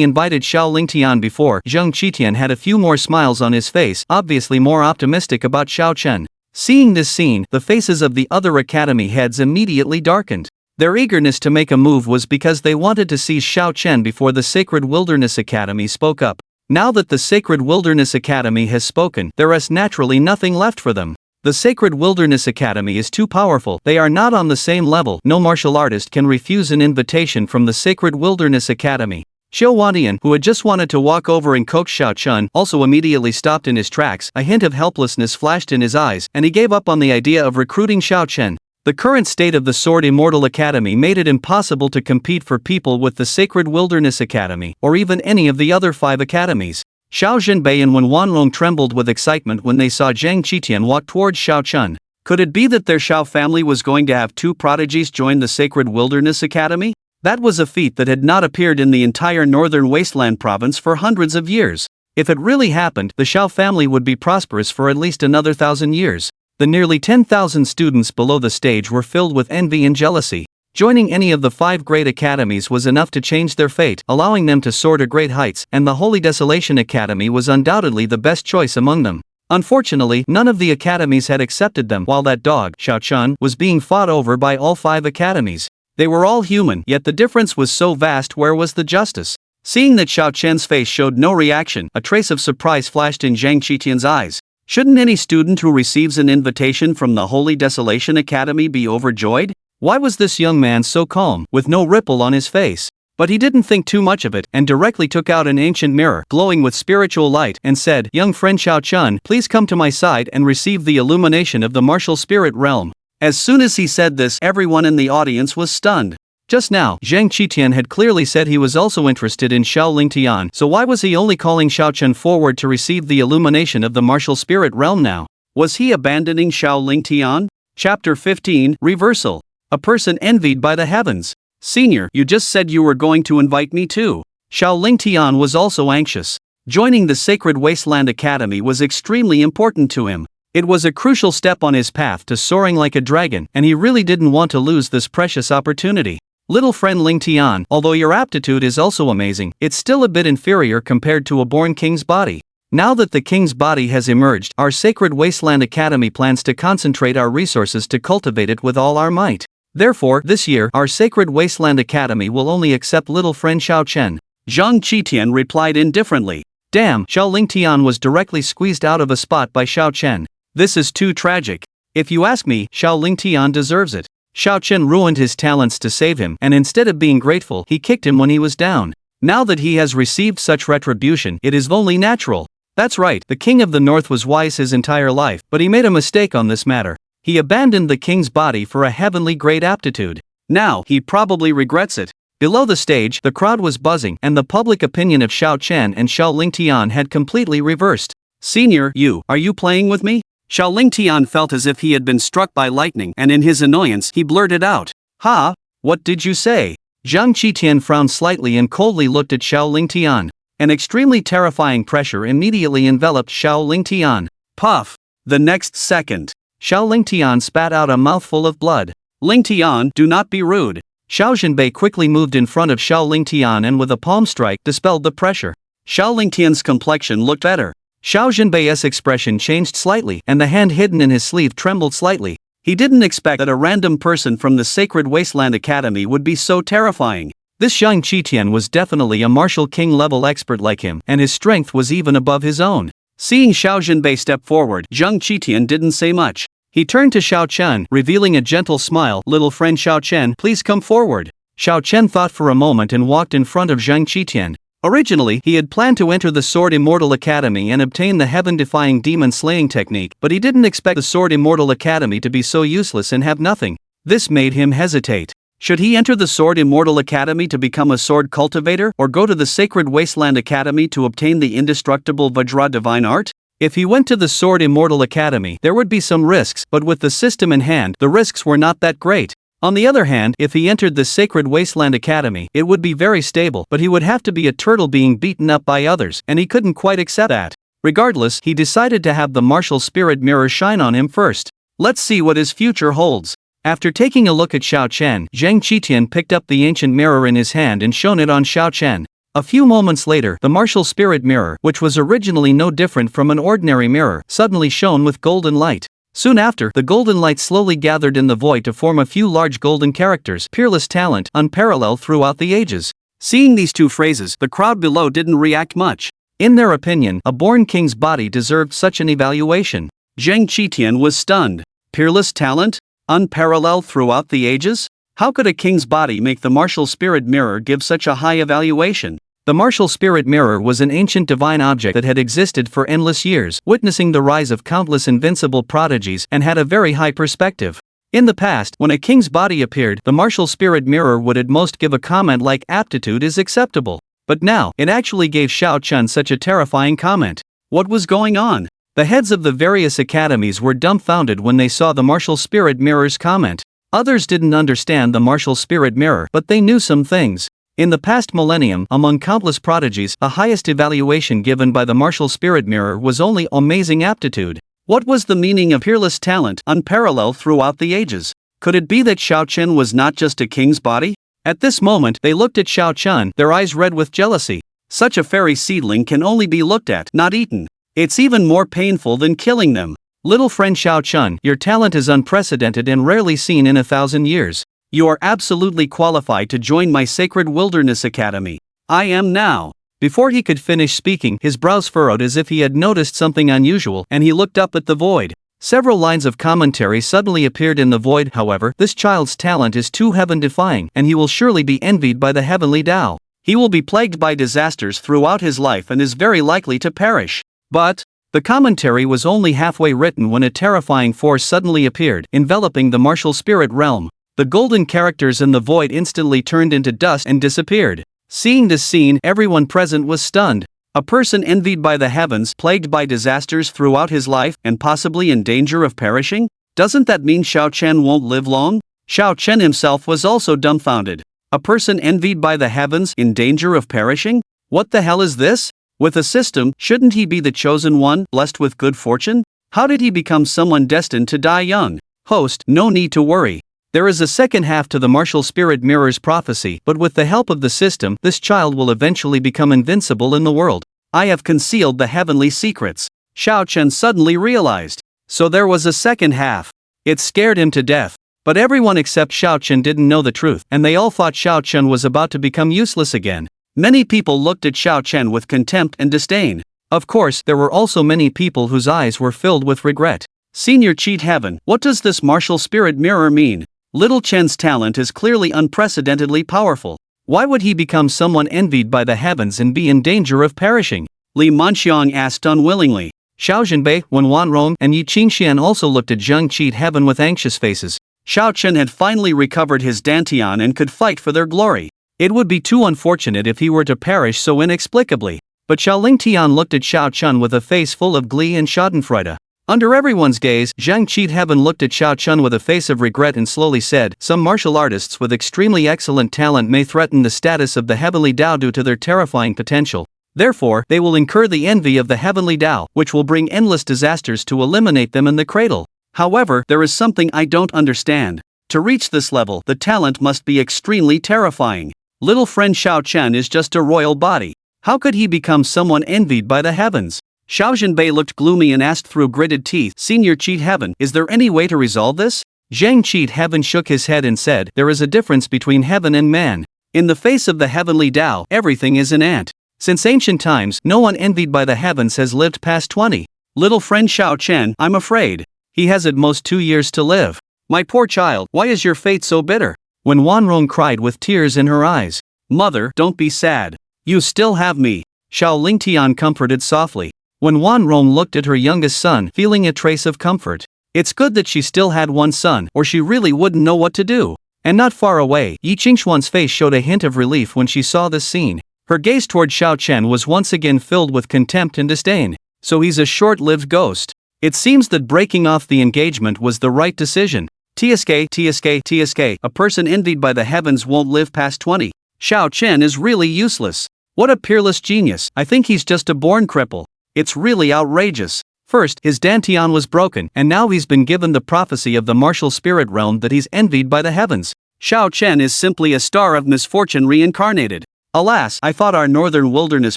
invited Xiao Lingtian before, Zhang Qitian had a few more smiles on his face, obviously more optimistic about Xiao Chen. Seeing this scene, the faces of the other academy heads immediately darkened. Their eagerness to make a move was because they wanted to seize Xiao Chen before the Sacred Wilderness Academy spoke up. Now that the Sacred Wilderness Academy has spoken, there is naturally nothing left for them. The Sacred Wilderness Academy is too powerful, they are not on the same level, no martial artist can refuse an invitation from the Sacred Wilderness Academy. Xiao Wantian, who had just wanted to walk over and coax Xiao Chen, also immediately stopped in his tracks, a hint of helplessness flashed in his eyes, and he gave up on the idea of recruiting Xiao Chen. The current state of the Sword Immortal Academy made it impossible to compete for people with the Sacred Wilderness Academy, or even any of the other 5 academies. Xiao Zhenbei and Wen Wanlong trembled with excitement when they saw Zhang Qitian walk towards Xiao Chen. Could it be that their Xiao family was going to have 2 prodigies join the Sacred Wilderness Academy? That was a feat that had not appeared in the entire northern wasteland province for hundreds of years. If it really happened, the Xiao family would be prosperous for at least another 1,000 years. The nearly 10,000 students below the stage were filled with envy and jealousy. Joining any of the 5 great academies was enough to change their fate, allowing them to soar to great heights, and the Holy Desolation Academy was undoubtedly the best choice among them. Unfortunately, none of the academies had accepted them, while that dog, Xiao Chen, was being fought over by all 5 academies. They were all human, yet the difference was so vast, where was the justice? Seeing that Xiao Chen's face showed no reaction, a trace of surprise flashed in Zhang Qitian's eyes. Shouldn't any student who receives an invitation from the Holy Desolation Academy be overjoyed? Why was this young man so calm, with no ripple on his face? But he didn't think too much of it, and directly took out an ancient mirror, glowing with spiritual light, and said, "Young friend Xiao Chen, please come to my side and receive the illumination of the martial spirit realm." As soon as he said this, everyone in the audience was stunned. Just now, Zhang Qitian had clearly said he was also interested in Xiao Lingtian, so why was he only calling Xiao Chen forward to receive the illumination of the martial spirit realm now? Was he abandoning Xiao Lingtian? Chapter 15, Reversal. A person envied by the heavens. Senior, you just said you were going to invite me too. Xiao Lingtian was also anxious. Joining the Sacred Wasteland Academy was extremely important to him. It was a crucial step on his path to soaring like a dragon, and he really didn't want to lose this precious opportunity. Little friend Ling Tian, although your aptitude is also amazing, it's still a bit inferior compared to a born king's body. Now that the king's body has emerged, our Sacred Wasteland Academy plans to concentrate our resources to cultivate it with all our might. Therefore, this year, our Sacred Wasteland Academy will only accept little friend Xiao Chen. Zhang Qitian replied indifferently. Damn, Xiao Lingtian was directly squeezed out of a spot by Xiao Chen. This is too tragic. If you ask me, Xiao Lingtian deserves it. Xiao Chen ruined his talents to save him, and instead of being grateful, he kicked him when he was down. Now that he has received such retribution, it is only natural. That's right, the King of the North was wise his entire life, but he made a mistake on this matter. He abandoned the king's body for a heavenly great aptitude. Now, he probably regrets it. Below the stage, the crowd was buzzing, and the public opinion of Xiao Chen and Xiao Lingtian had completely reversed. Senior, are you playing with me? Xiao Lingtian felt as if he had been struck by lightning, and in his annoyance, he blurted out. Ha? What did you say? Zhang Qitian frowned slightly and coldly looked at Xiao Lingtian. An extremely terrifying pressure immediately enveloped Xiao Lingtian. Puff! The next second, Xiao Lingtian spat out a mouthful of blood. Lingtian, do not be rude. Xiao Zhenbei quickly moved in front of Xiao Lingtian and with a palm strike dispelled the pressure. Xiao Lingtian's complexion looked better. Xiao Zhenbei's expression changed slightly, and the hand hidden in his sleeve trembled slightly. He didn't expect that a random person from the Sacred Wasteland Academy would be so terrifying. This Zhang Qitian was definitely a martial king level expert like him, and his strength was even above his own. Seeing Xiao Zhenbei step forward, Zhang Qitian didn't say much. He turned to Xiao Chen, revealing a gentle smile. Little friend Xiao Chen, please come forward. Xiao Chen thought for a moment and walked in front of Zhang Qitian. Originally, he had planned to enter the Sword Immortal Academy and obtain the heaven-defying demon-slaying technique, but he didn't expect the Sword Immortal Academy to be so useless and have nothing. This made him hesitate. Should he enter the Sword Immortal Academy to become a sword cultivator, or go to the Sacred Wasteland Academy to obtain the indestructible Vajra divine art? If he went to the Sword Immortal Academy, there would be some risks, but with the system in hand, the risks were not that great. On the other hand, if he entered the Sacred Wasteland Academy, it would be very stable, but he would have to be a turtle being beaten up by others, and he couldn't quite accept that. Regardless, he decided to have the martial spirit mirror shine on him first. Let's see what his future holds. After taking a look at Xiao Chen, Zhang Qitian picked up the ancient mirror in his hand and shone it on Xiao Chen. A few moments later, the martial spirit mirror, which was originally no different from an ordinary mirror, suddenly shone with golden light. Soon after, the golden light slowly gathered in the void to form a few large golden characters, peerless talent, unparalleled throughout the ages. Seeing these two phrases, the crowd below didn't react much. In their opinion, a born king's body deserved such an evaluation. Zhang Qitian was stunned. Peerless talent? Unparalleled throughout the ages? How could a king's body make the martial spirit mirror give such a high evaluation? The martial spirit mirror was an ancient divine object that had existed for endless years, witnessing the rise of countless invincible prodigies, and had a very high perspective. In the past, when a king's body appeared, the martial spirit mirror would at most give a comment like aptitude is acceptable. But now, it actually gave Xiao Chen such a terrifying comment. What was going on? The heads of the various academies were dumbfounded when they saw the martial spirit mirror's comment. Others didn't understand the martial spirit mirror, but they knew some things. In the past millennium, among countless prodigies, the highest evaluation given by the martial spirit mirror was only amazing aptitude. What was the meaning of peerless talent, unparalleled throughout the ages? Could it be that Xiao Chen was not just a king's body? At this moment, they looked at Xiao Chen, their eyes red with jealousy. Such a fairy seedling can only be looked at, not eaten. It's even more painful than killing them. Little friend Xiao Chen, your talent is unprecedented and rarely seen in 1,000 years. You are absolutely qualified to join my Sacred Wilderness Academy. I am now. Before he could finish speaking, his brows furrowed as if he had noticed something unusual, and he looked up at the void. Several lines of commentary suddenly appeared in the void. However, this child's talent is too heaven-defying, and he will surely be envied by the heavenly Tao. He will be plagued by disasters throughout his life and is very likely to perish. But the commentary was only halfway written when a terrifying force suddenly appeared, enveloping the martial spirit realm. The golden characters in the void instantly turned into dust and disappeared. Seeing this scene, everyone present was stunned. A person envied by the heavens, plagued by disasters throughout his life, and possibly in danger of perishing? Doesn't that mean Xiao Chen won't live long? Xiao Chen himself was also dumbfounded. A person envied by the heavens, in danger of perishing? What the hell is this? With a system, shouldn't he be the chosen one, blessed with good fortune? How did he become someone destined to die young? Host, no need to worry. There is a second half to the martial spirit mirror's prophecy, but with the help of the system, this child will eventually become invincible in the world. I have concealed the heavenly secrets. Xiao Chen suddenly realized. So there was a second half. It scared him to death. But everyone except Xiao Chen didn't know the truth, and they all thought Xiao Chen was about to become useless again. Many people looked at Xiao Chen with contempt and disdain. Of course, there were also many people whose eyes were filled with regret. Senior Cheat Heaven, what does this martial spirit mirror mean? Little Chen's talent is clearly unprecedentedly powerful. Why would he become someone envied by the heavens and be in danger of perishing? Li Manxiang asked unwillingly. Xiao Zhenbei, Wen Wanrong, and Yi Qingxian also looked at Zheng Cheat Heaven with anxious faces. Xiao Chen had finally recovered his dantian and could fight for their glory. It would be too unfortunate if he were to perish so inexplicably. But Xiaoling Tian looked at Xiao Chen with a face full of glee and schadenfreude. Under everyone's gaze, Zhang Cheat Heaven looked at Xiao Chen with a face of regret and slowly said, "Some martial artists with extremely excellent talent may threaten the status of the heavenly Dao due to their terrifying potential. Therefore, they will incur the envy of the heavenly Dao, which will bring endless disasters to eliminate them in the cradle. However, there is something I don't understand. To reach this level, the talent must be extremely terrifying. Little friend Xiao Chen is just a royal body. How could he become someone envied by the heavens?" Xiao Zhenbei looked gloomy and asked through gritted teeth, "Senior Cheat Heaven, is there any way to resolve this?" Zhang Cheat Heaven shook his head and said, "There is a difference between heaven and man. In the face of the heavenly Dao, everything is an ant. Since ancient times, no one envied by the heavens has lived past 20. Little friend Xiao Chen, I'm afraid. He has at most 2 years to live. My poor child, why is your fate so bitter?" When Wanrong cried with tears in her eyes. "Mother, don't be sad. You still have me." Xiao Lingtian comforted softly. When Wanrong looked at her youngest son, feeling a trace of comfort. It's good that she still had one son, or she really wouldn't know what to do. And not far away, Yi Qingxuan's face showed a hint of relief when she saw this scene. Her gaze toward Xiao Chen was once again filled with contempt and disdain. So he's a short-lived ghost. It seems that breaking off the engagement was the right decision. TSK, a person envied by the heavens won't live past 20. Xiao Chen is really useless. What a peerless genius. I think he's just a born cripple. It's really outrageous. First, his dantian was broken, and now he's been given the prophecy of the martial spirit realm that he's envied by the heavens. Xiao Chen is simply a star of misfortune reincarnated. Alas, I thought our northern wilderness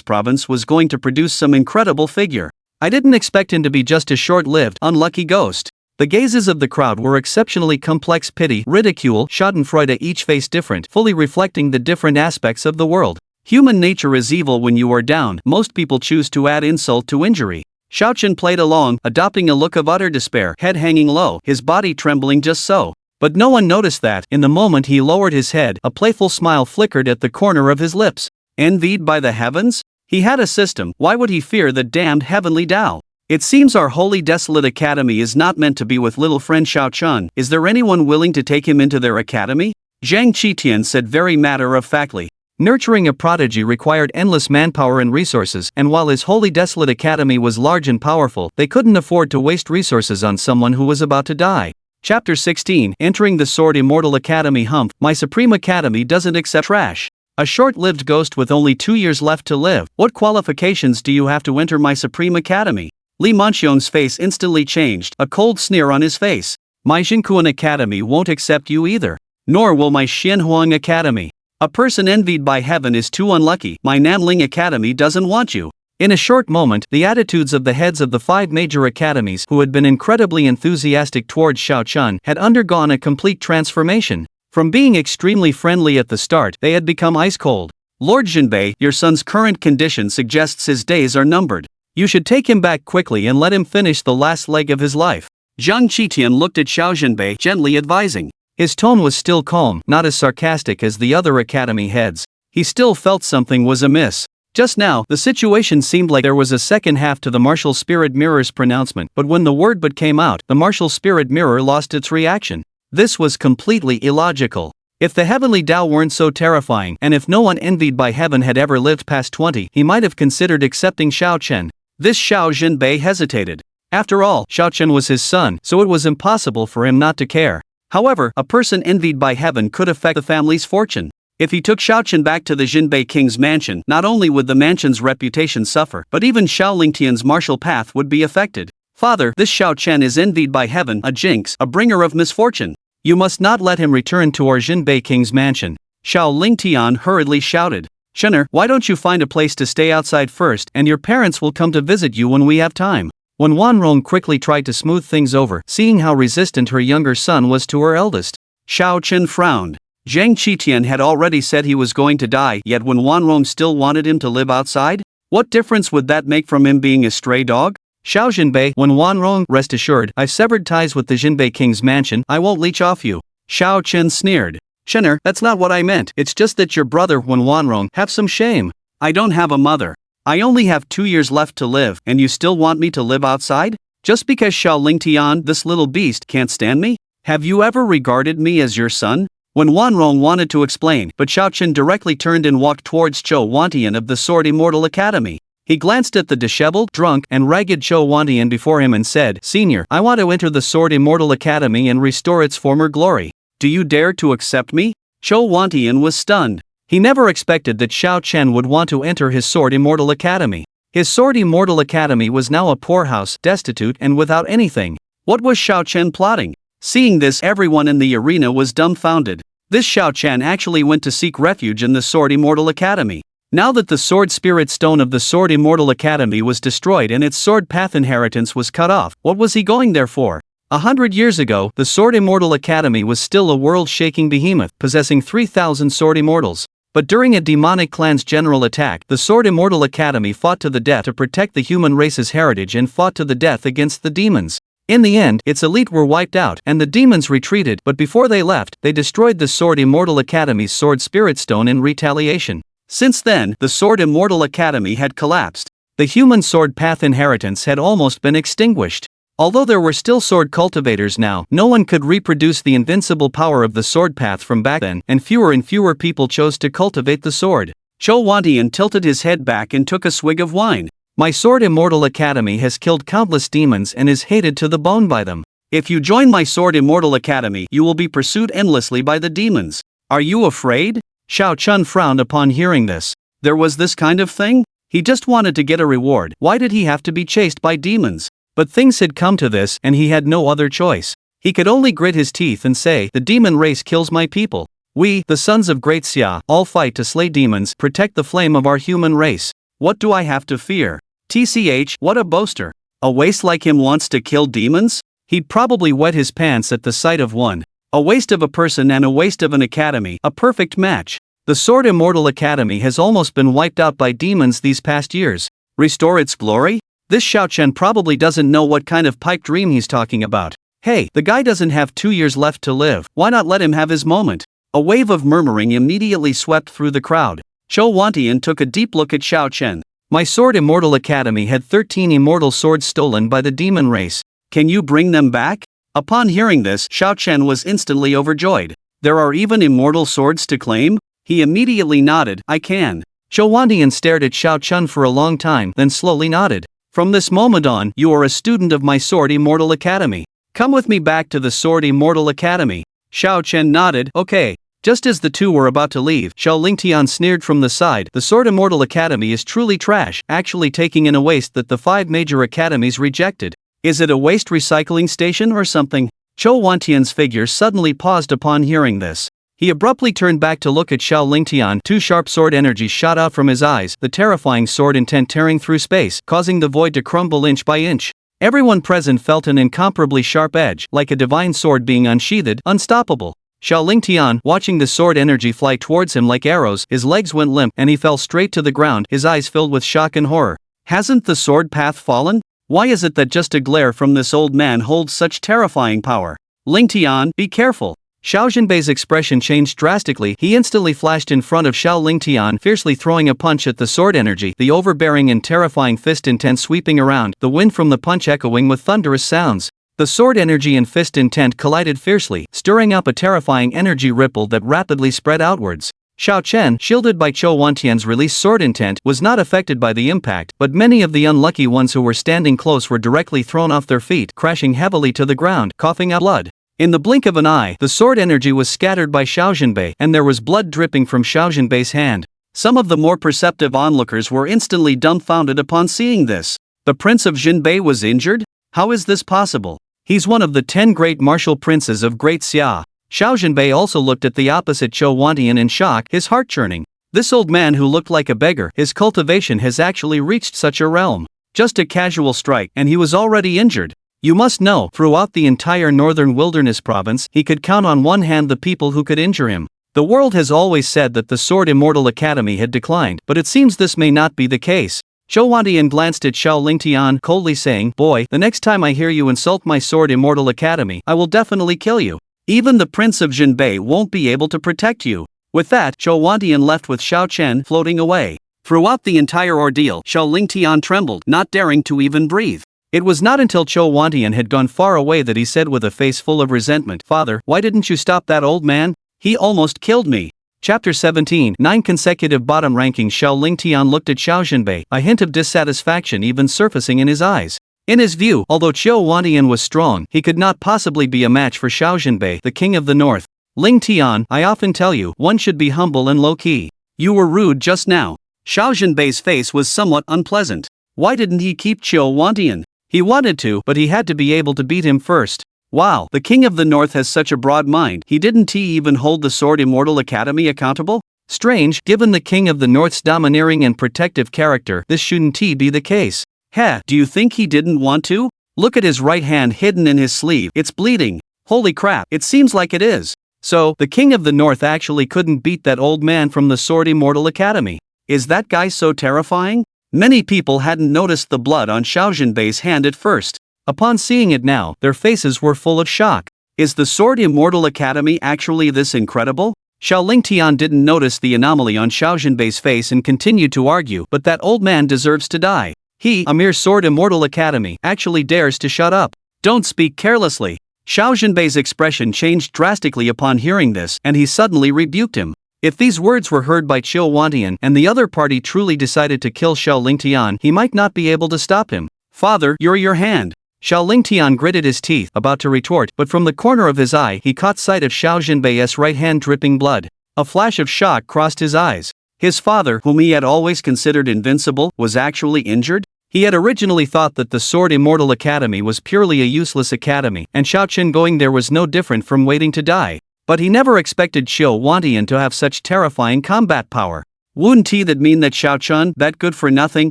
province was going to produce some incredible figure. I didn't expect him to be just a short-lived, unlucky ghost. The gazes of the crowd were exceptionally complex: pity, ridicule, schadenfreude, each face different, fully reflecting the different aspects of the world. Human nature is evil. When you are down, most people choose to add insult to injury. Xiao Chen played along, adopting a look of utter despair, head hanging low, his body trembling just so. But no one noticed that, in the moment he lowered his head, a playful smile flickered at the corner of his lips. Envied by the heavens? He had a system, why would he fear the damned heavenly Dao? It seems our holy desolate academy is not meant to be with little friend Xiao Chen. Is there anyone willing to take him into their academy? Zhang Qitian said very matter-of-factly. Nurturing a prodigy required endless manpower and resources, and while his holy desolate academy was large and powerful, they couldn't afford to waste resources on someone who was about to die. Chapter 16, Entering the Sword Immortal Academy. Humph, my supreme academy doesn't accept trash. A short-lived ghost with only 2 years left to live. What qualifications do you have to enter my supreme academy? Li Manxiong's face instantly changed, a cold sneer on his face. My Xinkuan academy won't accept you either. Nor will my Xianhuang academy. A person envied by heaven is too unlucky. My Nanling Academy doesn't want you. In a short moment, the attitudes of the heads of the 5 major academies, who had been incredibly enthusiastic towards Xiao Chen, had undergone a complete transformation. From being extremely friendly at the start, they had become ice cold. Lord Zhenbei, your son's current condition suggests his days are numbered. You should take him back quickly and let him finish the last leg of his life. Zhang Qitian looked at Xiao Zhenbei, gently advising. His tone was still calm, not as sarcastic as the other academy heads. He still felt something was amiss. Just now, the situation seemed like there was a second half to the martial spirit mirror's pronouncement, but when the word "but" came out, the martial spirit mirror lost its reaction. This was completely illogical. If the heavenly Dao weren't so terrifying, and if no one envied by heaven had ever lived past 20, he might have considered accepting Xiao Chen. This Xiao Zhenbei hesitated. After all, Xiao Chen was his son, so it was impossible for him not to care. However, a person envied by heaven could affect the family's fortune. If he took Xiao Chen back to the Zhenbei king's mansion, not only would the mansion's reputation suffer, but even Xiao Lingtian's martial path would be affected. "Father, this Xiao Chen is envied by heaven, a jinx, a bringer of misfortune. You must not let him return to our Jinbei king's mansion." Xiao Lingtian hurriedly shouted. "Shenner, why don't you find a place to stay outside first, and your parents will come to visit you when we have time." When Wanrong quickly tried to smooth things over, seeing how resistant her younger son was to her eldest, Xiao Chen frowned. Zhang Qitian had already said he was going to die, yet when Wanrong still wanted him to live outside? What difference would that make from him being a stray dog? "Xiao Jinbei, when Wanrong, rest assured, I've severed ties with the Jinbei king's mansion, I won't leech off you." Xiao Chen sneered. "Shenner, that's not what I meant, it's just that your brother when Wanrong, have some shame. I don't have a mother. I only have 2 years left to live, and you still want me to live outside? Just because Xiao Lingtian, this little beast, can't stand me? Have you ever regarded me as your son?" When Wanrong wanted to explain, but Xiao Chen directly turned and walked towards Zhou Wantian of the Sword Immortal Academy. He glanced at the disheveled, drunk, and ragged Zhou Wantian before him and said, "Senior, I want to enter the Sword Immortal Academy and restore its former glory. Do you dare to accept me?" Zhou Wantian was stunned. He never expected that Xiao Chen would want to enter his Sword Immortal Academy. His Sword Immortal Academy was now a poorhouse, destitute and without anything. What was Xiao Chen plotting? Seeing this, everyone in the arena was dumbfounded. This Xiao Chen actually went to seek refuge in the Sword Immortal Academy. Now that the Sword Spirit Stone of the Sword Immortal Academy was destroyed and its sword path inheritance was cut off, what was he going there for? 100 years ago, the Sword Immortal Academy was still a world-shaking behemoth, possessing 3,000 Sword Immortals. But during a demonic clan's general attack, the Sword Immortal Academy fought to the death to protect the human race's heritage and fought to the death against the demons. In the end, its elite were wiped out, and the demons retreated, but before they left, they destroyed the Sword Immortal Academy's Sword Spirit Stone in retaliation. Since then, the Sword Immortal Academy had collapsed. The human sword path inheritance had almost been extinguished. Although there were still sword cultivators now, no one could reproduce the invincible power of the sword path from back then, and fewer people chose to cultivate the sword. Zhou Wantian tilted his head back and took a swig of wine. "My Sword Immortal Academy has killed countless demons and is hated to the bone by them. If you join my Sword Immortal Academy, you will be pursued endlessly by the demons. Are you afraid?" Xiao Chen frowned upon hearing this. There was this kind of thing? He just wanted to get a reward. Why did he have to be chased by demons? But things had come to this, and he had no other choice. He could only grit his teeth and say, "The demon race kills my people. We, the sons of Great Xia, all fight to slay demons, protect the flame of our human race. What do I have to fear? TCH, what a boaster. A waste like him wants to kill demons?" He'd probably wet his pants at the sight of one. A waste of a person and a waste of an academy, a perfect match. The Sword Immortal Academy has almost been wiped out by demons these past years. Restore its glory? This Xiao Chen probably doesn't know what kind of pipe dream he's talking about. Hey, the guy doesn't have 2 years left to live, why not let him have his moment? A wave of murmuring immediately swept through the crowd. Zhou Wantian took a deep look at Xiao Chen. "My Sword Immortal Academy had 13 immortal swords stolen by the demon race. Can you bring them back?" Upon hearing this, Xiao Chen was instantly overjoyed. "There are even immortal swords to claim?" He immediately nodded, "I can." Zhou Wantian stared at Xiao Chen for a long time, then slowly nodded. "From this moment on, you are a student of my Sword Immortal Academy. Come with me back to the Sword Immortal Academy." Xiao Chen nodded, "Okay." Just as the two were about to leave, Xiao Lingtian sneered from the side, "The Sword Immortal Academy is truly trash, actually taking in a waste that the 5 major academies rejected. Is it a waste recycling station or something?" Zhou Wantian's figure suddenly paused upon hearing this. He abruptly turned back to look at Xiao Lingtian. 2 sharp sword energies shot out from his eyes, the terrifying sword intent tearing through space, causing the void to crumble inch by inch. Everyone present felt an incomparably sharp edge, like a divine sword being unsheathed, unstoppable. Xiao Lingtian, watching the sword energy fly towards him like arrows, his legs went limp and he fell straight to the ground, his eyes filled with shock and horror. Hasn't the sword path fallen? Why is it that just a glare from this old man holds such terrifying power? Lingtian, be careful. Xiao Jinbei's expression changed drastically. He instantly flashed in front of Xiao Lingtian, fiercely throwing a punch at the sword energy, the overbearing and terrifying fist intent sweeping around, the wind from the punch echoing with thunderous sounds. The sword energy and fist intent collided fiercely, stirring up a terrifying energy ripple that rapidly spread outwards. Xiao Chen, shielded by Zhou Wantian's released sword intent, was not affected by the impact, but many of the unlucky ones who were standing close were directly thrown off their feet, crashing heavily to the ground, coughing out blood. In the blink of an eye, the sword energy was scattered by Xiao Jinbei, and there was blood dripping from Xiao Jinbei's hand. Some of the more perceptive onlookers were instantly dumbfounded upon seeing this. The Prince of Jinbei was injured? How is this possible? He's one of the 10 great martial princes of Great Xia. Xiao Zhenbei also looked at the opposite Zhou Wantian in shock, his heart churning. This old man who looked like a beggar, his cultivation has actually reached such a realm. Just a casual strike and he was already injured. You must know, throughout the entire northern wilderness province, he could count on one hand the people who could injure him. The world has always said that the Sword Immortal Academy had declined, but it seems this may not be the case. Zhou Wantian glanced at Xiao Lingtian, coldly saying, "Boy, the next time I hear you insult my Sword Immortal Academy, I will definitely kill you. Even the Prince of Zhenbei won't be able to protect you." With that, Zhou Wantian left with Xiao Chen floating away. Throughout the entire ordeal, Xiao Lingtian trembled, not daring to even breathe. It was not until Zhou Wantian had gone far away that he said with a face full of resentment, "Father, why didn't you stop that old man? He almost killed me." Chapter 17, 9 consecutive bottom rankings. Xiao Lingtian looked at Xiao Zhenbei, a hint of dissatisfaction even surfacing in his eyes. In his view, although Zhou Wantian was strong, he could not possibly be a match for Xiao Zhenbei, the king of the north. "Lingtian, I often tell you, one should be humble and low-key. You were rude just now." Xiao Zhenbei's face was somewhat unpleasant. Why didn't he keep Zhou Wantian? He wanted to, but he had to be able to beat him first. Wow, the king of the north has such a broad mind. Didn't he even hold the Sword Immortal Academy accountable? Strange, given the king of the north's domineering and protective character, this shouldn't be the case. Heh, do you think he didn't want to? Look at his right hand hidden in his sleeve, it's bleeding. Holy crap, it seems like it is. So, the king of the north actually couldn't beat that old man from the Sword Immortal Academy. Is that guy so terrifying? Many people hadn't noticed the blood on Xiao Zhenbei's hand at first. Upon seeing it now, their faces were full of shock. Is the Sword Immortal Academy actually this incredible? Xiao Lingtian didn't notice the anomaly on Xiao Zhenbei's face and continued to argue, but that old man deserves to die. He, a mere Sword Immortal Academy, actually dares to shut up. Don't speak carelessly. Xiao Zhenbei's expression changed drastically upon hearing this, and he suddenly rebuked him. If these words were heard by Zhou Wantian and the other party truly decided to kill Xiao Lingtian, he might not be able to stop him. "Father, you're your hand." Xiao Lingtian gritted his teeth, about to retort, but from the corner of his eye he caught sight of Xiao Zhenbei's right hand dripping blood. A flash of shock crossed his eyes. His father, whom he had always considered invincible, was actually injured? He had originally thought that the Sword Immortal Academy was purely a useless academy, and Xiao Chen going there was no different from waiting to die. But he never expected Zhou Wantian to have such terrifying combat power. Wouldn't that mean that Xiao Chen, that good for nothing,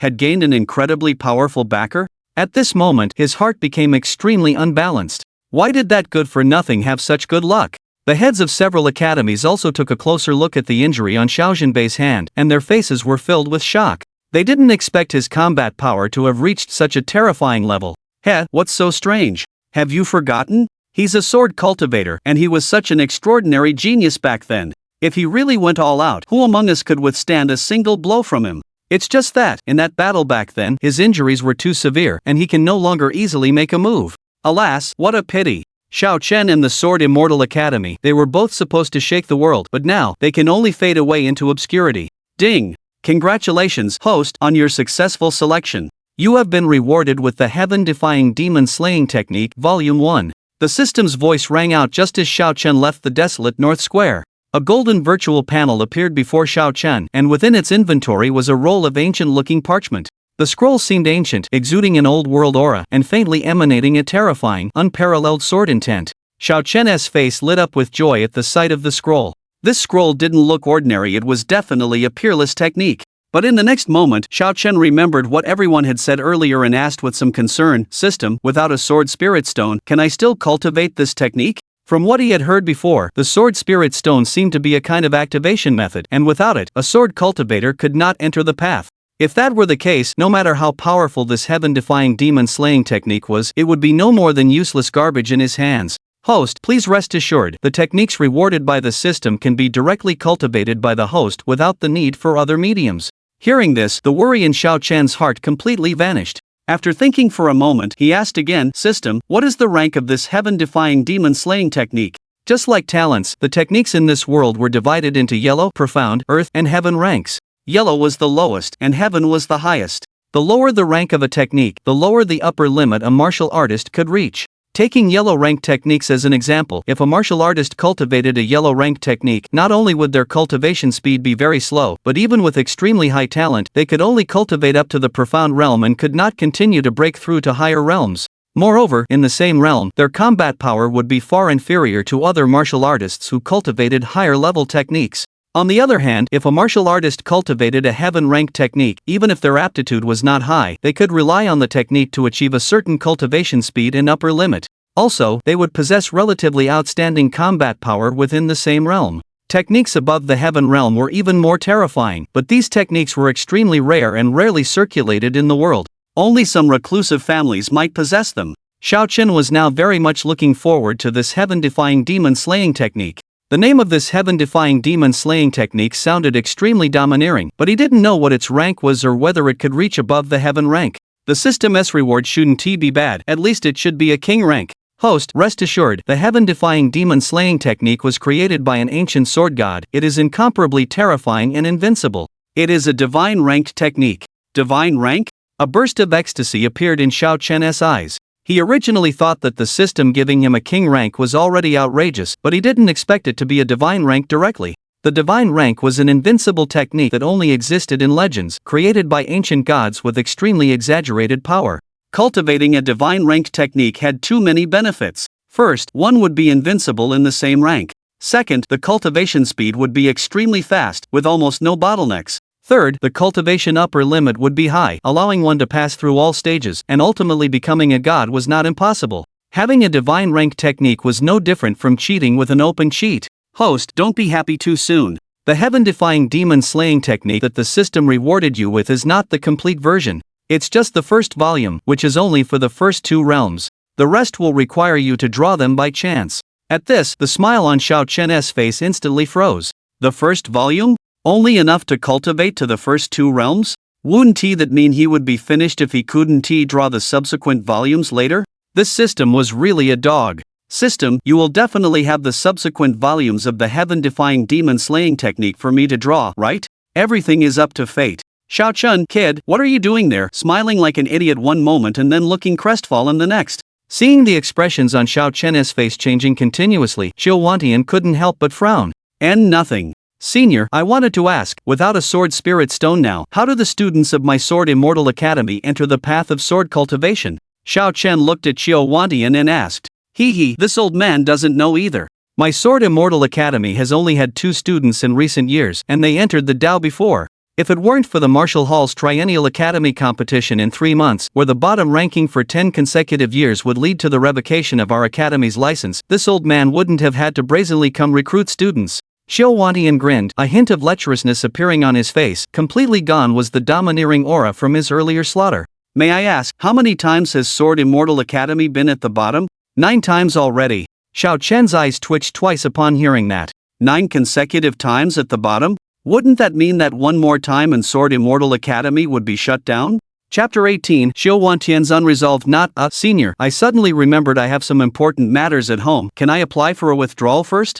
had gained an incredibly powerful backer? At this moment, his heart became extremely unbalanced. Why did that good for nothing have such good luck? The heads of several academies also took a closer look at the injury on Xiao Zhenbei's hand, and their faces were filled with shock. They didn't expect his combat power to have reached such a terrifying level. Heh, what's so strange? Have you forgotten? He's a sword cultivator, and he was such an extraordinary genius back then. If he really went all out, who among us could withstand a single blow from him? It's just that, in that battle back then, his injuries were too severe, and he can no longer easily make a move. Alas, what a pity. Xiao Chen and the Sword Immortal Academy, they were both supposed to shake the world, but now, they can only fade away into obscurity. Ding! Congratulations, host, on your successful selection. You have been rewarded with the Heaven-Defying Demon Slaying Technique, Volume 1. The system's voice rang out just as Xiao Chen left the desolate North Square. A golden virtual panel appeared before Xiao Chen, and within its inventory was a roll of ancient-looking parchment. The scroll seemed ancient, exuding an old-world aura, and faintly emanating a terrifying, unparalleled sword intent. Xiao Chen's face lit up with joy at the sight of the scroll. This scroll didn't look ordinary, it was definitely a peerless technique. But in the next moment, Xiao Chen remembered what everyone had said earlier and asked with some concern, "System, without a sword spirit stone, can I still cultivate this technique?" From what he had heard before, the sword spirit stone seemed to be a kind of activation method, and without it, a sword cultivator could not enter the path. If that were the case, no matter how powerful this heaven-defying demon slaying technique was, it would be no more than useless garbage in his hands. Host, please rest assured, the techniques rewarded by the system can be directly cultivated by the host without the need for other mediums. Hearing this, the worry in Xiao Chen's heart completely vanished. After thinking for a moment, he asked again, "System, what is the rank of this heaven-defying demon slaying technique?" Just like talents, the techniques in this world were divided into yellow, profound, earth, and heaven ranks. Yellow was the lowest, and heaven was the highest. The lower the rank of a technique, the lower the upper limit a martial artist could reach. Taking yellow rank techniques as an example, if a martial artist cultivated a yellow rank technique, not only would their cultivation speed be very slow, but even with extremely high talent, they could only cultivate up to the profound realm and could not continue to break through to higher realms. Moreover, in the same realm, their combat power would be far inferior to other martial artists who cultivated higher-level techniques. On the other hand, if a martial artist cultivated a heaven-ranked technique, even if their aptitude was not high, they could rely on the technique to achieve a certain cultivation speed and upper limit. Also, they would possess relatively outstanding combat power within the same realm. Techniques above the heaven realm were even more terrifying, but these techniques were extremely rare and rarely circulated in the world. Only some reclusive families might possess them. Xiao Chen was now very much looking forward to this heaven-defying demon-slaying technique. The name of this heaven-defying demon-slaying technique sounded extremely domineering, but he didn't know what its rank was or whether it could reach above the heaven rank. The system's reward shouldn't be bad, at least it should be a king rank. Host, rest assured, the heaven-defying demon-slaying technique was created by an ancient sword god. It is incomparably terrifying and invincible. It is a divine-ranked technique. Divine rank? A burst of ecstasy appeared in Xiao Chen's eyes. He originally thought that the system giving him a king rank was already outrageous, but he didn't expect it to be a divine rank directly. The divine rank was an invincible technique that only existed in legends, created by ancient gods with extremely exaggerated power. Cultivating a divine ranked technique had too many benefits. First, one would be invincible in the same rank. Second, the cultivation speed would be extremely fast, with almost no bottlenecks. Third, the cultivation upper limit would be high, allowing one to pass through all stages, and ultimately becoming a god was not impossible. Having a divine rank technique was no different from cheating with an open cheat. Host, don't be happy too soon. The heaven-defying demon-slaying technique that the system rewarded you with is not the complete version. It's just the first volume, which is only for the first 2 realms. The rest will require you to draw them by chance. At this, the smile on Xiao Chen's face instantly froze. The first volume? Only enough to cultivate to the first 2 realms? Wouldn't that mean he would be finished if he couldn't draw the subsequent volumes later? This system was really a dog. System, you will definitely have the subsequent volumes of the heaven-defying demon-slaying technique for me to draw, right? Everything is up to fate. Xiao Chen, kid, what are you doing there, smiling like an idiot one moment and then looking crestfallen the next? Seeing the expressions on Xiao Chen's face changing continuously, Xiao Wantian couldn't help but frown. And nothing. Senior, I wanted to ask, without a sword spirit stone now, how do the students of my Sword Immortal Academy enter the path of sword cultivation? Xiao Chen looked at Xiao Wantian and asked. This old man doesn't know either. My Sword Immortal Academy has only had 2 students in recent years, and they entered the Dao before. If it weren't for the Martial Hall's Triennial Academy competition in 3 months, where the bottom ranking for 10 consecutive years would lead to the revocation of our academy's license, this old man wouldn't have had to brazenly come recruit students. Xiao Wantian grinned, a hint of lecherousness appearing on his face. Completely gone was the domineering aura from his earlier slaughter. May I ask, how many times has Sword Immortal Academy been at the bottom? 9 times already. Xiao Chen's eyes twitched twice upon hearing that. 9 consecutive times at the bottom? Wouldn't that mean that one more time and Sword Immortal Academy would be shut down? Chapter 18, Xiao Wantian's unresolved not Senior, I suddenly remembered I have some important matters at home. Can I apply for a withdrawal first?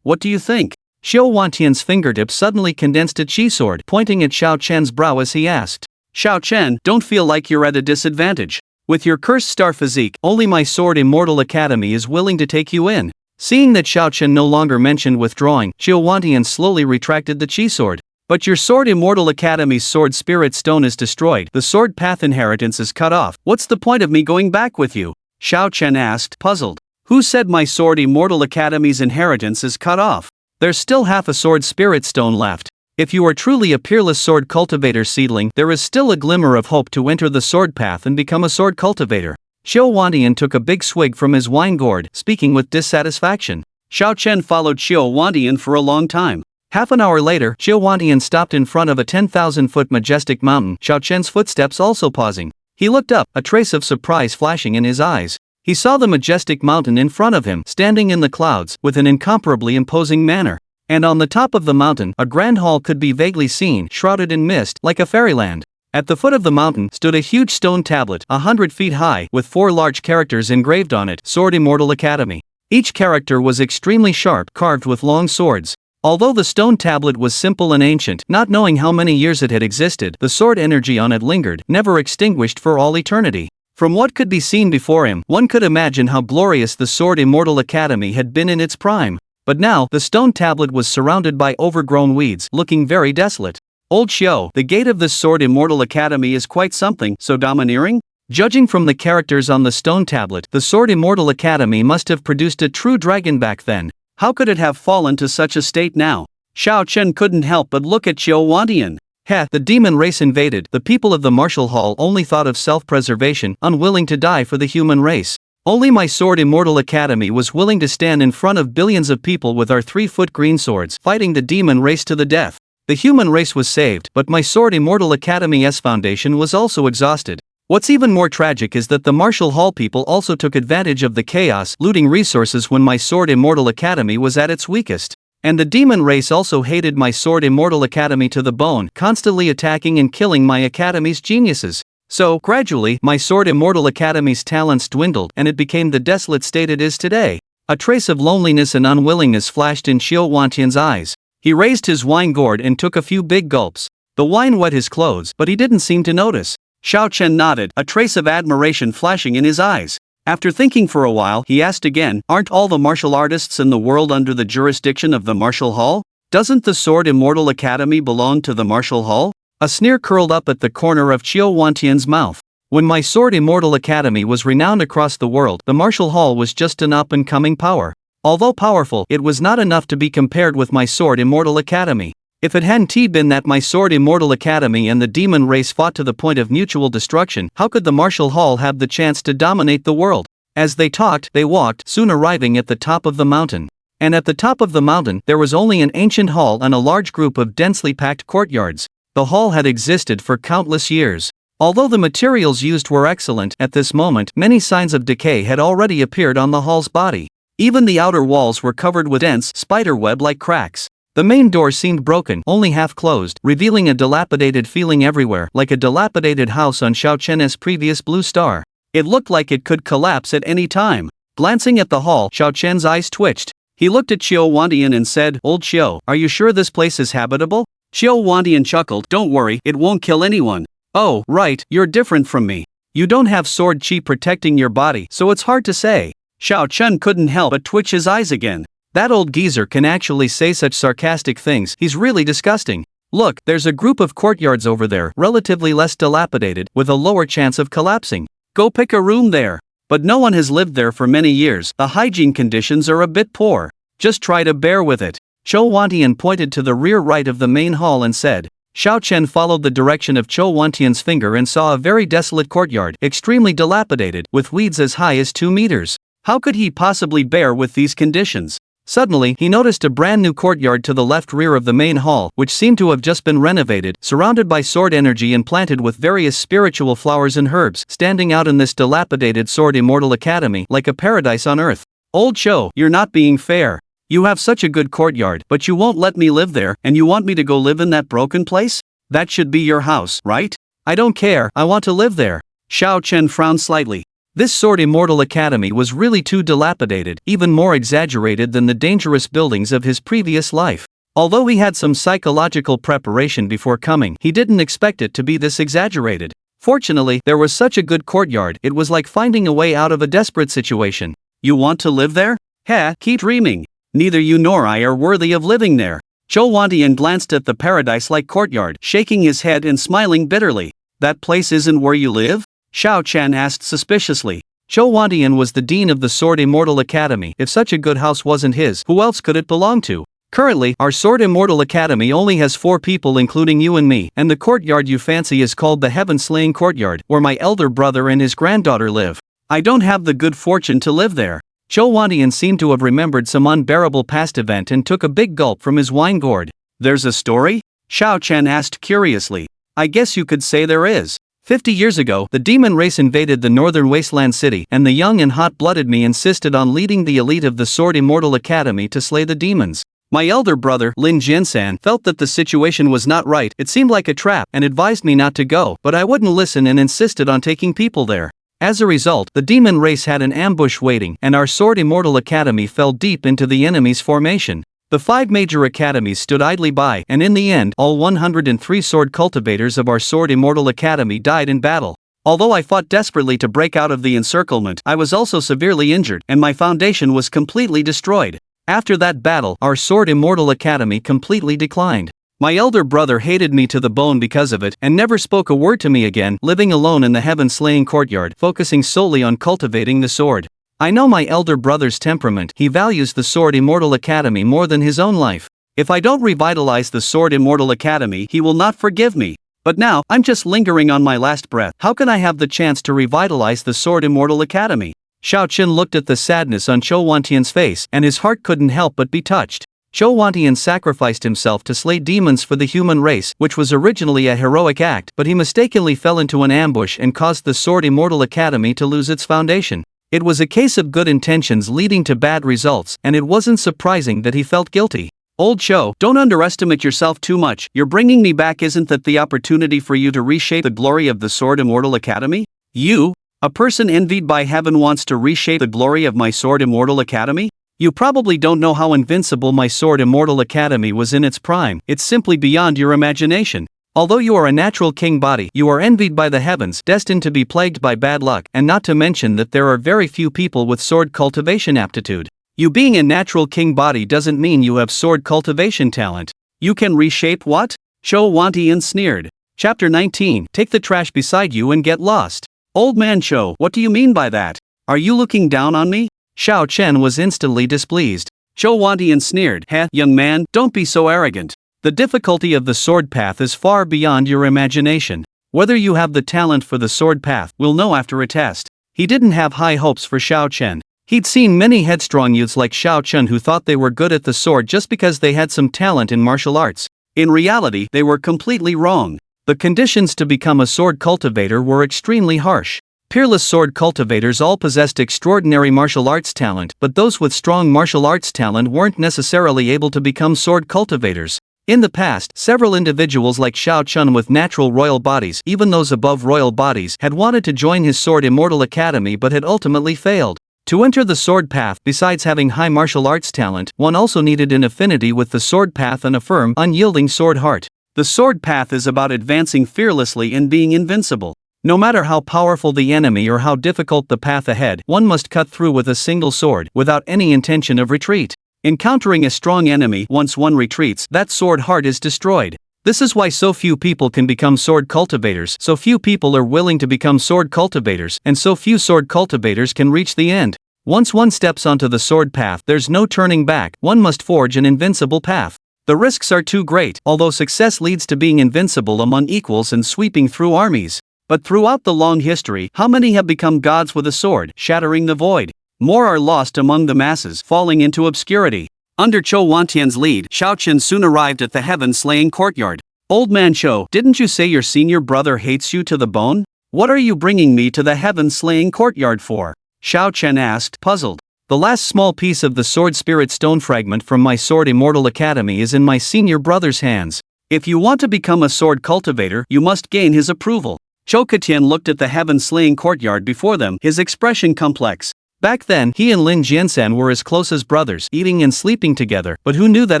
What do you think? Xiao Wantian's fingertip suddenly condensed a chi sword, pointing at Xiao Chen's brow as he asked. Xiao Chen, don't feel like you're at a disadvantage. With your cursed star physique, only my Sword Immortal Academy is willing to take you in. Seeing that Xiao Chen no longer mentioned withdrawing, Xiao Wantian slowly retracted the chi sword. But your Sword Immortal Academy's Sword Spirit Stone is destroyed. The sword path inheritance is cut off. What's the point of me going back with you? Xiao Chen asked, puzzled. Who said my Sword Immortal Academy's inheritance is cut off? There's still half a Sword Spirit Stone left. If you are truly a peerless sword cultivator seedling, there is still a glimmer of hope to enter the sword path and become a sword cultivator. Xiao Wantian took a big swig from his wine gourd, speaking with dissatisfaction. Xiao Chen followed Xiao Wantian for a long time. Half an hour later, Xiao Wantian stopped in front of a 10,000-foot majestic mountain, Xiao Chen's footsteps also pausing. He looked up, a trace of surprise flashing in his eyes. He saw the majestic mountain in front of him, standing in the clouds, with an incomparably imposing manner. And on the top of the mountain, a grand hall could be vaguely seen, shrouded in mist, like a fairyland. At the foot of the mountain stood a huge stone tablet, 100 feet high, with 4 large characters engraved on it, Sword Immortal Academy. Each character was extremely sharp, carved with long swords. Although the stone tablet was simple and ancient, not knowing how many years it had existed, the sword energy on it lingered, never extinguished for all eternity. From what could be seen before him, one could imagine how glorious the Sword Immortal Academy had been in its prime. But now, the stone tablet was surrounded by overgrown weeds, looking very desolate. Old Xiao, the gate of this Sword Immortal Academy is quite something, so domineering? Judging from the characters on the stone tablet, the Sword Immortal Academy must have produced a true dragon back then. How could it have fallen to such a state now? Xiao Chen couldn't help but look at Qiu Wantian. Heh, the demon race invaded. The people of the martial hall only thought of self-preservation, unwilling to die for the human race. Only my Sword Immortal Academy was willing to stand in front of billions of people with our 3-foot green swords, fighting the demon race to the death. The human race was saved, but my Sword Immortal Academy's foundation was also exhausted. What's even more tragic is that the martial hall people also took advantage of the chaos, looting resources when my Sword Immortal Academy was at its weakest. And the demon race also hated my Sword Immortal Academy to the bone, constantly attacking and killing my academy's geniuses. So, gradually, my Sword Immortal Academy's talents dwindled and it became the desolate state it is today. A trace of loneliness and unwillingness flashed in Qiu Wantian's eyes. He raised his wine gourd and took a few big gulps. The wine wet his clothes, but he didn't seem to notice. Xiao Chen nodded, a trace of admiration flashing in his eyes. After thinking for a while, he asked again, aren't all the martial artists in the world under the jurisdiction of the martial hall? Doesn't the Sword Immortal Academy belong to the martial hall? A sneer curled up at the corner of Qiu Wantian's mouth. When my Sword Immortal Academy was renowned across the world, the martial hall was just an up-and-coming power. Although powerful, it was not enough to be compared with my Sword Immortal Academy. If it hadn't been that my Sword Immortal Academy and the demon race fought to the point of mutual destruction, how could the martial hall have the chance to dominate the world? As they talked, they walked, soon arriving at the top of the mountain. And at the top of the mountain, there was only an ancient hall and a large group of densely packed courtyards. The hall had existed for countless years. Although the materials used were excellent, at this moment, many signs of decay had already appeared on the hall's body. Even the outer walls were covered with dense, spiderweb-like cracks. The main door seemed broken, only half closed, revealing a dilapidated feeling everywhere, like a dilapidated house on Xiao Chen's previous blue star. It looked like it could collapse at any time. Glancing at the hall, Xiao Chen's eyes twitched. He looked at Qiu Wantian and said, Old Qiu, are you sure this place is habitable? Qiu Wantian chuckled, don't worry, it won't kill anyone. Oh, right, you're different from me. You don't have sword chi protecting your body, so it's hard to say. Xiao Chen couldn't help but twitch his eyes again. That old geezer can actually say such sarcastic things, he's really disgusting. Look, there's a group of courtyards over there, relatively less dilapidated, with a lower chance of collapsing. Go pick a room there. But no one has lived there for many years, the hygiene conditions are a bit poor. Just try to bear with it. Qiu Wantian pointed to the rear right of the main hall and said. Xiao Chen followed the direction of Qiu Wantian's finger and saw a very desolate courtyard, extremely dilapidated, with weeds as high as 2 meters. How could he possibly bear with these conditions? Suddenly, he noticed a brand new courtyard to the left rear of the main hall, which seemed to have just been renovated, surrounded by sword energy and planted with various spiritual flowers and herbs, standing out in this dilapidated Sword Immortal Academy like a paradise on earth. Old Qiu, you're not being fair. You have such a good courtyard, but you won't let me live there, and you want me to go live in that broken place? That should be your house, right? I don't care, I want to live there. Xiao Chen frowned slightly. This Sword Immortal Academy was really too dilapidated, even more exaggerated than the dangerous buildings of his previous life. Although he had some psychological preparation before coming, he didn't expect it to be this exaggerated. Fortunately, there was such a good courtyard, it was like finding a way out of a desperate situation. You want to live there? Heh, keep dreaming. Neither you nor I are worthy of living there. Qiu Wantian glanced at the paradise-like courtyard, shaking his head and smiling bitterly. That place isn't where you live? Xiao Chen asked suspiciously. Qiu Wantian was the dean of the Sword Immortal Academy. If such a good house wasn't his, who else could it belong to? Currently, our Sword Immortal Academy only has 4 people including you and me, and the courtyard you fancy is called the Heaven-Slaying Courtyard, where my elder brother and his granddaughter live. I don't have the good fortune to live there. Qiu Wantian seemed to have remembered some unbearable past event and took a big gulp from his wine gourd. There's a story? Xiao Chen asked curiously. I guess you could say there is. 50 years ago, the demon race invaded the northern wasteland city, and the young and hot-blooded me insisted on leading the elite of the Sword Immortal Academy to slay the demons. My elder brother, Lin Jiansan, felt that the situation was not right, it seemed like a trap, and advised me not to go, but I wouldn't listen and insisted on taking people there. As a result, the demon race had an ambush waiting, and our Sword Immortal Academy fell deep into the enemy's formation. The 5 major academies stood idly by, and in the end, all 103 sword cultivators of our Sword Immortal Academy died in battle. Although I fought desperately to break out of the encirclement, I was also severely injured, and my foundation was completely destroyed. After that battle, our Sword Immortal Academy completely declined. My elder brother hated me to the bone because of it and never spoke a word to me again, living alone in the heaven-slaying courtyard, focusing solely on cultivating the sword. I know my elder brother's temperament. He values the Sword Immortal Academy more than his own life. If I don't revitalize the Sword Immortal Academy, he will not forgive me. But now, I'm just lingering on my last breath. How can I have the chance to revitalize the Sword Immortal Academy? Xiao Chen looked at the sadness on Chou Wantian's face, and his heart couldn't help but be touched. Chou Wantian sacrificed himself to slay demons for the human race, which was originally a heroic act, but he mistakenly fell into an ambush and caused the Sword Immortal Academy to lose its foundation. It was a case of good intentions leading to bad results, and it wasn't surprising that he felt guilty. Old Chou, don't underestimate yourself too much. You're bringing me back. Isn't that the opportunity for you to reshape the glory of the Sword Immortal Academy? You, a person envied by heaven, wants to reshape the glory of my Sword Immortal Academy? You probably don't know how invincible my Sword Immortal Academy was in its prime. It's simply beyond your imagination. Although you are a natural king body, you are envied by the heavens, destined to be plagued by bad luck, and not to mention that there are very few people with sword cultivation aptitude. You being a natural king body doesn't mean you have sword cultivation talent. You can reshape what? Chou Wantian sneered. Chapter 19. Take the trash beside you and get lost. Old man Chou, what do you mean by that? Are you looking down on me? Xiao Chen was instantly displeased. Chou Wantian sneered. Heh, young man, don't be so arrogant. The difficulty of the sword path is far beyond your imagination. Whether you have the talent for the sword path, we'll know after a test. He didn't have high hopes for Xiao Chen. He'd seen many headstrong youths like Xiao Chen who thought they were good at the sword just because they had some talent in martial arts. In reality, they were completely wrong. The conditions to become a sword cultivator were extremely harsh. Peerless sword cultivators all possessed extraordinary martial arts talent, but those with strong martial arts talent weren't necessarily able to become sword cultivators. In the past, several individuals like Xiao Chen with natural royal bodies, even those above royal bodies, had wanted to join his Sword Immortal Academy but had ultimately failed. To enter the sword path, besides having high martial arts talent, one also needed an affinity with the sword path and a firm, unyielding sword heart. The sword path is about advancing fearlessly and being invincible. No matter how powerful the enemy or how difficult the path ahead, one must cut through with a single sword, without any intention of retreat. Encountering a strong enemy, once one retreats, that sword heart is destroyed. This is why so few people can become sword cultivators, so few people are willing to become sword cultivators, and so few sword cultivators can reach the end. Once one steps onto the sword path, there's no turning back. One must forge an invincible path. The risks are too great, although success leads to being invincible among equals and sweeping through armies. But throughout the long history, how many have become gods with a sword, shattering the void? More are lost among the masses, falling into obscurity. Under Chou Wantian's lead, Xiao Chen soon arrived at the heaven-slaying courtyard. Old man Chou, didn't you say your senior brother hates you to the bone? What are you bringing me to the heaven-slaying courtyard for? Xiao Chen asked, puzzled. The last small piece of the sword spirit stone fragment from my Sword Immortal Academy is in my senior brother's hands. If you want to become a sword cultivator, you must gain his approval. Chou Katian looked at the heaven-slaying courtyard before them, his expression complex. Back then, he and Lin Jiansan were as close as brothers, eating and sleeping together, but who knew that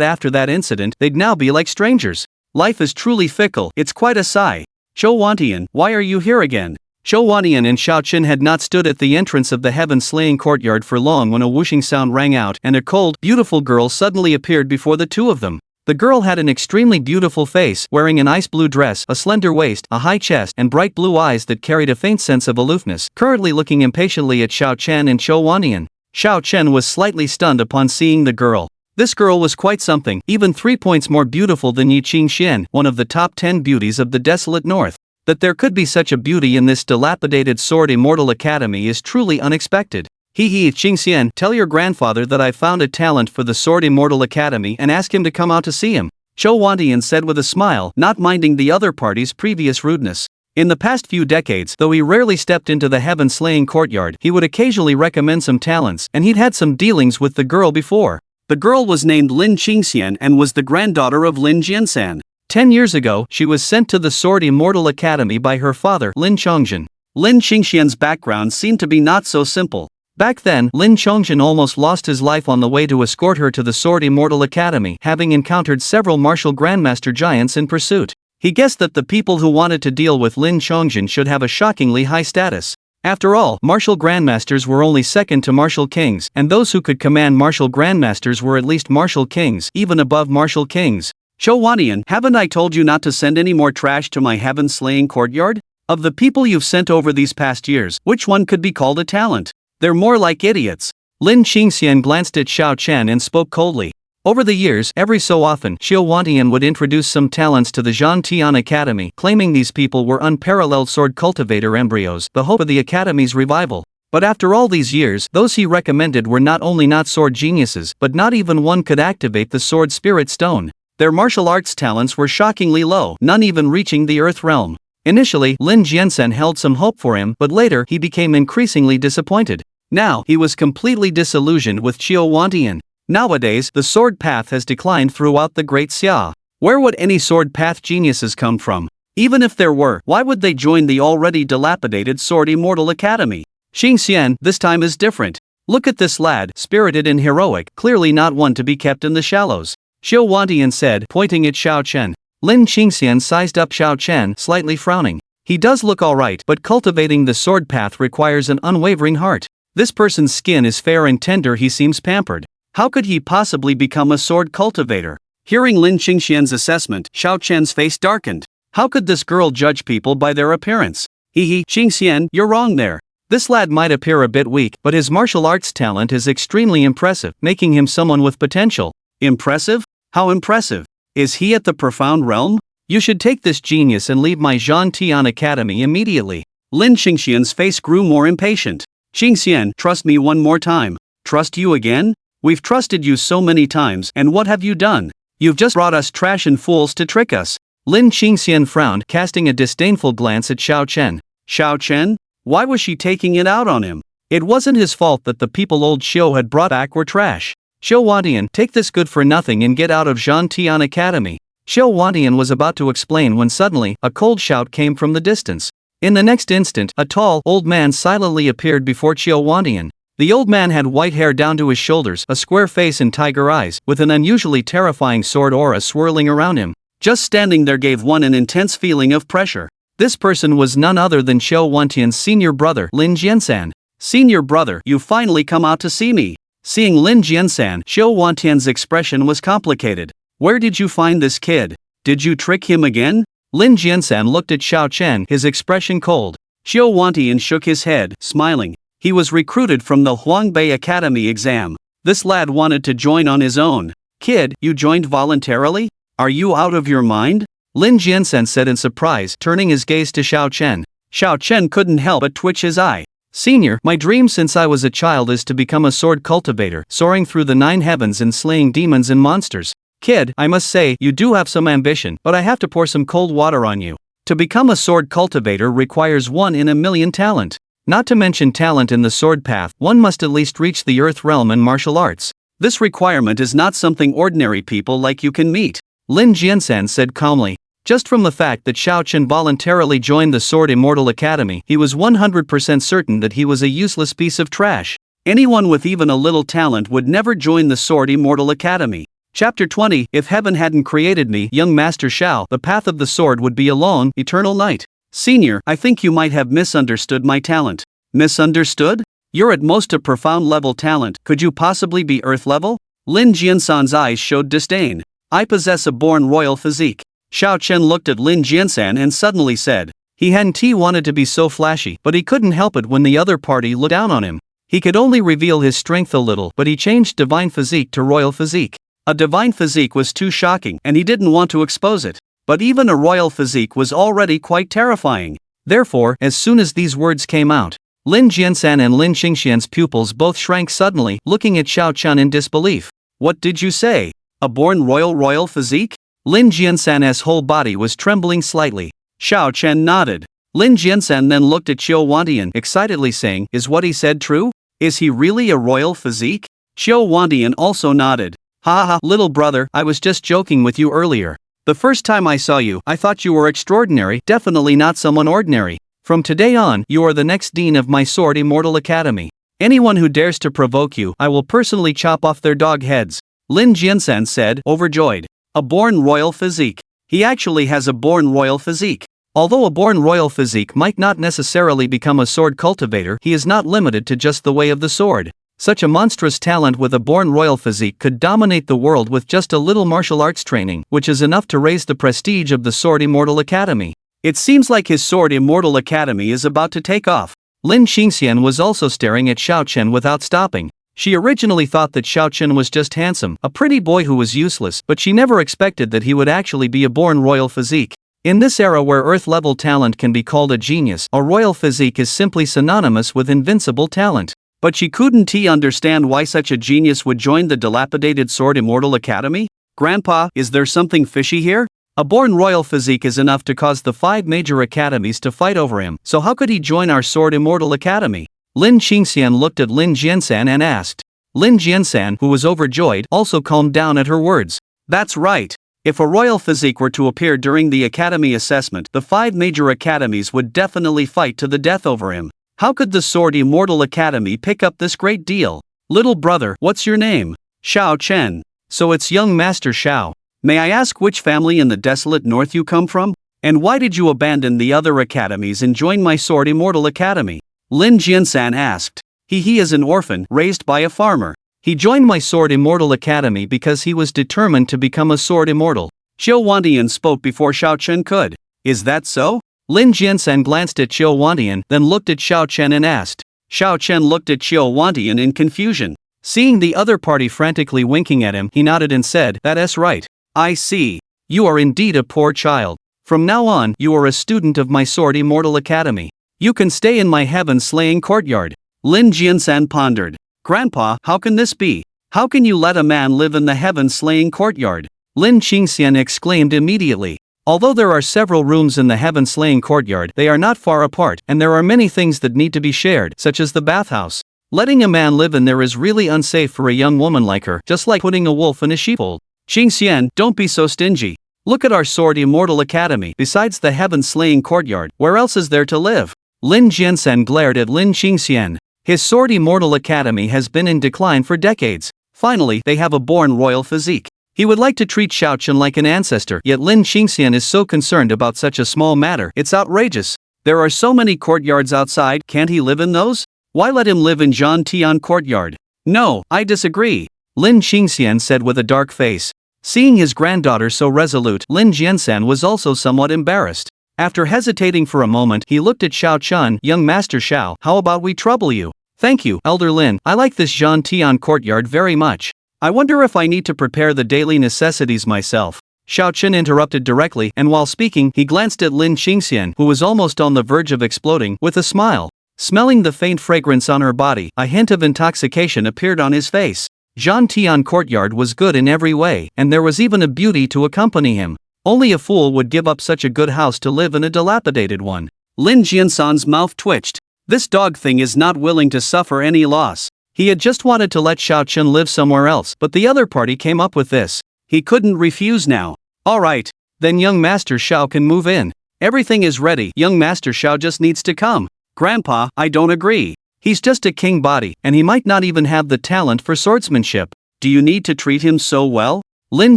after that incident, they'd now be like strangers? Life is truly fickle, it's quite a sigh. Chou Wantian, why are you here again? Chou Wantian and Xiao Chen had not stood at the entrance of the heaven-slaying courtyard for long when a whooshing sound rang out and a cold, beautiful girl suddenly appeared before the two of them. The girl had an extremely beautiful face, wearing an ice blue dress, a slender waist, a high chest, and bright blue eyes that carried a faint sense of aloofness, currently looking impatiently at Xiao Chen and Chou Wantian. Xiao Chen was slightly stunned upon seeing the girl. This girl was quite something, even 3 points more beautiful than Yi Qingxian, one of the top 10 beauties of the desolate north. That there could be such a beauty in this dilapidated Sword Immortal Academy is truly unexpected. Yi Qingxian, tell your grandfather that I found a talent for the Sword Immortal Academy and ask him to come out to see him. Chou Wantian said with a smile, not minding the other party's previous rudeness. In the past few decades, though he rarely stepped into the heaven-slaying courtyard, he would occasionally recommend some talents, and he'd had some dealings with the girl before. The girl was named Lin Qingxian and was the granddaughter of Lin Jiansan. 10 years ago, she was sent to the Sword Immortal Academy by her father, Lin Chongzhen. Lin Qingxian's background seemed to be not so simple. Back then, Lin Chongzhen almost lost his life on the way to escort her to the Sword Immortal Academy, having encountered several martial grandmaster giants in pursuit. He guessed that the people who wanted to deal with Lin Chongzhen should have a shockingly high status. After all, martial grandmasters were only second to martial kings, and those who could command martial grandmasters were at least martial kings, even above martial kings. Chowanian, haven't I told you not to send any more trash to my heaven-slaying courtyard? Of the people you've sent over these past years, which one could be called a talent? They're more like idiots. Lin Qingxian glanced at Xiao Chen and spoke coldly. Over the years, every so often, Xiaowanian would introduce some talents to the Zhantian Academy, claiming these people were unparalleled sword cultivator embryos, the hope of the Academy's revival. But after all these years, those he recommended were not only not sword geniuses, but not even one could activate the sword spirit stone. Their martial arts talents were shockingly low, none even reaching the earth realm. Initially, Lin Jiansen held some hope for him, but later he became increasingly disappointed. Now, he was completely disillusioned with Xiaowanian. Nowadays, the sword path has declined throughout the Great Xia. Where would any sword path geniuses come from? Even if there were, why would they join the already dilapidated Sword Immortal Academy? Xingxian, this time is different. Look at this lad, spirited and heroic, clearly not one to be kept in the shallows. Xiaowanian said, pointing at Xiao Chen. Lin Qingxian sized up Xiao Chen, slightly frowning. He does look alright, but cultivating the sword path requires an unwavering heart. This person's skin is fair and tender, he seems pampered. How could he possibly become a sword cultivator? Hearing Lin Qingxian's assessment, Xiao Chen's face darkened. How could this girl judge people by their appearance? Qingxian, you're wrong there. This lad might appear a bit weak, but his martial arts talent is extremely impressive, making him someone with potential. Impressive? How impressive? Is he at the profound realm? You should take this genius and leave my Zhantian Academy immediately. Lin Qingxian's face grew more impatient. Qingxian, trust me one more time. Trust you again? We've trusted you so many times, and what have you done? You've just brought us trash and fools to trick us. Lin Qingxian frowned, casting a disdainful glance at Xiao Chen. Xiao Chen? Why was she taking it out on him? It wasn't his fault that the people old Xiao had brought back were trash. Xiaowanian, take this good for nothing and get out of Zhantian Academy. Xiaowanian was about to explain when suddenly, a cold shout came from the distance. In the next instant, a tall, old man silently appeared before Xiaowanian. The old man had white hair down to his shoulders, a square face and tiger eyes, with an unusually terrifying sword aura swirling around him. Just standing there gave one an intense feeling of pressure. This person was none other than Xiaowanian's senior brother, Lin Jiansan. Senior brother, you finally come out to see me. Seeing Lin Jiansan, Xiaowanian's expression was complicated. Where did you find this kid? Did you trick him again? Lin Jiansan looked at Xiao Chen, his expression cold. Xiaowanian shook his head, smiling. He was recruited from the Huangbei Academy exam. This lad wanted to join on his own. Kid, you joined voluntarily? Are you out of your mind? Lin Jiansen said in surprise, turning his gaze to Xiao Chen. Xiao Chen couldn't help but twitch his eye. Senior, my dream since I was a child is to become a sword cultivator, soaring through the 9 heavens and slaying demons and monsters. Kid, I must say, you do have some ambition, but I have to pour some cold water on you. To become a sword cultivator requires 1 in a million talent. Not to mention talent in the sword path, one must at least reach the earth realm in martial arts. This requirement is not something ordinary people like you can meet. Lin Jiansan said calmly. Just from the fact that Xiao Chen voluntarily joined the Sword Immortal Academy, he was 100% certain that he was a useless piece of trash. Anyone with even a little talent would never join the Sword Immortal Academy. Chapter 20, If Heaven Hadn't Created Me, Young Master Xiao, the path of the sword would be a long, eternal night. Senior, I think you might have misunderstood my talent. Misunderstood? You're at most a profound level talent, could you possibly be earth level? Lin Jiansan's eyes showed disdain. I possess a born royal physique. Xiao Chen looked at Lin Jiansan and suddenly said. He hadn't wanted to be so flashy, but he couldn't help it when the other party looked down on him. He could only reveal his strength a little, but he changed divine physique to royal physique. A divine physique was too shocking, and he didn't want to expose it. But even a royal physique was already quite terrifying. Therefore, as soon as these words came out, Lin Jiansan and Lin Qingxian's pupils both shrank suddenly, looking at Xiao Chen in disbelief. What did you say? A born royal physique? Lin Jiansan's whole body was trembling slightly. Xiao Chen nodded. Lin Jiansan then looked at Xiaowanian, excitedly saying, is what he said true? Is he really a royal physique? Xiaowanian also nodded. Ha ha, little brother, I was just joking with you earlier. The first time I saw you, I thought you were extraordinary, definitely not someone ordinary. From today on, you are the next dean of my Sword Immortal Academy. Anyone who dares to provoke you, I will personally chop off their dog heads. Lin Jiansan said, overjoyed. A born royal physique. He actually has a born royal physique. Although a born royal physique might not necessarily become a sword cultivator, he is not limited to just the way of the sword. Such a monstrous talent with a born royal physique could dominate the world with just a little martial arts training, which is enough to raise the prestige of the Sword Immortal Academy. It seems like his Sword Immortal Academy is about to take off. Lin Xingxian was also staring at Xiao Chen without stopping. She originally thought that Xiao Chen was just handsome, a pretty boy who was useless, but she never expected that he would actually be a born royal physique. In this era where Earth-level talent can be called a genius, a royal physique is simply synonymous with invincible talent. But she couldn't understand why such a genius would join the dilapidated Sword Immortal Academy? Grandpa, is there something fishy here? A born royal physique is enough to cause the 5 major academies to fight over him, so how could he join our Sword Immortal Academy? Lin Xingxian looked at Lin Jiansan and asked. Lin Jiansan, who was overjoyed, also calmed down at her words. That's right. If a royal physique were to appear during the academy assessment, the 5 major academies would definitely fight to the death over him. How could the Sword Immortal Academy pick up this great deal? Little brother, what's your name? Xiao Chen. So it's young Master Xiao. May I ask which family in the desolate north you come from? And why did you abandon the other academies and join my Sword Immortal Academy? Lin Jiansan asked. He is an orphan, raised by a farmer. He joined my Sword Immortal Academy because he was determined to become a Sword Immortal. Xiao Wandian spoke before Xiao Chen could. Is that so? Lin Jiansan glanced at Xiao Wandian, then looked at Xiao Chen and asked. Xiao Chen looked at Xiao Wandian in confusion. Seeing the other party frantically winking at him, he nodded and said, "That's right. I see. You are indeed a poor child. From now on, you are a student of my Sword Immortal Academy. You can stay in my heaven-slaying courtyard." Lin Jiansan pondered. Grandpa, how can this be? How can you let a man live in the heaven-slaying courtyard? Lin Xingxian exclaimed immediately. Although there are several rooms in the heaven-slaying courtyard, they are not far apart, and there are many things that need to be shared, such as the bathhouse. Letting a man live in there is really unsafe for a young woman like her, just like putting a wolf in a sheepfold. Xingxian, don't be so stingy. Look at our Sword Immortal Academy. Besides the heaven-slaying courtyard, where else is there to live? Lin Jiansan glared at Lin Xingxian. His Sword Immortal Academy has been in decline for decades. Finally, they have a born royal physique. He would like to treat Xiao Chen like an ancestor, yet Lin Xingxian is so concerned about such a small matter, it's outrageous. There are so many courtyards outside, can't he live in those? Why let him live in Zhan Tian courtyard? No, I disagree. Lin Xingxian said with a dark face. Seeing his granddaughter so resolute, Lin Jiansan was also somewhat embarrassed. After hesitating for a moment, he looked at Xiao Chen. "Young Master Xiao, how about we trouble you?" "Thank you, Elder Lin, I like this Zhan Tian courtyard very much. I wonder if I need to prepare the daily necessities myself." Xiao Chen interrupted directly, and while speaking, he glanced at Lin Xingxian, who was almost on the verge of exploding, with a smile. Smelling the faint fragrance on her body, a hint of intoxication appeared on his face. Zhan Tian courtyard was good in every way, and there was even a beauty to accompany him. Only a fool would give up such a good house to live in a dilapidated one. Lin Jiansan's mouth twitched. This dog thing is not willing to suffer any loss. He had just wanted to let Xiao Chen live somewhere else, but the other party came up with this. He couldn't refuse now. Alright, then young Master Xiao can move in. Everything is ready, young Master Xiao just needs to come. Grandpa, I don't agree. He's just a king body, and he might not even have the talent for swordsmanship. Do you need to treat him so well? Lin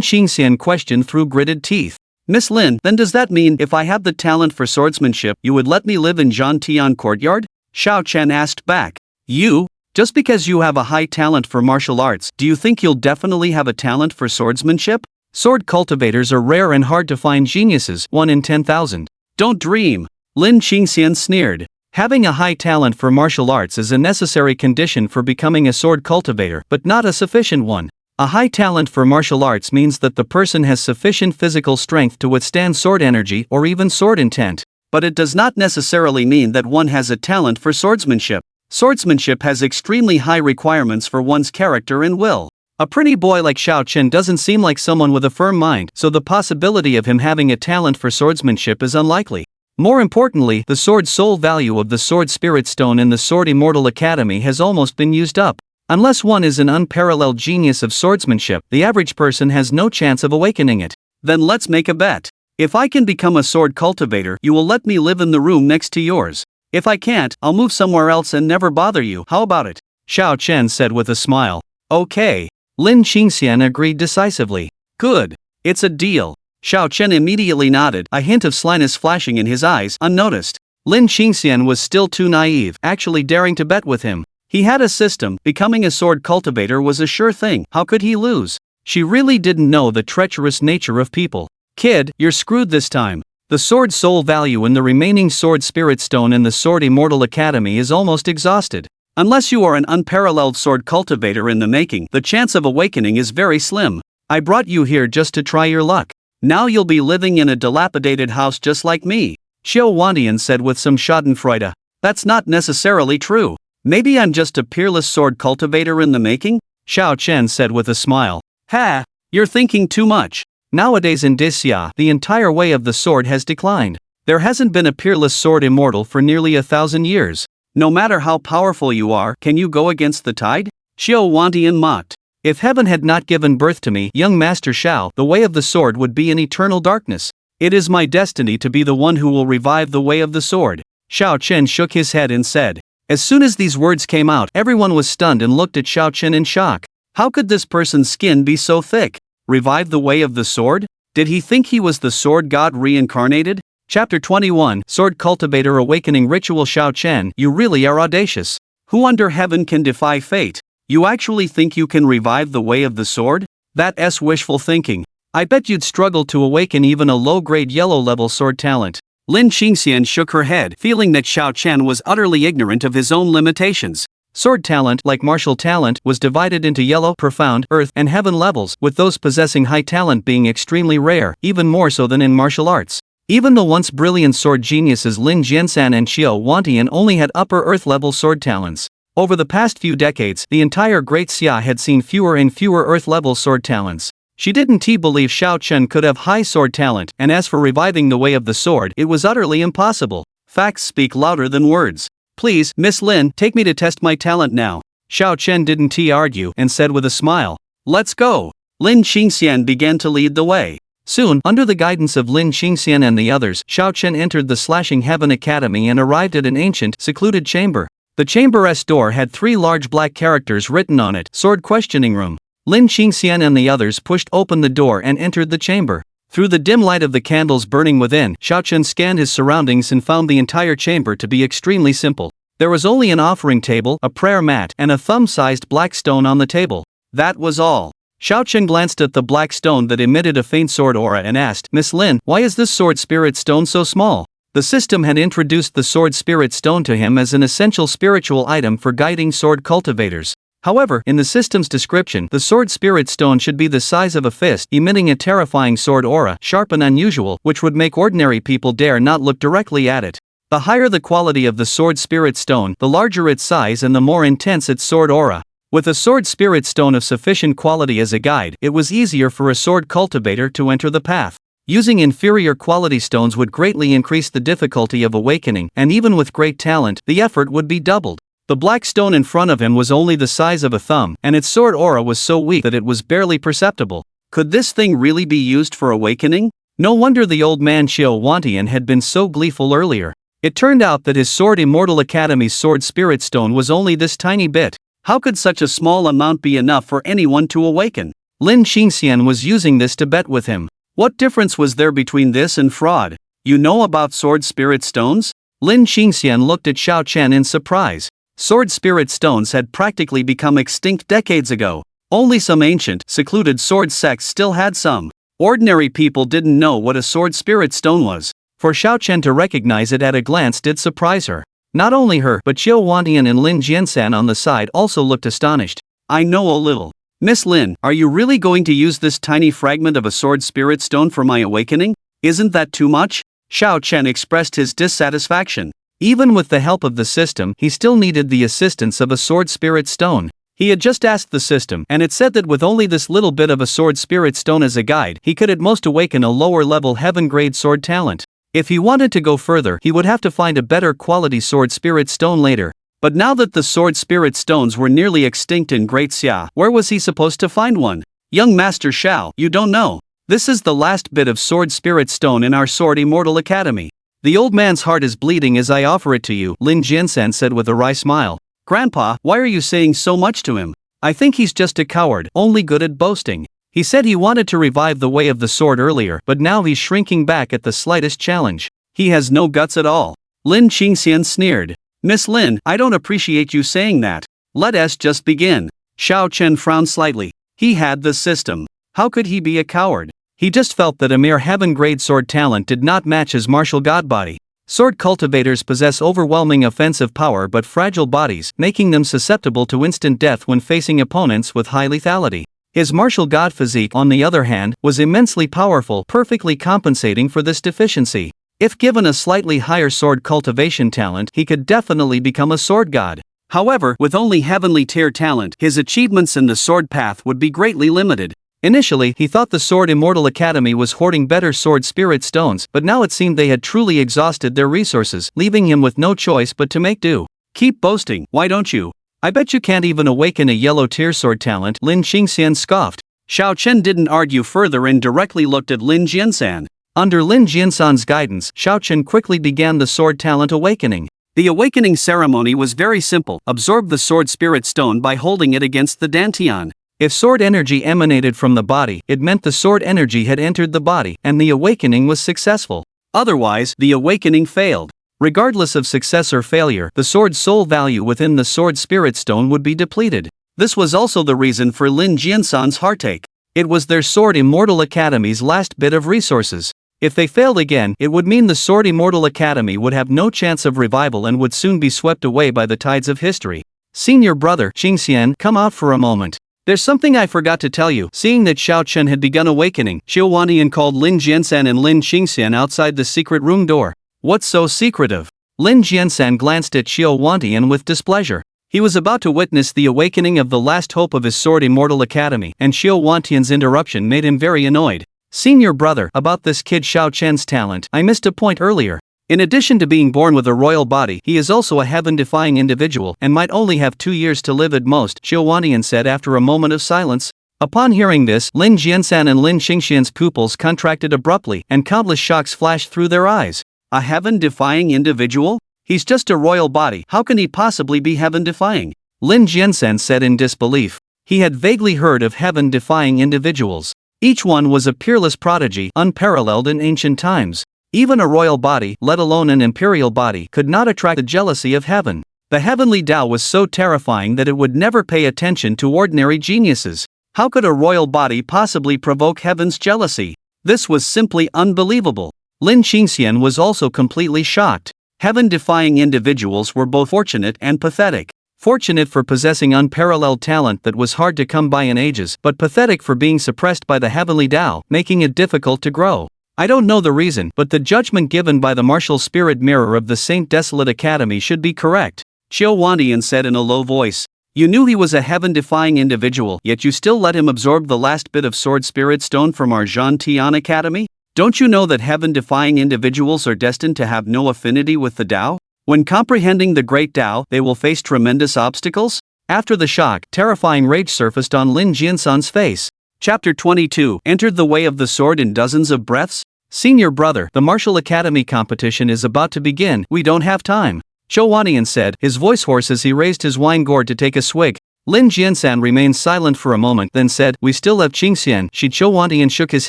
Xingxian questioned through gritted teeth. Miss Lin, then does that mean if I have the talent for swordsmanship, you would let me live in Zhan Tian courtyard? Xiao Chen asked back. You? Just because you have a high talent for martial arts, do you think you'll definitely have a talent for swordsmanship? Sword cultivators are rare and hard to find geniuses, 1 in 10,000. Don't dream. Lin Xingxian sneered. Having a high talent for martial arts is a necessary condition for becoming a sword cultivator, but not a sufficient one. A high talent for martial arts means that the person has sufficient physical strength to withstand sword energy or even sword intent. But it does not necessarily mean that one has a talent for swordsmanship. Swordsmanship has extremely high requirements for one's character and will. A pretty boy like Xiao Chen doesn't seem like someone with a firm mind, so the possibility of him having a talent for swordsmanship is unlikely. More importantly, the sword soul value of the Sword Spirit Stone in the Sword Immortal Academy has almost been used up. Unless one is an unparalleled genius of swordsmanship, the average person has no chance of awakening it. Then let's make a bet. If I can become a sword cultivator, you will let me live in the room next to yours. If I can't, I'll move somewhere else and never bother you. How about it? Xiao Chen said with a smile. Okay. Lin Xingxian agreed decisively. Good. It's a deal. Xiao Chen immediately nodded, a hint of slyness flashing in his eyes, unnoticed. Lin Xingxian was still too naive, actually daring to bet with him. He had a system, becoming a sword cultivator was a sure thing, how could he lose? She really didn't know the treacherous nature of people. Kid, you're screwed this time. The sword's sole value in the remaining sword spirit stone in the Sword Immortal Academy is almost exhausted. Unless you are an unparalleled sword cultivator in the making, the chance of awakening is very slim. I brought you here just to try your luck. Now you'll be living in a dilapidated house just like me, Xiao Wantian said with some schadenfreude. That's not necessarily true. Maybe I'm just a peerless sword cultivator in the making? Xiao Chen said with a smile. Ha! You're thinking too much. Nowadays in Disya, the entire way of the sword has declined. There hasn't been a peerless sword immortal for nearly 1,000 years. No matter how powerful you are, can you go against the tide? Xiao Wantian mocked. If heaven had not given birth to me, young Master Xiao, the way of the sword would be in eternal darkness. It is my destiny to be the one who will revive the way of the sword. Xiao Chen shook his head and said. As soon as these words came out, everyone was stunned and looked at Xiao Chen in shock. How could this person's skin be so thick? Revive the way of the sword? Did he think he was the sword god reincarnated? Chapter 21, Sword Cultivator Awakening Ritual. Xiao Chen, you really are audacious. Who under heaven can defy fate? You actually think you can revive the way of the sword? That's wishful thinking. I bet you'd struggle to awaken even a low-grade yellow-level sword talent. Lin Qingxian shook her head, feeling that Xiao Chen was utterly ignorant of his own limitations. Sword talent, like martial talent, was divided into yellow, profound, earth, and heaven levels, with those possessing high talent being extremely rare, even more so than in martial arts. Even the once brilliant sword geniuses Lin Jiansan and Xiao Wantian only had upper earth-level sword talents. Over the past few decades, the entire Great Xia had seen fewer and fewer earth-level sword talents. She didn't believe Xiao Chen could have high sword talent, and as for reviving the way of the sword, it was utterly impossible. Facts speak louder than words. Please, Miss Lin, take me to test my talent now. Xiao Chen didn't argue and said with a smile. Let's go. Lin Qingxian began to lead the way. Soon, under the guidance of Lin Qingxian and the others, Xiao Chen entered the Slashing Heaven Academy and arrived at an ancient, secluded chamber. The chamber's door had 3 large black characters written on it, Sword Questioning Room. Lin Qingxian and the others pushed open the door and entered the chamber. Through the dim light of the candles burning within, Xiao Chen scanned his surroundings and found the entire chamber to be extremely simple. There was only an offering table, a prayer mat, and a thumb-sized black stone on the table. That was all. Xiao Chen glanced at the black stone that emitted a faint sword aura and asked, Miss Lin, why is this sword spirit stone so small? The system had introduced the sword spirit stone to him as an essential spiritual item for guiding sword cultivators. However, in the system's description, the sword spirit stone should be the size of a fist, emitting a terrifying sword aura, sharp and unusual, which would make ordinary people dare not look directly at it. The higher the quality of the sword spirit stone, the larger its size and the more intense its sword aura. With a sword spirit stone of sufficient quality as a guide, it was easier for a sword cultivator to enter the path. Using inferior quality stones would greatly increase the difficulty of awakening, and even with great talent, the effort would be doubled. The black stone in front of him was only the size of a thumb, and its sword aura was so weak that it was barely perceptible. Could this thing really be used for awakening? No wonder the old man Xiao Wantian had been so gleeful earlier. It turned out that his Sword Immortal Academy's sword spirit stone was only this tiny bit. How could such a small amount be enough for anyone to awaken? Lin Qingxian was using this to bet with him. What difference was there between this and fraud? You know about sword spirit stones? Lin Qingxian looked at Xiao Chen in surprise. Sword spirit stones had practically become extinct decades ago. Only some ancient, secluded sword sects still had some. Ordinary people didn't know what a sword spirit stone was. For Xiao Chen to recognize it at a glance did surprise her. Not only her, but Xiao Wantian and Lin Jiansan on the side also looked astonished. I know a little. Miss Lin, are you really going to use this tiny fragment of a sword spirit stone for my awakening? Isn't that too much? Xiao Chen expressed his dissatisfaction. Even with the help of the system, he still needed the assistance of a sword spirit stone. He had just asked the system, and it said that with only this little bit of a sword spirit stone as a guide, he could at most awaken a lower-level heaven-grade sword talent. If he wanted to go further, he would have to find a better quality sword spirit stone later. But now that the sword spirit stones were nearly extinct in Great Xia, where was he supposed to find one? Young Master Xiao, you don't know. This is the last bit of sword spirit stone in our Sword Immortal Academy. The old man's heart is bleeding as I offer it to you, Lin Jiansan said with a wry smile. Grandpa, why are you saying so much to him? I think he's just a coward, only good at boasting. He said he wanted to revive the way of the sword earlier, but now he's shrinking back at the slightest challenge. He has no guts at all. Lin Qingxian sneered. Miss Lin, I don't appreciate you saying that. Let us just begin. Xiao Chen frowned slightly. He had the system. How could he be a coward? He just felt that a mere heaven-grade sword talent did not match his martial god body. Sword cultivators possess overwhelming offensive power but fragile bodies, making them susceptible to instant death when facing opponents with high lethality. His martial god physique, on the other hand, was immensely powerful, perfectly compensating for this deficiency. If given a slightly higher sword cultivation talent, he could definitely become a sword god. However, with only heavenly tier talent, his achievements in the sword path would be greatly limited. Initially, he thought the Sword Immortal Academy was hoarding better sword spirit stones, but now it seemed they had truly exhausted their resources, leaving him with no choice but to make do. Keep boasting, why don't you? I bet you can't even awaken a yellow tier sword talent, Lin Qingxian scoffed. Xiao Chen didn't argue further and directly looked at Lin Jiansan. Under Lin Jiansan's guidance, Xiao Chen quickly began the sword talent awakening. The awakening ceremony was very simple. Absorb the sword spirit stone by holding it against the dantian. If sword energy emanated from the body, it meant the sword energy had entered the body, and the awakening was successful. Otherwise, the awakening failed. Regardless of success or failure, the sword's soul value within the sword spirit stone would be depleted. This was also the reason for Lin Jiansan's heartache. It was their Sword Immortal Academy's last bit of resources. If they failed again, it would mean the Sword Immortal Academy would have no chance of revival and would soon be swept away by the tides of history. Senior brother, Qingxian, come out for a moment. There's something I forgot to tell you. Seeing that Xiao Chen had begun awakening, Xiao Wantian called Lin Jiansan and Lin Qingxian outside the secret room door. What's so secretive? Lin Jiansan glanced at Xiao Wantian with displeasure. He was about to witness the awakening of the last hope of his Sword Immortal Academy, and Xiao Wantian's interruption made him very annoyed. Senior brother, about this kid Xiao Chen's talent, I missed a point earlier. In addition to being born with a royal body, he is also a heaven-defying individual and might only have 2 years to live at most, Xiao Wantian said after a moment of silence. Upon hearing this, Lin Jiansan and Lin Qingxian's pupils contracted abruptly, and countless shocks flashed through their eyes. A heaven-defying individual? He's just a royal body, how can he possibly be heaven-defying? Lin Jiansan said in disbelief. He had vaguely heard of heaven-defying individuals. Each one was a peerless prodigy, unparalleled in ancient times. Even a royal body, let alone an imperial body, could not attract the jealousy of heaven. The heavenly Tao was so terrifying that it would never pay attention to ordinary geniuses. How could a royal body possibly provoke heaven's jealousy? This was simply unbelievable. Lin Qingxian was also completely shocked. Heaven-defying individuals were both fortunate and pathetic. Fortunate for possessing unparalleled talent that was hard to come by in ages, but pathetic for being suppressed by the heavenly Tao, making it difficult to grow. I don't know the reason, but the judgment given by the martial spirit mirror of the Saint Desolate Academy should be correct, Xiao Wantian said in a low voice. You knew he was a heaven-defying individual, yet you still let him absorb the last bit of sword spirit stone from our Zhan Tian Academy? Don't you know that heaven-defying individuals are destined to have no affinity with the Tao? When comprehending the great Tao, they will face tremendous obstacles? After the shock, terrifying rage surfaced on Lin Jiansan's face. Chapter 22 entered the way of the sword in dozens of breaths? Senior brother, the Martial Academy competition is about to begin, we don't have time. Xiao Wantian said, his voice hoarse as he raised his wine gourd to take a swig. Lin Jiansan remained silent for a moment, then said, we still have Qingxian. Xiao Wantian shook his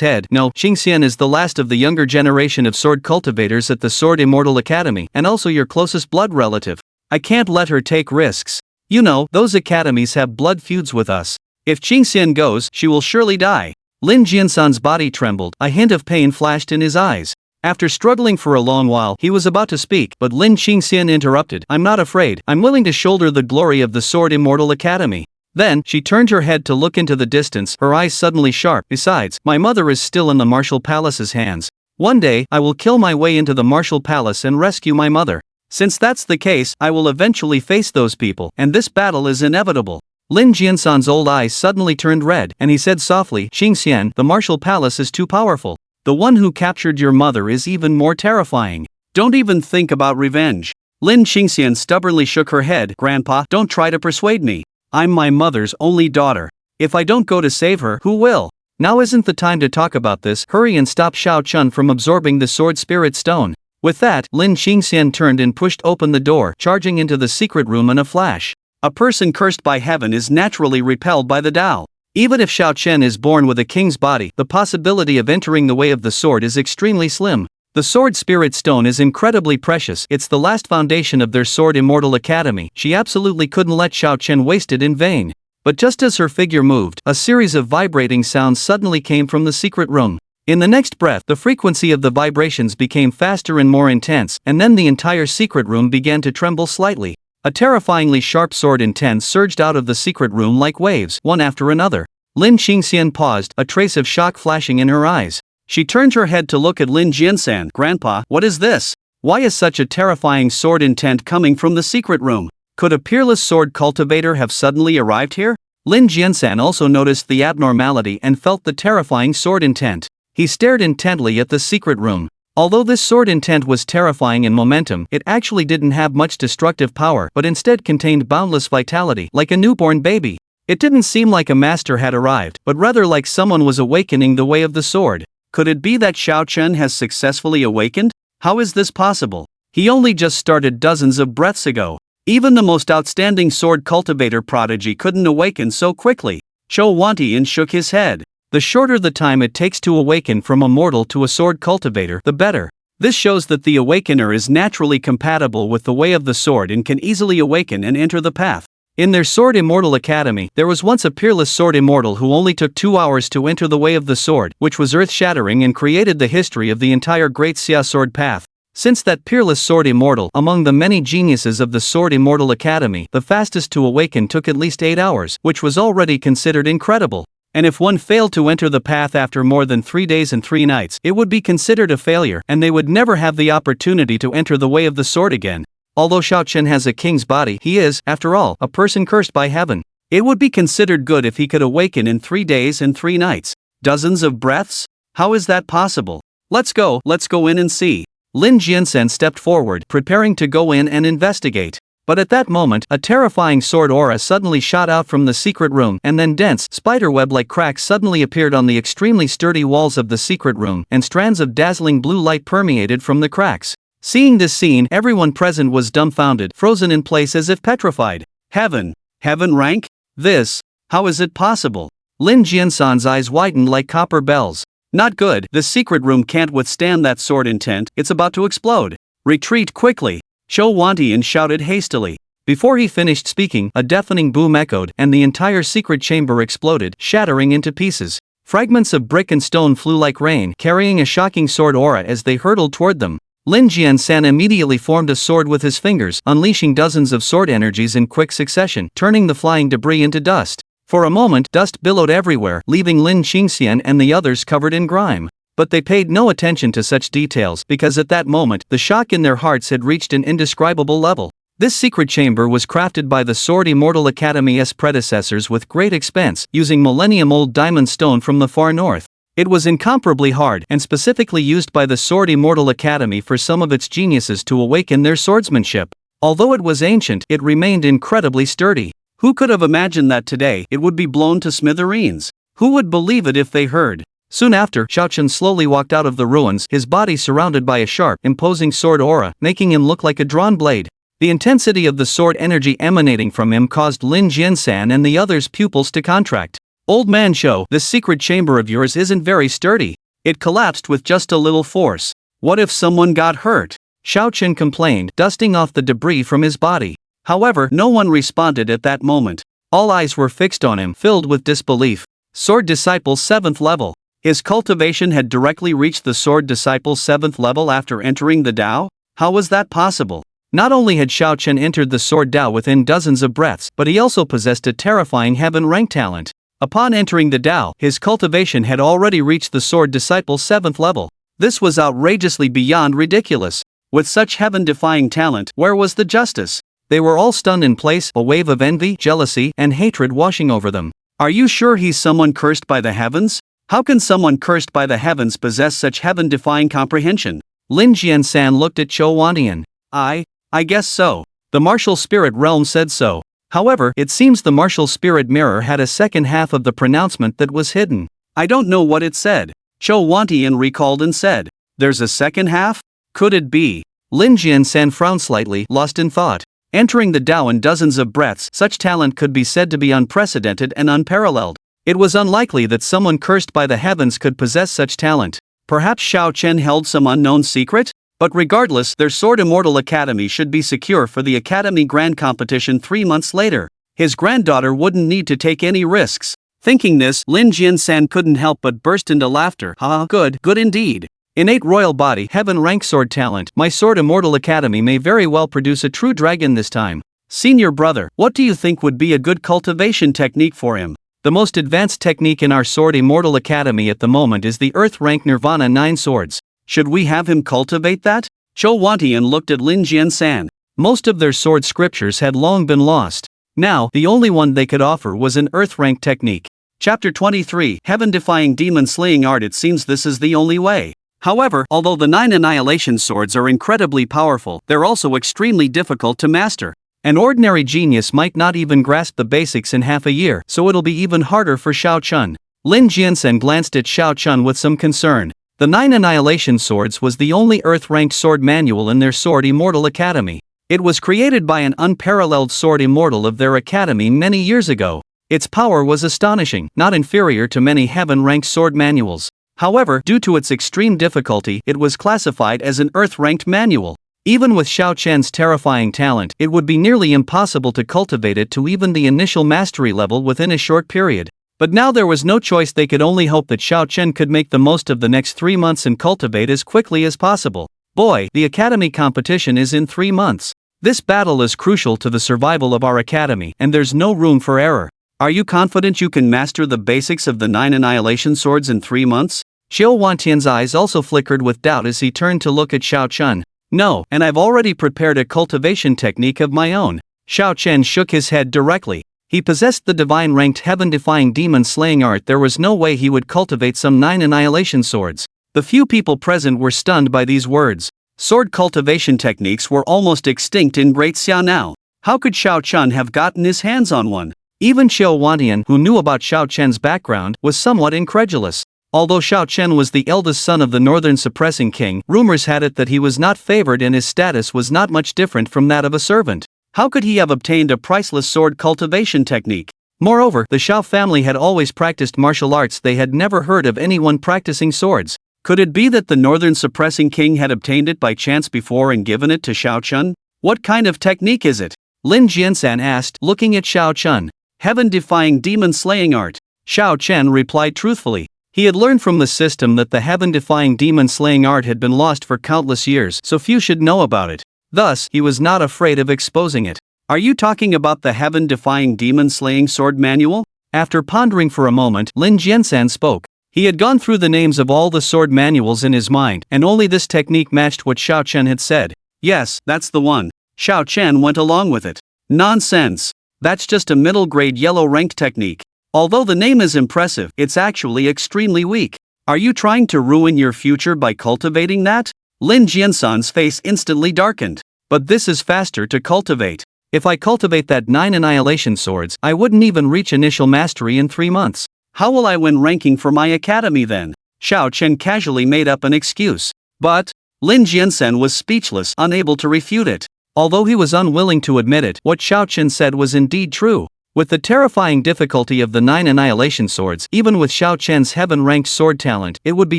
head. No, Qingxian is the last of the younger generation of sword cultivators at the Sword Immortal Academy, and also your closest blood relative. I can't let her take risks. You know, those academies have blood feuds with us. If Qingxian goes, she will surely die. Lin Jiansan's body trembled, a hint of pain flashed in his eyes. After struggling for a long while, he was about to speak, but Lin Qingxian interrupted. I'm not afraid, I'm willing to shoulder the glory of the Sword Immortal Academy. Then, she turned her head to look into the distance, her eyes suddenly sharp. Besides, my mother is still in the Martial Palace's hands. One day, I will kill my way into the Martial Palace and rescue my mother. Since that's the case, I will eventually face those people, and this battle is inevitable. Lin Jiansan's old eyes suddenly turned red, and he said softly, Qingxian, the Martial Palace is too powerful. The one who captured your mother is even more terrifying. Don't even think about revenge. Lin Qingxian stubbornly shook her head. Grandpa, don't try to persuade me. I'm my mother's only daughter. If I don't go to save her, who will? Now isn't the time to talk about this. Hurry and stop Xiao Chun from absorbing the sword spirit stone. With that, Lin Qingxian turned and pushed open the door, charging into the secret room in a flash. A person cursed by heaven is naturally repelled by the Tao. Even if Xiao Chen is born with a king's body, the possibility of entering the way of the sword is extremely slim. The Sword Spirit Stone is incredibly precious. It's the last foundation of their Sword Immortal Academy. She absolutely couldn't let Xiao Chen waste it in vain. But just as her figure moved, a series of vibrating sounds suddenly came from the secret room. In the next breath, the frequency of the vibrations became faster and more intense, and then the entire secret room began to tremble slightly. A terrifyingly sharp sword intent surged out of the secret room like waves, one after another. Lin Qingxian paused, a trace of shock flashing in her eyes. She turned her head to look at Lin Jiansan. "Grandpa, what is this? Why is such a terrifying sword intent coming from the secret room? Could a peerless sword cultivator have suddenly arrived here?" Lin Jiansan also noticed the abnormality and felt the terrifying sword intent. He stared intently at the secret room. Although this sword intent was terrifying in momentum, it actually didn't have much destructive power but instead contained boundless vitality, like a newborn baby. It didn't seem like a master had arrived, but rather like someone was awakening the way of the sword. Could it be that Xiao Chen has successfully awakened? How is this possible? He only just started dozens of breaths ago. Even the most outstanding sword cultivator prodigy couldn't awaken so quickly. Zhou Wantian shook his head. The shorter the time it takes to awaken from a mortal to a sword cultivator, the better. This shows that the awakener is naturally compatible with the way of the sword and can easily awaken and enter the path. In their Sword Immortal Academy, there was once a peerless sword immortal who only took 2 hours to enter the way of the sword, which was earth-shattering and created the history of the entire Great Xia Sword Path. Since that peerless sword immortal, among the many geniuses of the Sword Immortal Academy, the fastest to awaken took at least 8 hours, which was already considered incredible. And if one failed to enter the path after more than 3 days and 3 nights, it would be considered a failure, and they would never have the opportunity to enter the way of the sword again. Although Xiao Chen has a king's body, he is, after all, a person cursed by heaven. It would be considered good if he could awaken in 3 days and 3 nights. Dozens of breaths? How is that possible? Let's go in and see. Lin Jiansen stepped forward, preparing to go in and investigate. But at that moment, a terrifying sword aura suddenly shot out from the secret room, and then dense, spiderweb-like cracks suddenly appeared on the extremely sturdy walls of the secret room, and strands of dazzling blue light permeated from the cracks. Seeing this scene, everyone present was dumbfounded, frozen in place as if petrified. Heaven rank? This? How is it possible? Lin Jiansan's eyes widened like copper bells. Not good, the secret room can't withstand that sword intent, it's about to explode. Retreat quickly. Zhou Wantian shouted hastily. Before he finished speaking, a deafening boom echoed, and the entire secret chamber exploded, shattering into pieces. Fragments of brick and stone flew like rain, carrying a shocking sword aura as they hurtled toward them. Lin Jiansan immediately formed a sword with his fingers, unleashing dozens of sword energies in quick succession, turning the flying debris into dust. For a moment, dust billowed everywhere, leaving Lin Qingxian and the others covered in grime. But they paid no attention to such details, because at that moment, the shock in their hearts had reached an indescribable level. This secret chamber was crafted by the Sword Immortal Academy's predecessors with great expense, using millennium-old diamond stone from the far north. It was incomparably hard and specifically used by the Sword Immortal Academy for some of its geniuses to awaken their swordsmanship. Although it was ancient, it remained incredibly sturdy. Who could have imagined that today it would be blown to smithereens? Who would believe it if they heard? Soon after, Xiao Chen slowly walked out of the ruins, his body surrounded by a sharp, imposing sword aura, making him look like a drawn blade. The intensity of the sword energy emanating from him caused Lin Jiansan and the others' pupils to contract. Old man Zhou, this secret chamber of yours isn't very sturdy. It collapsed with just a little force. What if someone got hurt? Xiao Chen complained, dusting off the debris from his body. However, no one responded at that moment. All eyes were fixed on him, filled with disbelief. Sword Disciple 7th level. His cultivation had directly reached the Sword Disciple 7th level after entering the Dao? How was that possible? Not only had Xiao Chen entered the Sword Dao within dozens of breaths, but he also possessed a terrifying heaven rank talent. Upon entering the Dao, his cultivation had already reached the Sword Disciple 7th level. This was outrageously beyond ridiculous. With such heaven-defying talent, where was the justice? They were all stunned in place, a wave of envy, jealousy, and hatred washing over them. Are you sure he's someone cursed by the heavens? How can someone cursed by the heavens possess such heaven-defying comprehension? Lin Jiansan looked at Zhou Wantian. I guess so. The martial spirit realm said so. However, it seems the martial spirit mirror had a second half of the pronouncement that was hidden. I don't know what it said. Zhou Wantian recalled and said, "There's a second half? Could it be?" Lin Jiansan frowned slightly, lost in thought. Entering the Dao in dozens of breaths, such talent could be said to be unprecedented and unparalleled. It was unlikely that someone cursed by the heavens could possess such talent. Perhaps Xiao Chen held some unknown secret? But regardless, their Sword Immortal Academy should be secure for the Academy Grand Competition 3 months later. His granddaughter wouldn't need to take any risks. Thinking this, Lin Jiansan couldn't help but burst into laughter. Ha, good indeed. Innate royal body, heaven rank sword talent, my Sword Immortal Academy may very well produce a true dragon this time. Senior brother, what do you think would be a good cultivation technique for him? The most advanced technique in our Sword Immortal Academy at the moment is the Earth rank Nirvana 9 swords. Should we have him cultivate that? Zhou Wantian looked at Lin Jiansan. Most of their sword scriptures had long been lost. Now, the only one they could offer was an Earth rank technique. Chapter 23, Heaven-Defying Demon-Slaying Art. It seems this is the only way. However, although the 9 annihilation swords are incredibly powerful, they're also extremely difficult to master. An ordinary genius might not even grasp the basics in half a year, so it'll be even harder for Xiao Chun. Lin Jiansan glanced at Xiao Chun with some concern. The 9 annihilation swords was the only Earth-ranked sword manual in their Sword Immortal Academy. It was created by an unparalleled Sword Immortal of their academy many years ago. Its power was astonishing, not inferior to many heaven-ranked sword manuals. However, due to its extreme difficulty, it was classified as an Earth-ranked manual. Even with Xiao Chen's terrifying talent, it would be nearly impossible to cultivate it to even the initial mastery level within a short period. But now there was no choice. They could only hope that Xiao Chen could make the most of the next 3 months and cultivate as quickly as possible. Boy, the academy competition is in 3 months. This battle is crucial to the survival of our academy, and there's no room for error. Are you confident you can master the basics of the 9 annihilation swords in 3 months? Zhou Wantian's eyes also flickered with doubt as he turned to look at Xiao Chun. No, and I've already prepared a cultivation technique of my own. Xiao Chen shook his head directly. He possessed the divine-ranked heaven-defying demon-slaying art. There was no way he would cultivate some 9 annihilation swords. The few people present were stunned by these words. Sword cultivation techniques were almost extinct in Great Xiaonao. How could Xiao Chun have gotten his hands on one? Even Zhou Wantian, who knew about Xiao Chen's background, was somewhat incredulous. Although Xiao Chen was the eldest son of the Northern Suppressing King, rumors had it that he was not favored and his status was not much different from that of a servant. How could he have obtained a priceless sword cultivation technique? Moreover, the Xiao family had always practiced martial arts. They had never heard of anyone practicing swords. Could it be that the Northern Suppressing King had obtained it by chance before and given it to Xiao Chun? What kind of technique is it? Lin Jiansan asked, looking at Xiao Chun. Heaven-defying demon-slaying art. Xiao Chen replied truthfully. He had learned from the system that the heaven-defying demon-slaying art had been lost for countless years, so few should know about it. Thus, he was not afraid of exposing it. Are you talking about the heaven-defying demon-slaying sword manual? After pondering for a moment, Lin Jiansan spoke. He had gone through the names of all the sword manuals in his mind, and only this technique matched what Xiao Chen had said. Yes, that's the one. Xiao Chen went along with it. Nonsense. That's just a middle-grade yellow-ranked technique. Although the name is impressive, it's actually extremely weak. Are you trying to ruin your future by cultivating that? Lin Jiansan's face instantly darkened. But this is faster to cultivate. If I cultivate that 9 annihilation swords, I wouldn't even reach initial mastery in 3 months. How will I win ranking for my academy then? Xiao Chen casually made up an excuse. But Lin Jiansan was speechless, unable to refute it. Although he was unwilling to admit it, what Xiao Chen said was indeed true. With the terrifying difficulty of the 9 annihilation swords, even with Xiao Chen's heaven-ranked sword talent, it would be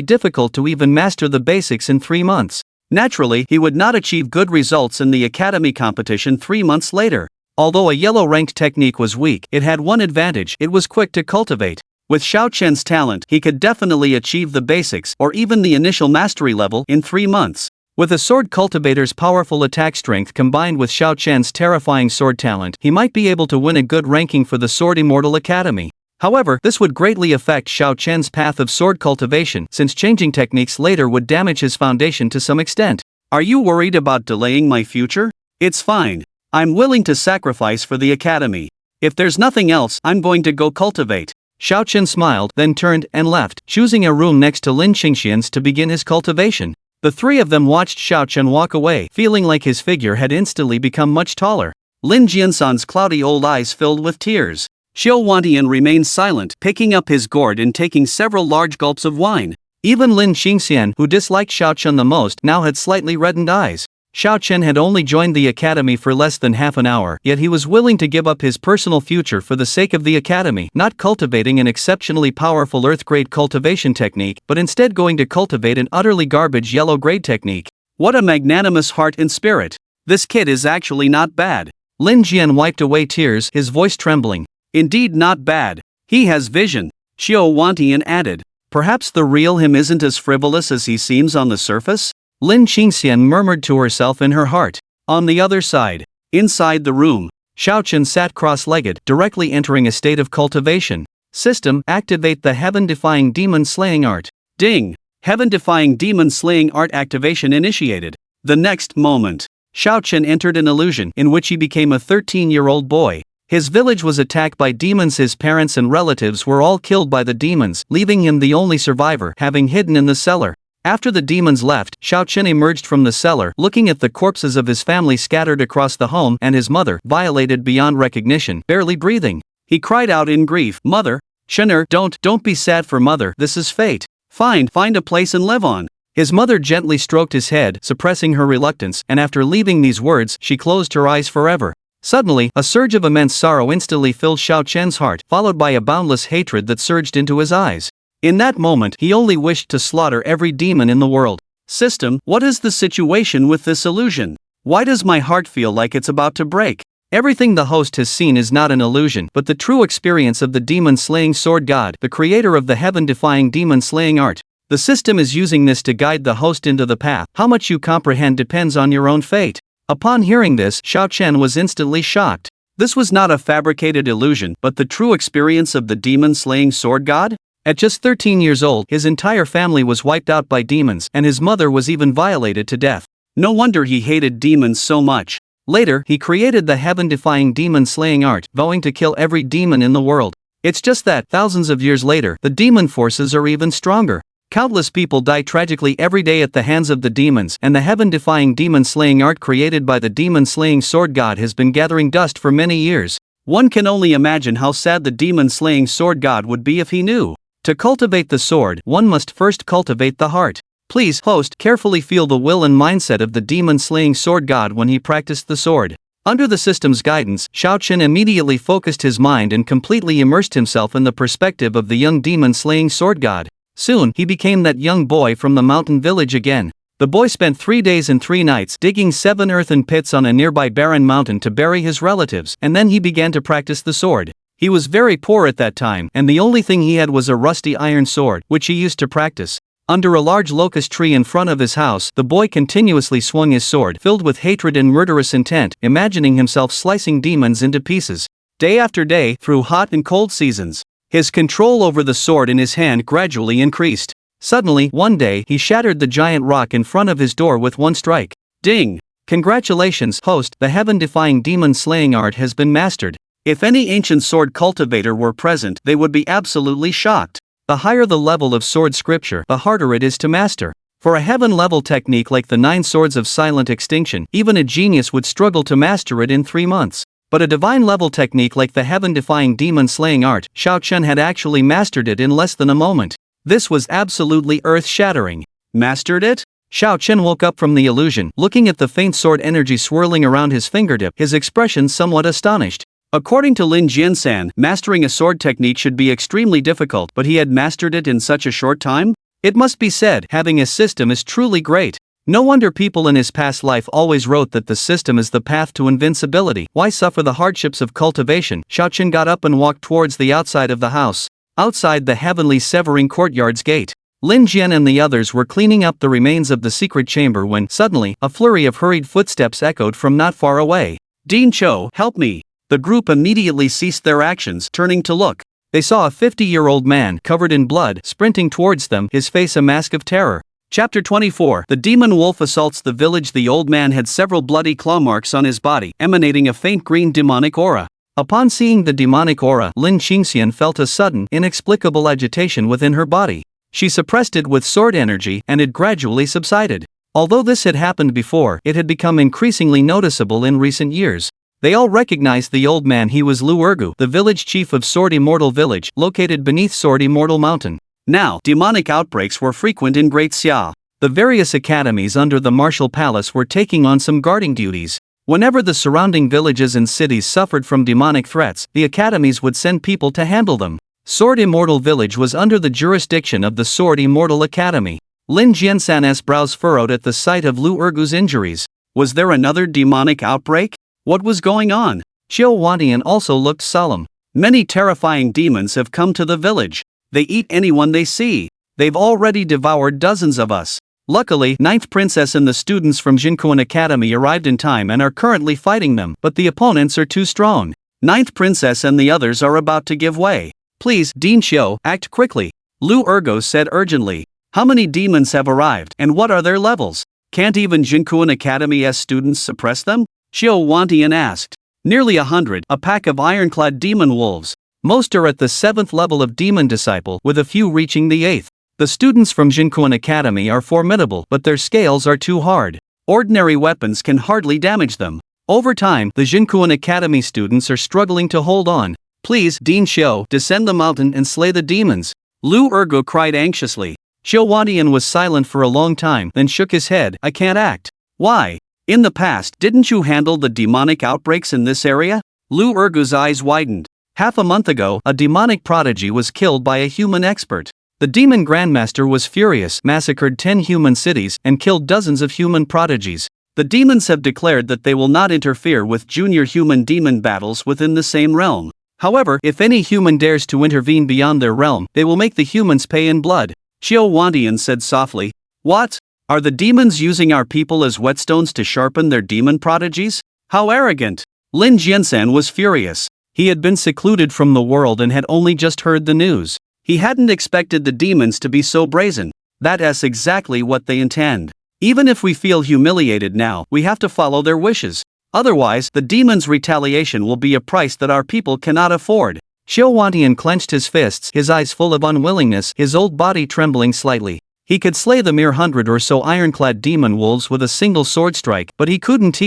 difficult to even master the basics in 3 months. Naturally, he would not achieve good results in the academy competition 3 months later. Although a yellow-ranked technique was weak, it had one advantage: it was quick to cultivate. With Xiao Chen's talent, he could definitely achieve the basics, or even the initial mastery level, in 3 months. With a sword cultivator's powerful attack strength combined with Xiao Chen's terrifying sword talent, he might be able to win a good ranking for the Sword Immortal Academy. However, this would greatly affect Xiao Chen's path of sword cultivation, since changing techniques later would damage his foundation to some extent. Are you worried about delaying my future? It's fine. I'm willing to sacrifice for the academy. If there's nothing else, I'm going to go cultivate. Xiao Chen smiled, then turned and left, choosing a room next to Lin Qingxian's to begin his cultivation. The three of them watched Xiao Chen walk away, feeling like his figure had instantly become much taller. Lin Jiansan's cloudy old eyes filled with tears. Zhou Wantian remained silent, picking up his gourd and taking several large gulps of wine. Even Lin Qingxian, who disliked Xiao Chen the most, now had slightly reddened eyes. Xiao Chen had only joined the academy for less than half an hour, yet he was willing to give up his personal future for the sake of the academy, not cultivating an exceptionally powerful earth-grade cultivation technique, but instead going to cultivate an utterly garbage yellow-grade technique. What a magnanimous heart and spirit. This kid is actually not bad. Lin Jian wiped away tears, his voice trembling. Indeed not bad. He has vision. Xiao Wantian added. Perhaps the real him isn't as frivolous as he seems on the surface? Lin Qingxian murmured to herself in her heart. On the other side, inside the room, Xiao Chen sat cross-legged, directly entering a state of cultivation. System, activate the heaven-defying demon-slaying art. Ding! Heaven-defying demon-slaying art activation initiated. The next moment, Xiao Chen entered an illusion in which he became a 13-year-old boy. His village was attacked by demons. His parents and relatives were all killed by the demons, leaving him the only survivor, having hidden in the cellar. After the demons left, Xiao Chen emerged from the cellar, looking at the corpses of his family scattered across the home and his mother, violated beyond recognition, barely breathing. He cried out in grief, "Mother! Shener, don't be sad for mother, this is fate. Find a place and live on." His mother gently stroked his head, suppressing her reluctance, and after leaving these words, she closed her eyes forever. Suddenly, a surge of immense sorrow instantly filled Xiao Chen's heart, followed by a boundless hatred that surged into his eyes. In that moment, he only wished to slaughter every demon in the world. System, what is the situation with this illusion? Why does my heart feel like it's about to break? Everything the host has seen is not an illusion, but the true experience of the demon-slaying sword god, the creator of the heaven-defying demon-slaying art. The system is using this to guide the host into the path. How much you comprehend depends on your own fate. Upon hearing this, Xiao Chen was instantly shocked. This was not a fabricated illusion, but the true experience of the demon-slaying sword god? At just 13 years old, his entire family was wiped out by demons, and his mother was even violated to death. No wonder he hated demons so much. Later, he created the heaven-defying demon-slaying art, vowing to kill every demon in the world. It's just that, thousands of years later, the demon forces are even stronger. Countless people die tragically every day at the hands of the demons, and the heaven-defying demon-slaying art created by the demon-slaying sword god has been gathering dust for many years. One can only imagine how sad the demon-slaying sword god would be if he knew. To cultivate the sword, one must first cultivate the heart. Please, host, carefully feel the will and mindset of the demon-slaying sword god when he practiced the sword. Under the system's guidance, Xiao Chen immediately focused his mind and completely immersed himself in the perspective of the young demon-slaying sword god. Soon, he became that young boy from the mountain village again. The boy spent 3 days and 3 nights digging 7 earthen pits on a nearby barren mountain to bury his relatives, and then he began to practice the sword. He was very poor at that time, and the only thing he had was a rusty iron sword, which he used to practice. Under a large locust tree in front of his house, the boy continuously swung his sword, filled with hatred and murderous intent, imagining himself slicing demons into pieces. Day after day, through hot and cold seasons, his control over the sword in his hand gradually increased. Suddenly, one day, he shattered the giant rock in front of his door with one strike. Ding! Congratulations, host, the heaven-defying demon-slaying art has been mastered. If any ancient sword cultivator were present, they would be absolutely shocked. The higher the level of sword scripture, the harder it is to master. For a heaven-level technique like the 9 swords of silent extinction, even a genius would struggle to master it in 3 months. But a divine-level technique like the heaven-defying demon-slaying art, Xiao Chen had actually mastered it in less than a moment. This was absolutely earth-shattering. Mastered it? Xiao Chen woke up from the illusion, looking at the faint sword energy swirling around his fingertip, his expression somewhat astonished. According to Lin Jiansan, mastering a sword technique should be extremely difficult, but he had mastered it in such a short time? It must be said, having a system is truly great. No wonder people in his past life always wrote that the system is the path to invincibility. Why suffer the hardships of cultivation? Xiao Chen got up and walked towards the outside of the house. Outside the heavenly severing courtyard's gate, Lin Jian and the others were cleaning up the remains of the secret chamber when, suddenly, a flurry of hurried footsteps echoed from not far away. Dean Cho, help me! The group immediately ceased their actions, turning to look. They saw a 50-year-old man, covered in blood, sprinting towards them, his face a mask of terror. Chapter 24. The demon wolf assaults the village. The old man had several bloody claw marks on his body, emanating a faint green demonic aura. Upon seeing the demonic aura, Lin Qingxian felt a sudden, inexplicable agitation within her body. She suppressed it with sword energy, and it gradually subsided. Although this had happened before, it had become increasingly noticeable in recent years. They all recognized the old man. He was Lu Ergu, the village chief of Sword Immortal Village, located beneath Sword Immortal Mountain. Now, demonic outbreaks were frequent in Great Xia. The various academies under the martial palace were taking on some guarding duties. Whenever the surrounding villages and cities suffered from demonic threats, the academies would send people to handle them. Sword Immortal Village was under the jurisdiction of the Sword Immortal Academy. Lin Jiansan's brows furrowed at the sight of Lu Ergu's injuries. Was there another demonic outbreak? What was going on? Qiu Wantian also looked solemn. Many terrifying demons have come to the village. They eat anyone they see. They've already devoured dozens of us. Luckily, Ninth Princess and the students from Jinkuan Academy arrived in time and are currently fighting them, but the opponents are too strong. Ninth Princess and the others are about to give way. Please, Dean Xiu, act quickly. Lu Ergo said urgently. How many demons have arrived, and what are their levels? Can't even Jinkuan Academy's students suppress them? Qiu Wantian asked. Nearly 100, a pack of ironclad demon wolves. Most are at the 7th level of Demon Disciple, with a few reaching the 8th. The students from Jinkuan Academy are formidable, but their scales are too hard. Ordinary weapons can hardly damage them. Over time, the Jinkuan Academy students are struggling to hold on. Please, Dean Xiu, descend the mountain and slay the demons. Lu Ergo cried anxiously. Qiu Wantian was silent for a long time, then shook his head. I can't act. Why? In the past, didn't you handle the demonic outbreaks in this area? Lu Ergo's eyes widened. Half a month ago, a demonic prodigy was killed by a human expert. The demon grandmaster was furious, massacred 10 human cities, and killed dozens of human prodigies. The demons have declared that they will not interfere with junior human-demon battles within the same realm. However, if any human dares to intervene beyond their realm, they will make the humans pay in blood. Qiu Wantian said softly. What? Are the demons using our people as whetstones to sharpen their demon prodigies? How arrogant! Lin Jiansan was furious. He had been secluded from the world and had only just heard the news. He hadn't expected the demons to be so brazen. That's exactly what they intend. Even if we feel humiliated now, we have to follow their wishes. Otherwise, the demons' retaliation will be a price that our people cannot afford. Qiu Wantian clenched his fists, his eyes full of unwillingness, his old body trembling slightly. He could slay the mere 100 or so ironclad demon wolves with a single sword strike, but he couldn't.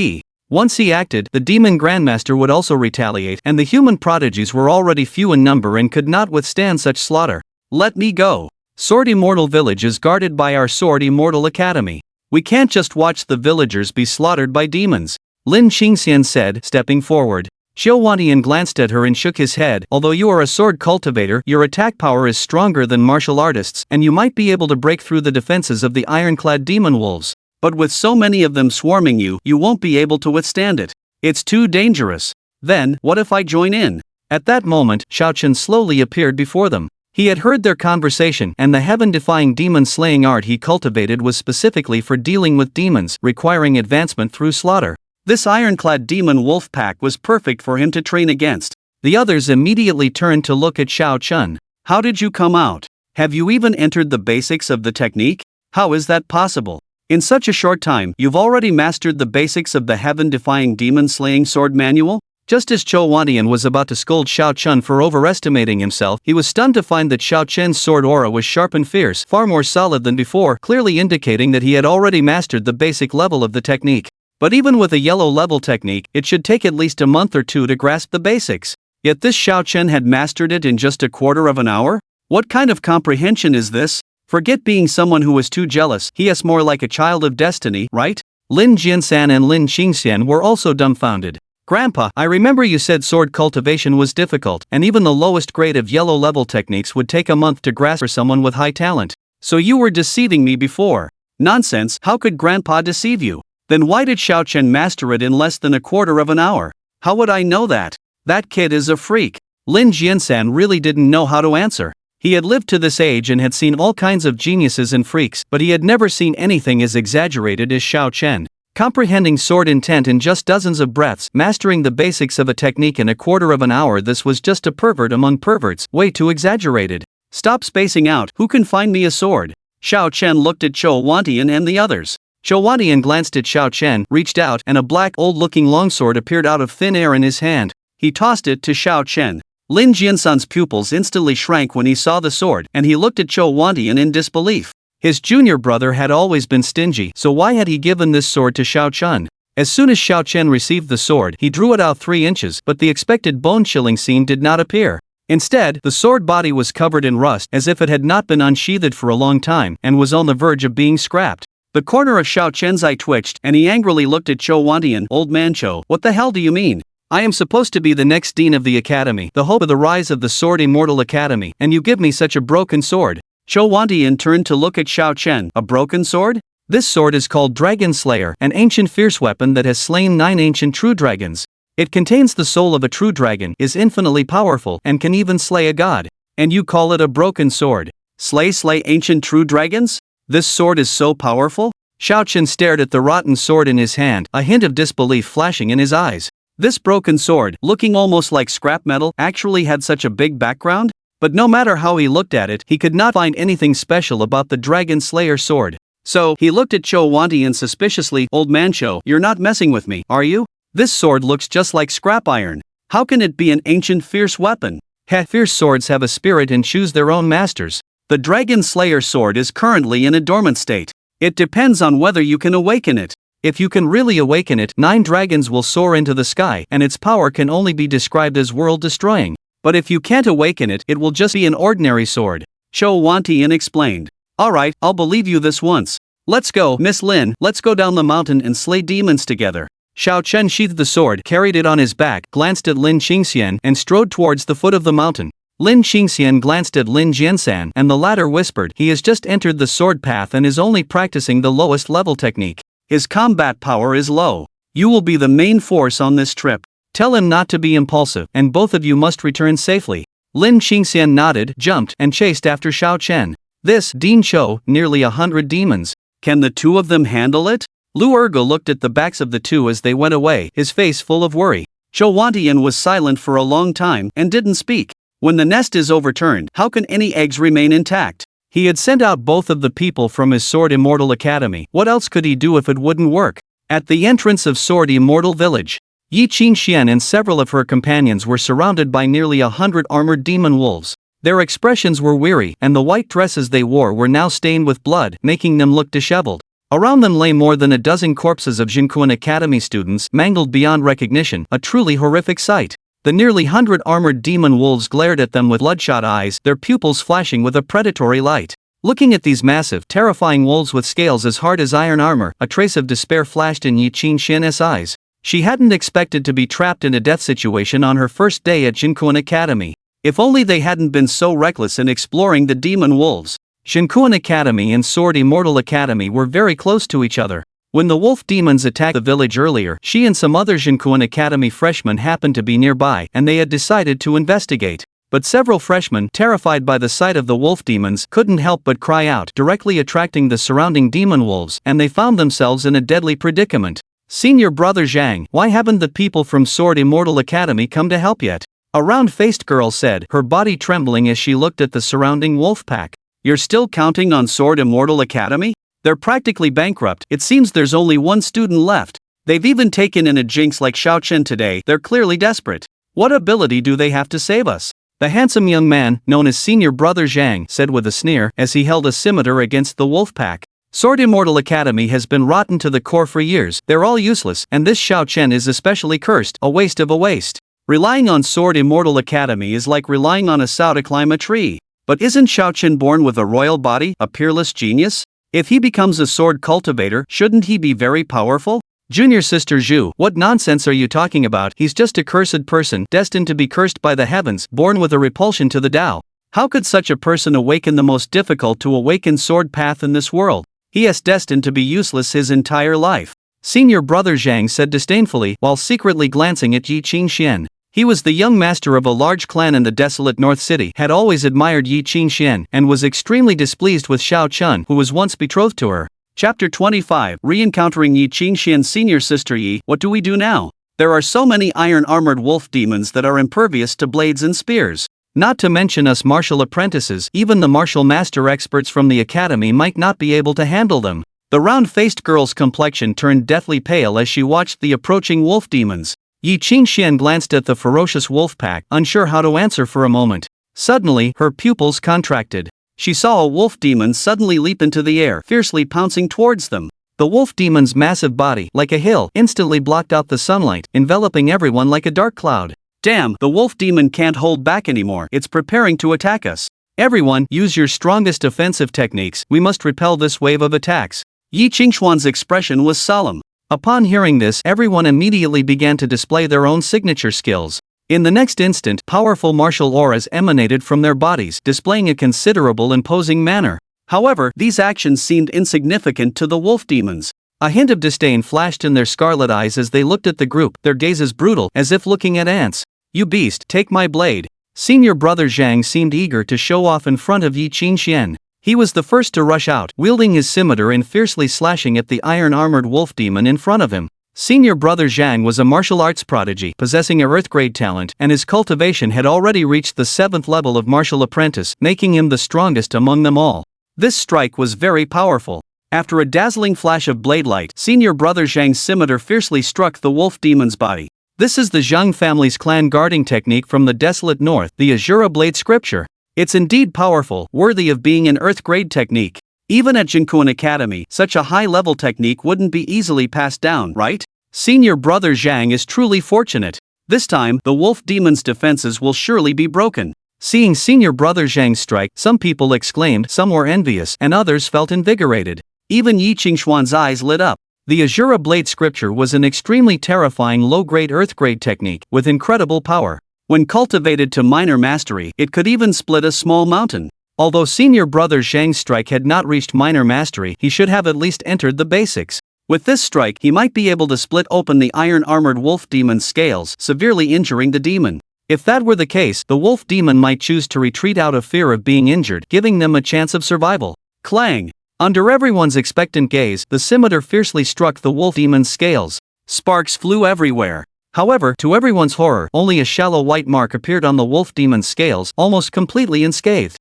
Once he acted, the demon grandmaster would also retaliate, and the human prodigies were already few in number and could not withstand such slaughter. Let me go. Sword Immortal Village is guarded by our Sword Immortal Academy. We can't just watch the villagers be slaughtered by demons. Lin Qingxian said, stepping forward. Qiu Wantian glanced at her and shook his head. Although you are a sword cultivator, your attack power is stronger than martial artists, and you might be able to break through the defenses of the ironclad demon wolves. But with so many of them swarming you, you won't be able to withstand it. It's too dangerous. Then, what if I join in? At that moment, Xiaochen slowly appeared before them. He had heard their conversation, and the heaven-defying demon-slaying art he cultivated was specifically for dealing with demons, requiring advancement through slaughter. This ironclad demon wolf pack was perfect for him to train against. The others immediately turned to look at Xiaochen. How did you come out? Have you even entered the basics of the technique? How is that possible? In such a short time, you've already mastered the basics of the heaven-defying demon-slaying sword manual? Just as Qiu Wantian was about to scold Xiaochen for overestimating himself, he was stunned to find that Xiaochen's sword aura was sharp and fierce, far more solid than before, clearly indicating that he had already mastered the basic level of the technique. But even with a yellow-level technique, it should take at least a month or two to grasp the basics. Yet this Xiaochen had mastered it in just a quarter of an hour? What kind of comprehension is this? Forget being someone who was too jealous, he is more like a child of destiny, right? Lin Jiansan and Lin Qingxian were also dumbfounded. Grandpa, I remember you said sword cultivation was difficult, and even the lowest grade of yellow-level techniques would take a month to grasp for someone with high talent. So you were deceiving me before. Nonsense, how could Grandpa deceive you? Then why did Xiaochen master it in less than a quarter of an hour? How would I know that? That kid is a freak. Lin Jiansan really didn't know how to answer. He had lived to this age and had seen all kinds of geniuses and freaks, but he had never seen anything as exaggerated as Xiaochen. Comprehending sword intent in just dozens of breaths, mastering the basics of a technique in a quarter of an hour, this was just a pervert among perverts, way too exaggerated. Stop spacing out, who can find me a sword? Xiaochen looked at Qiu Wantian and the others. Qiu Wantian glanced at Xiaochen, reached out, and a black old-looking longsword appeared out of thin air in his hand. He tossed it to Xiaochen. Lin Jiansan's pupils instantly shrank when he saw the sword, and he looked at Qiu Wantian in disbelief. His junior brother had always been stingy, so why had he given this sword to Xiaochen? As soon as Xiaochen received the sword, he drew it out 3 inches, but the expected bone-chilling scene did not appear. Instead, the sword body was covered in rust as if it had not been unsheathed for a long time and was on the verge of being scrapped. The corner of Xiao Chen's eye twitched and he angrily looked at Chou Wantian. Old man Chou, what the hell do you mean? I am supposed to be the next dean of the academy, the hope of the rise of the Sword Immortal Academy, and you give me such a broken sword. Chou Wantian turned to look at Xiao Chen. A broken sword? This sword is called Dragon Slayer, an ancient fierce weapon that has slain 9 ancient true dragons. It contains the soul of a true dragon, is infinitely powerful, and can even slay a god. And you call it a broken sword? Slay ancient true dragons? This sword is so powerful? Xiao Chen stared at the rotten sword in his hand, a hint of disbelief flashing in his eyes. This broken sword, looking almost like scrap metal, actually had such a big background? But no matter how he looked at it, he could not find anything special about the Dragon Slayer sword. So, he looked at Chou Wantian suspiciously. Old man Chou, you're not messing with me, are you? This sword looks just like scrap iron. How can it be an ancient fierce weapon? Fierce swords have a spirit and choose their own masters. The Dragon Slayer sword is currently in a dormant state. It depends on whether you can awaken it. If you can really awaken it, 9 dragons will soar into the sky and its power can only be described as world-destroying. But if you can't awaken it, it will just be an ordinary sword. Chou Wantian explained. Alright, I'll believe you this once. Let's go, Miss Lin, let's go down the mountain and slay demons together. Xiao Chen sheathed the sword, carried it on his back, glanced at Lin Qingxian, and strode towards the foot of the mountain. Lin Qingxian glanced at Lin Jiansan, and the latter whispered, he has just entered the sword path and is only practicing the lowest level technique. His combat power is low. You will be the main force on this trip. Tell him not to be impulsive, and both of you must return safely. Lin Qingxian nodded, jumped, and chased after Xiao Chen. This, Dean Chou, nearly 100 demons. Can the two of them handle it? Lu Ergo looked at the backs of the two as they went away, his face full of worry. Chou Wantian was silent for a long time and didn't speak. When the nest is overturned, how can any eggs remain intact? He had sent out both of the people from his Sword Immortal Academy. What else could he do if it wouldn't work? At the entrance of Sword Immortal Village, Yi Qingxian and several of her companions were surrounded by nearly 100 armored demon wolves. Their expressions were weary, and the white dresses they wore were now stained with blood, making them look disheveled. Around them lay more than a dozen corpses of Jinquan Academy students, mangled beyond recognition, a truly horrific sight. The nearly 100 armored demon wolves glared at them with bloodshot eyes, their pupils flashing with a predatory light. Looking at these massive, terrifying wolves with scales as hard as iron armor, a trace of despair flashed in Yi Qingxian's eyes. She hadn't expected to be trapped in a death situation on her first day at Jinquan Academy. If only they hadn't been so reckless in exploring the demon wolves. Jinquan Academy and Sword Immortal Academy were very close to each other. When the wolf demons attacked the village earlier, she and some other Jinquan Academy freshmen happened to be nearby, and they had decided to investigate. But several freshmen, terrified by the sight of the wolf demons, couldn't help but cry out, directly attracting the surrounding demon wolves, and they found themselves in a deadly predicament. Senior brother Zhang, why haven't the people from Sword Immortal Academy come to help yet? A round-faced girl said, her body trembling as she looked at the surrounding wolf pack. You're still counting on Sword Immortal Academy? They're practically bankrupt. It seems there's only one student left. They've even taken in a jinx like Xiao Chen today. They're clearly desperate. What ability do they have to save us? The handsome young man, known as Senior Brother Zhang, said with a sneer, as he held a scimitar against the wolf pack. Sword Immortal Academy has been rotten to the core for years. They're all useless, and this Xiao Chen is especially cursed, a waste of a waste. Relying on Sword Immortal Academy is like relying on a sow to climb a tree. But isn't Xiao Chen born with a royal body, a peerless genius? If he becomes a sword cultivator, shouldn't he be very powerful? Junior sister Zhu, what nonsense are you talking about? He's just a cursed person, destined to be cursed by the heavens, born with a repulsion to the Tao. How could such a person awaken the most difficult to awaken sword path in this world? He is destined to be useless his entire life. Senior brother Zhang said disdainfully, while secretly glancing at Yi Qingxian. He was the young master of a large clan in the desolate North City, had always admired Yi Qingxian, and was extremely displeased with Xiao Chen, who was once betrothed to her. Chapter 25, Re-encountering Yi Qingxian's senior sister Yi. What do we do now? There are so many iron-armored wolf demons that are impervious to blades and spears. Not to mention us martial apprentices, even the martial master experts from the academy might not be able to handle them. The round-faced girl's complexion turned deathly pale as she watched the approaching wolf demons. Yi Qingxian glanced at the ferocious wolf pack, unsure how to answer for a moment. Suddenly, her pupils contracted. She saw a wolf demon suddenly leap into the air, fiercely pouncing towards them. The wolf demon's massive body, like a hill, instantly blocked out the sunlight, enveloping everyone like a dark cloud. Damn, the wolf demon can't hold back anymore, it's preparing to attack us. Everyone, use your strongest offensive techniques, we must repel this wave of attacks. Yi Qingxuan's expression was solemn. Upon hearing this, everyone immediately began to display their own signature skills. In the next instant, powerful martial auras emanated from their bodies, displaying a considerable imposing manner. However, these actions seemed insignificant to the wolf demons. A hint of disdain flashed in their scarlet eyes as they looked at the group, their gazes brutal, as if looking at ants. You beast, take my blade. Senior brother Zhang seemed eager to show off in front of Yi Qingxian. He was the first to rush out, wielding his scimitar and fiercely slashing at the iron-armored wolf demon in front of him. Senior brother Zhang was a martial arts prodigy, possessing a earth-grade talent, and his cultivation had already reached the 7th level of martial apprentice, making him the strongest among them all. This strike was very powerful. After a dazzling flash of blade light, senior brother Zhang's scimitar fiercely struck the wolf demon's body. This is the Zhang family's clan guarding technique from the desolate north, the Azura blade scripture. It's indeed powerful, worthy of being an earth-grade technique. Even at Jinkuan Academy, such a high-level technique wouldn't be easily passed down, right? Senior brother Zhang is truly fortunate. This time, the wolf demon's defenses will surely be broken. Seeing senior brother Zhang strike, some people exclaimed, some were envious, and others felt invigorated. Even Yi Qingxuan's eyes lit up. The Azura blade scripture was an extremely terrifying low-grade earth-grade technique, with incredible power. When cultivated to minor mastery, it could even split a small mountain. Although senior brother Zhang's strike had not reached minor mastery, he should have at least entered the basics. With this strike, he might be able to split open the iron-armored wolf demon's scales, severely injuring the demon. If that were the case, the wolf demon might choose to retreat out of fear of being injured, giving them a chance of survival. Clang! Under everyone's expectant gaze, the scimitar fiercely struck the wolf demon's scales. Sparks flew everywhere. However, to everyone's horror, only a shallow white mark appeared on the wolf demon's scales, almost completely unscathed.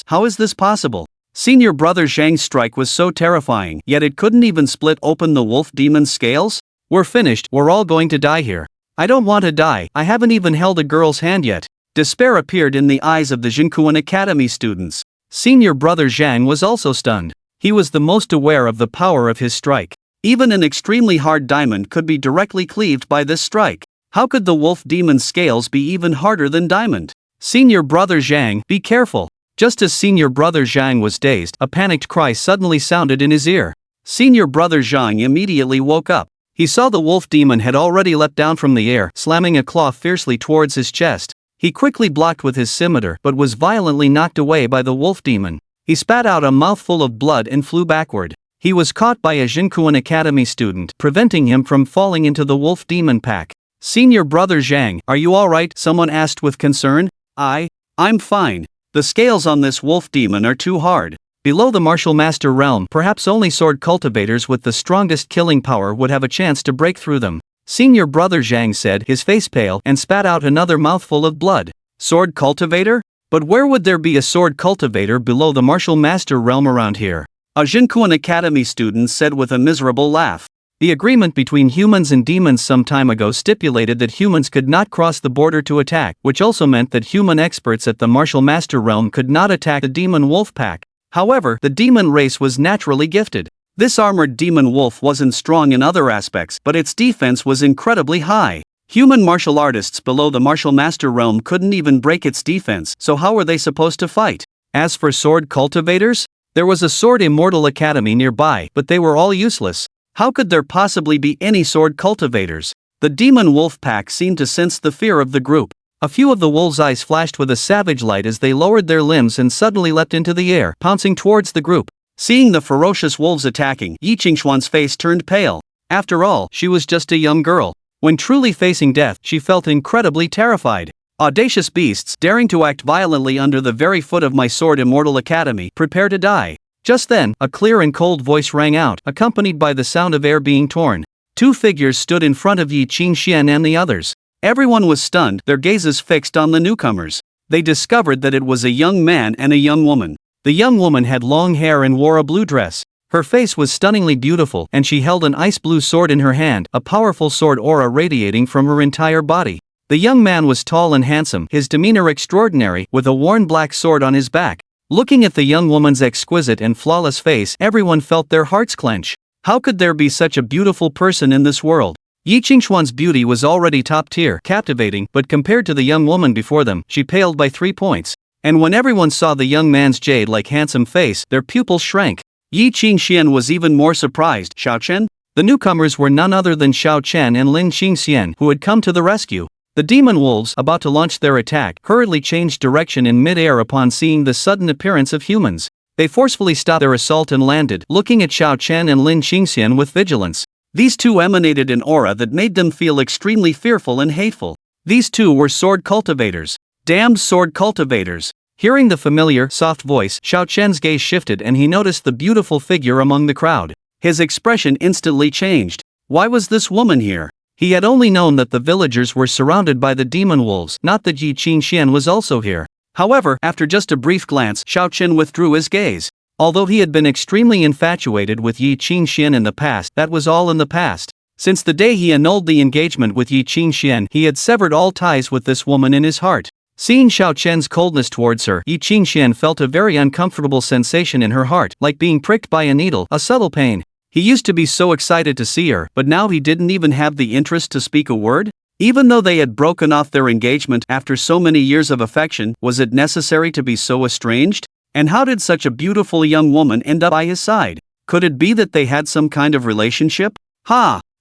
How is this possible? Senior brother Zhang's strike was so terrifying, yet it couldn't even split open the wolf demon's scales? We're finished, we're all going to die here. I don't want to die, I haven't even held a girl's hand yet. Despair appeared in the eyes of the Jinkuan Academy students. Senior brother Zhang was also stunned. He was the most aware of the power of his strike. Even an extremely hard diamond could be directly cleaved by this strike. How could the wolf demon's scales be even harder than diamond? Senior brother Zhang, be careful. Just as senior brother Zhang was dazed, a panicked cry suddenly sounded in his ear. Senior brother Zhang immediately woke up. He saw the wolf demon had already leapt down from the air, slamming a claw fiercely towards his chest. He quickly blocked with his scimitar, but was violently knocked away by the wolf demon. He spat out a mouthful of blood and flew backward. He was caught by a Jinkuan Academy student, preventing him from falling into the wolf demon pack. Senior brother Zhang, are you alright? Someone asked with concern. I'm fine. The scales on this wolf demon are too hard. Below the martial master realm, perhaps only sword cultivators with the strongest killing power would have a chance to break through them. Senior brother Zhang said, his face pale, and spat out another mouthful of blood. Sword cultivator? But where would there be a sword cultivator below the martial master realm around here? A Jinkuan Academy student said with a miserable laugh. The agreement between humans and demons some time ago stipulated that humans could not cross the border to attack, which also meant that human experts at the martial master realm could not attack the demon wolf pack. However, the demon race was naturally gifted. This armored demon wolf wasn't strong in other aspects, but its defense was incredibly high. Human martial artists below the martial master realm couldn't even break its defense, so how were they supposed to fight? As for sword cultivators? There was a sword immortal academy nearby, but they were all useless. How could there possibly be any sword cultivators? The demon wolf pack seemed to sense the fear of the group. A few of the wolves' eyes flashed with a savage light as they lowered their limbs and suddenly leapt into the air, pouncing towards the group. Seeing the ferocious wolves attacking, Yi Qingxuan's face turned pale. After all, she was just a young girl. When truly facing death, she felt incredibly terrified. Audacious beasts, daring to act violently under the very foot of my sword immortal academy, prepare to die. Just then, a clear and cold voice rang out, accompanied by the sound of air being torn. Two figures stood in front of Yi Qingxian and the others. Everyone was stunned, their gazes fixed on the newcomers. They discovered that it was a young man and a young woman. The young woman had long hair and wore a blue dress. Her face was stunningly beautiful, and she held an ice blue sword in her hand, a powerful sword aura radiating from her entire body. The young man was tall and handsome, his demeanor extraordinary, with a worn black sword on his back. Looking at the young woman's exquisite and flawless face, everyone felt their hearts clench. How could there be such a beautiful person in this world? Yi Qingxuan's beauty was already top tier, captivating, but compared to the young woman before them, she paled by 3 points. And when everyone saw the young man's jade-like handsome face, their pupils shrank. Yi Qingxian was even more surprised. Xiao Chen? The newcomers were none other than Xiao Chen and Lin Qingxian, who had come to the rescue. The demon wolves, about to launch their attack, hurriedly changed direction in mid-air upon seeing the sudden appearance of humans. They forcefully stopped their assault and landed, looking at Xiao Chen and Lin Qingxian with vigilance. These two emanated an aura that made them feel extremely fearful and hateful. These two were sword cultivators. Damned sword cultivators. Hearing the familiar, soft voice, Xiao Chen's gaze shifted and he noticed the beautiful figure among the crowd. His expression instantly changed. Why was this woman here? He had only known that the villagers were surrounded by the demon wolves, not that Yi Qingxian was also here. However, after just a brief glance, Xiao Chen withdrew his gaze. Although he had been extremely infatuated with Yi Qingxian in the past, that was all in the past. Since the day he annulled the engagement with Yi Qingxian, he had severed all ties with this woman in his heart. Seeing Xiao Chen's coldness towards her, Yi Qingxian felt a very uncomfortable sensation in her heart, like being pricked by a needle, a subtle pain. He used to be so excited to see her, but now he didn't even have the interest to speak a word? Even though they had broken off their engagement after so many years of affection, was it necessary to be so estranged? And how did such a beautiful young woman end up by his side? Could it be that they had some kind of relationship?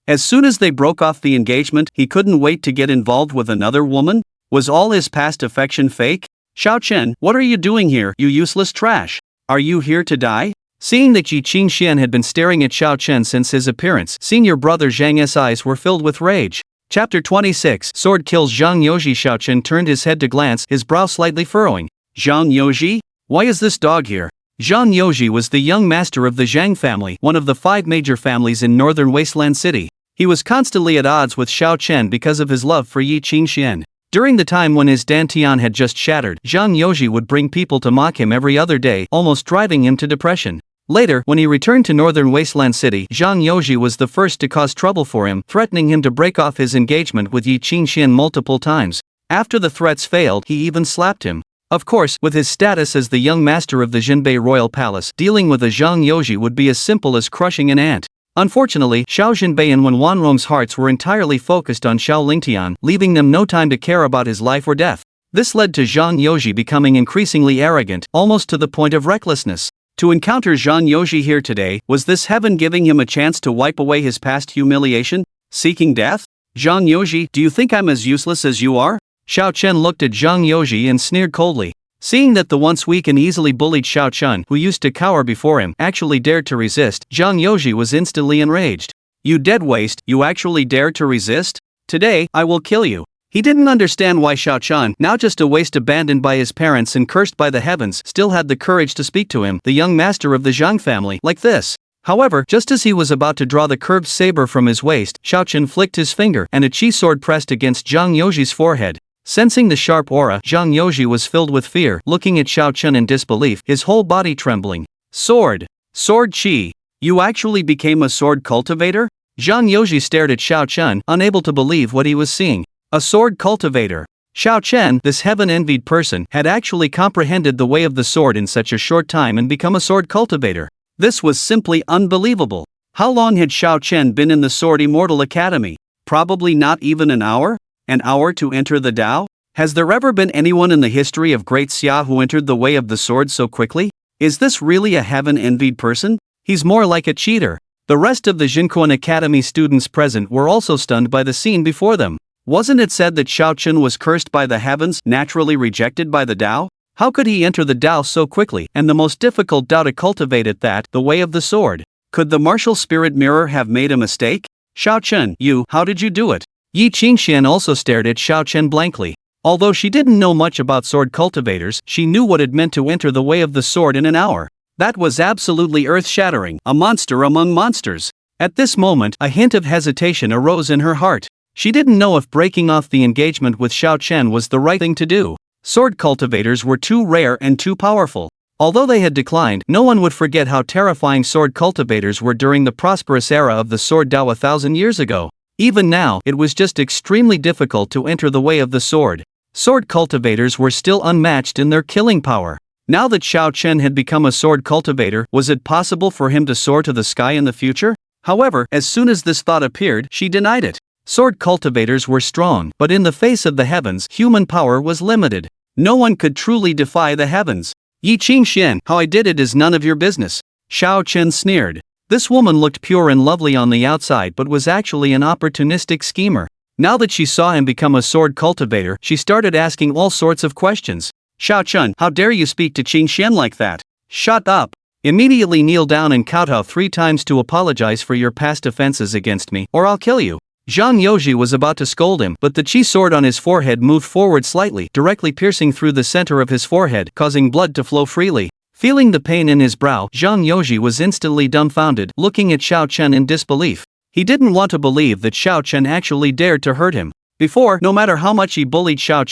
As soon as they broke off the engagement, he couldn't wait to get involved with another woman? Was all his past affection fake? Xiao Chen, what are you doing here, you useless trash? Are you here to die? Seeing that Yi Qingxian had been staring at Xiao Chen since his appearance, senior brother Zhang's eyes were filled with rage. Chapter 26 Sword kills Zhang Youji. Xiao Chen turned his head to glance, his brow slightly furrowing. Zhang Youji? Why is this dog here? Zhang Youji was the young master of the Zhang family, one of the 5 major families in northern Wasteland City. He was constantly at odds with Xiao Chen because of his love for Yi Qingxian. During the time when his dantian had just shattered, Zhang Youji would bring people to mock him every other day, almost driving him to depression. Later, when he returned to northern Wasteland City, Zhang Youji was the first to cause trouble for him, threatening him to break off his engagement with Yi Qingxian multiple times. After the threats failed, he even slapped him. Of course, with his status as the young master of the Jinbei Royal Palace, dealing with a Zhang Youji would be as simple as crushing an ant. Unfortunately, Xiao Jinbei and Wen Wanrong's hearts were entirely focused on Xiao Lingtian, leaving them no time to care about his life or death. This led to Zhang Youji becoming increasingly arrogant, almost to the point of recklessness. To encounter Zhang Youji here today, was this heaven giving him a chance to wipe away his past humiliation? Seeking death? Zhang Youji, do you think I'm as useless as you are? Xiao Chen looked at Zhang Youji and sneered coldly. Seeing that the once weak and easily bullied Xiao Chen, who used to cower before him, actually dared to resist, Zhang Youji was instantly enraged. You dead waste, you actually dared to resist? Today, I will kill you. He didn't understand why Xiao Chen, now just a waste abandoned by his parents and cursed by the heavens, still had the courage to speak to him, the young master of the Zhang family, like this. However, just as he was about to draw the curved saber from his waist, Xiao Chen flicked his finger and a chi sword pressed against Zhang Youji's forehead. Sensing the sharp aura, Zhang Youji was filled with fear, looking at Xiao Chen in disbelief, his whole body trembling. Sword! Sword chi! You actually became a sword cultivator? Zhang Youji stared at Xiao Chen, unable to believe what he was seeing. A sword cultivator. Xiao Chen, this heaven-envied person, had actually comprehended the way of the sword in such a short time and become a sword cultivator. This was simply unbelievable. How long had Xiao Chen been in the Sword Immortal Academy? Probably not even an hour? An hour to enter the Tao? Has there ever been anyone in the history of Great Xia who entered the way of the sword so quickly? Is this really a heaven-envied person? He's more like a cheater. The rest of the Jinquan Academy students present were also stunned by the scene before them. Wasn't it said that Xiao Chen was cursed by the heavens, naturally rejected by the Tao? How could he enter the Tao so quickly, and the most difficult Tao to cultivate at that, the way of the sword? Could the martial spirit mirror have made a mistake? Xiao Chen, how did you do it? Yi Qingxian also stared at Xiao Chen blankly. Although she didn't know much about sword cultivators, she knew what it meant to enter the way of the sword in an hour. That was absolutely earth-shattering, a monster among monsters. At this moment, a hint of hesitation arose in her heart. She didn't know if breaking off the engagement with Xiao Chen was the right thing to do. Sword cultivators were too rare and too powerful. Although they had declined, no one would forget how terrifying sword cultivators were during the prosperous era of the Sword Tao 1,000 years ago. Even now, it was just extremely difficult to enter the way of the sword. Sword cultivators were still unmatched in their killing power. Now that Xiao Chen had become a sword cultivator, was it possible for him to soar to the sky in the future? However, as soon as this thought appeared, she denied it. Sword cultivators were strong, but in the face of the heavens, human power was limited. No one could truly defy the heavens. Yi Qingxian, how I did it is none of your business. Xiao Chen sneered. This woman looked pure and lovely on the outside but was actually an opportunistic schemer. Now that she saw him become a sword cultivator, she started asking all sorts of questions. Xiao Chen, how dare you speak to Qingxian like that? Shut up. Immediately kneel down and kowtow 3 times to apologize for your past offenses against me, or I'll kill you. Zhang Yoji was about to scold him, but the chi sword on his forehead moved forward slightly, directly piercing through the center of his forehead, causing blood to flow freely. Feeling the pain in his brow, Zhang Yoji was instantly dumbfounded, looking at Xiao Chen in disbelief. He didn't want to believe that Xiao Chen actually dared to hurt him. Before, no matter how much he bullied Xiao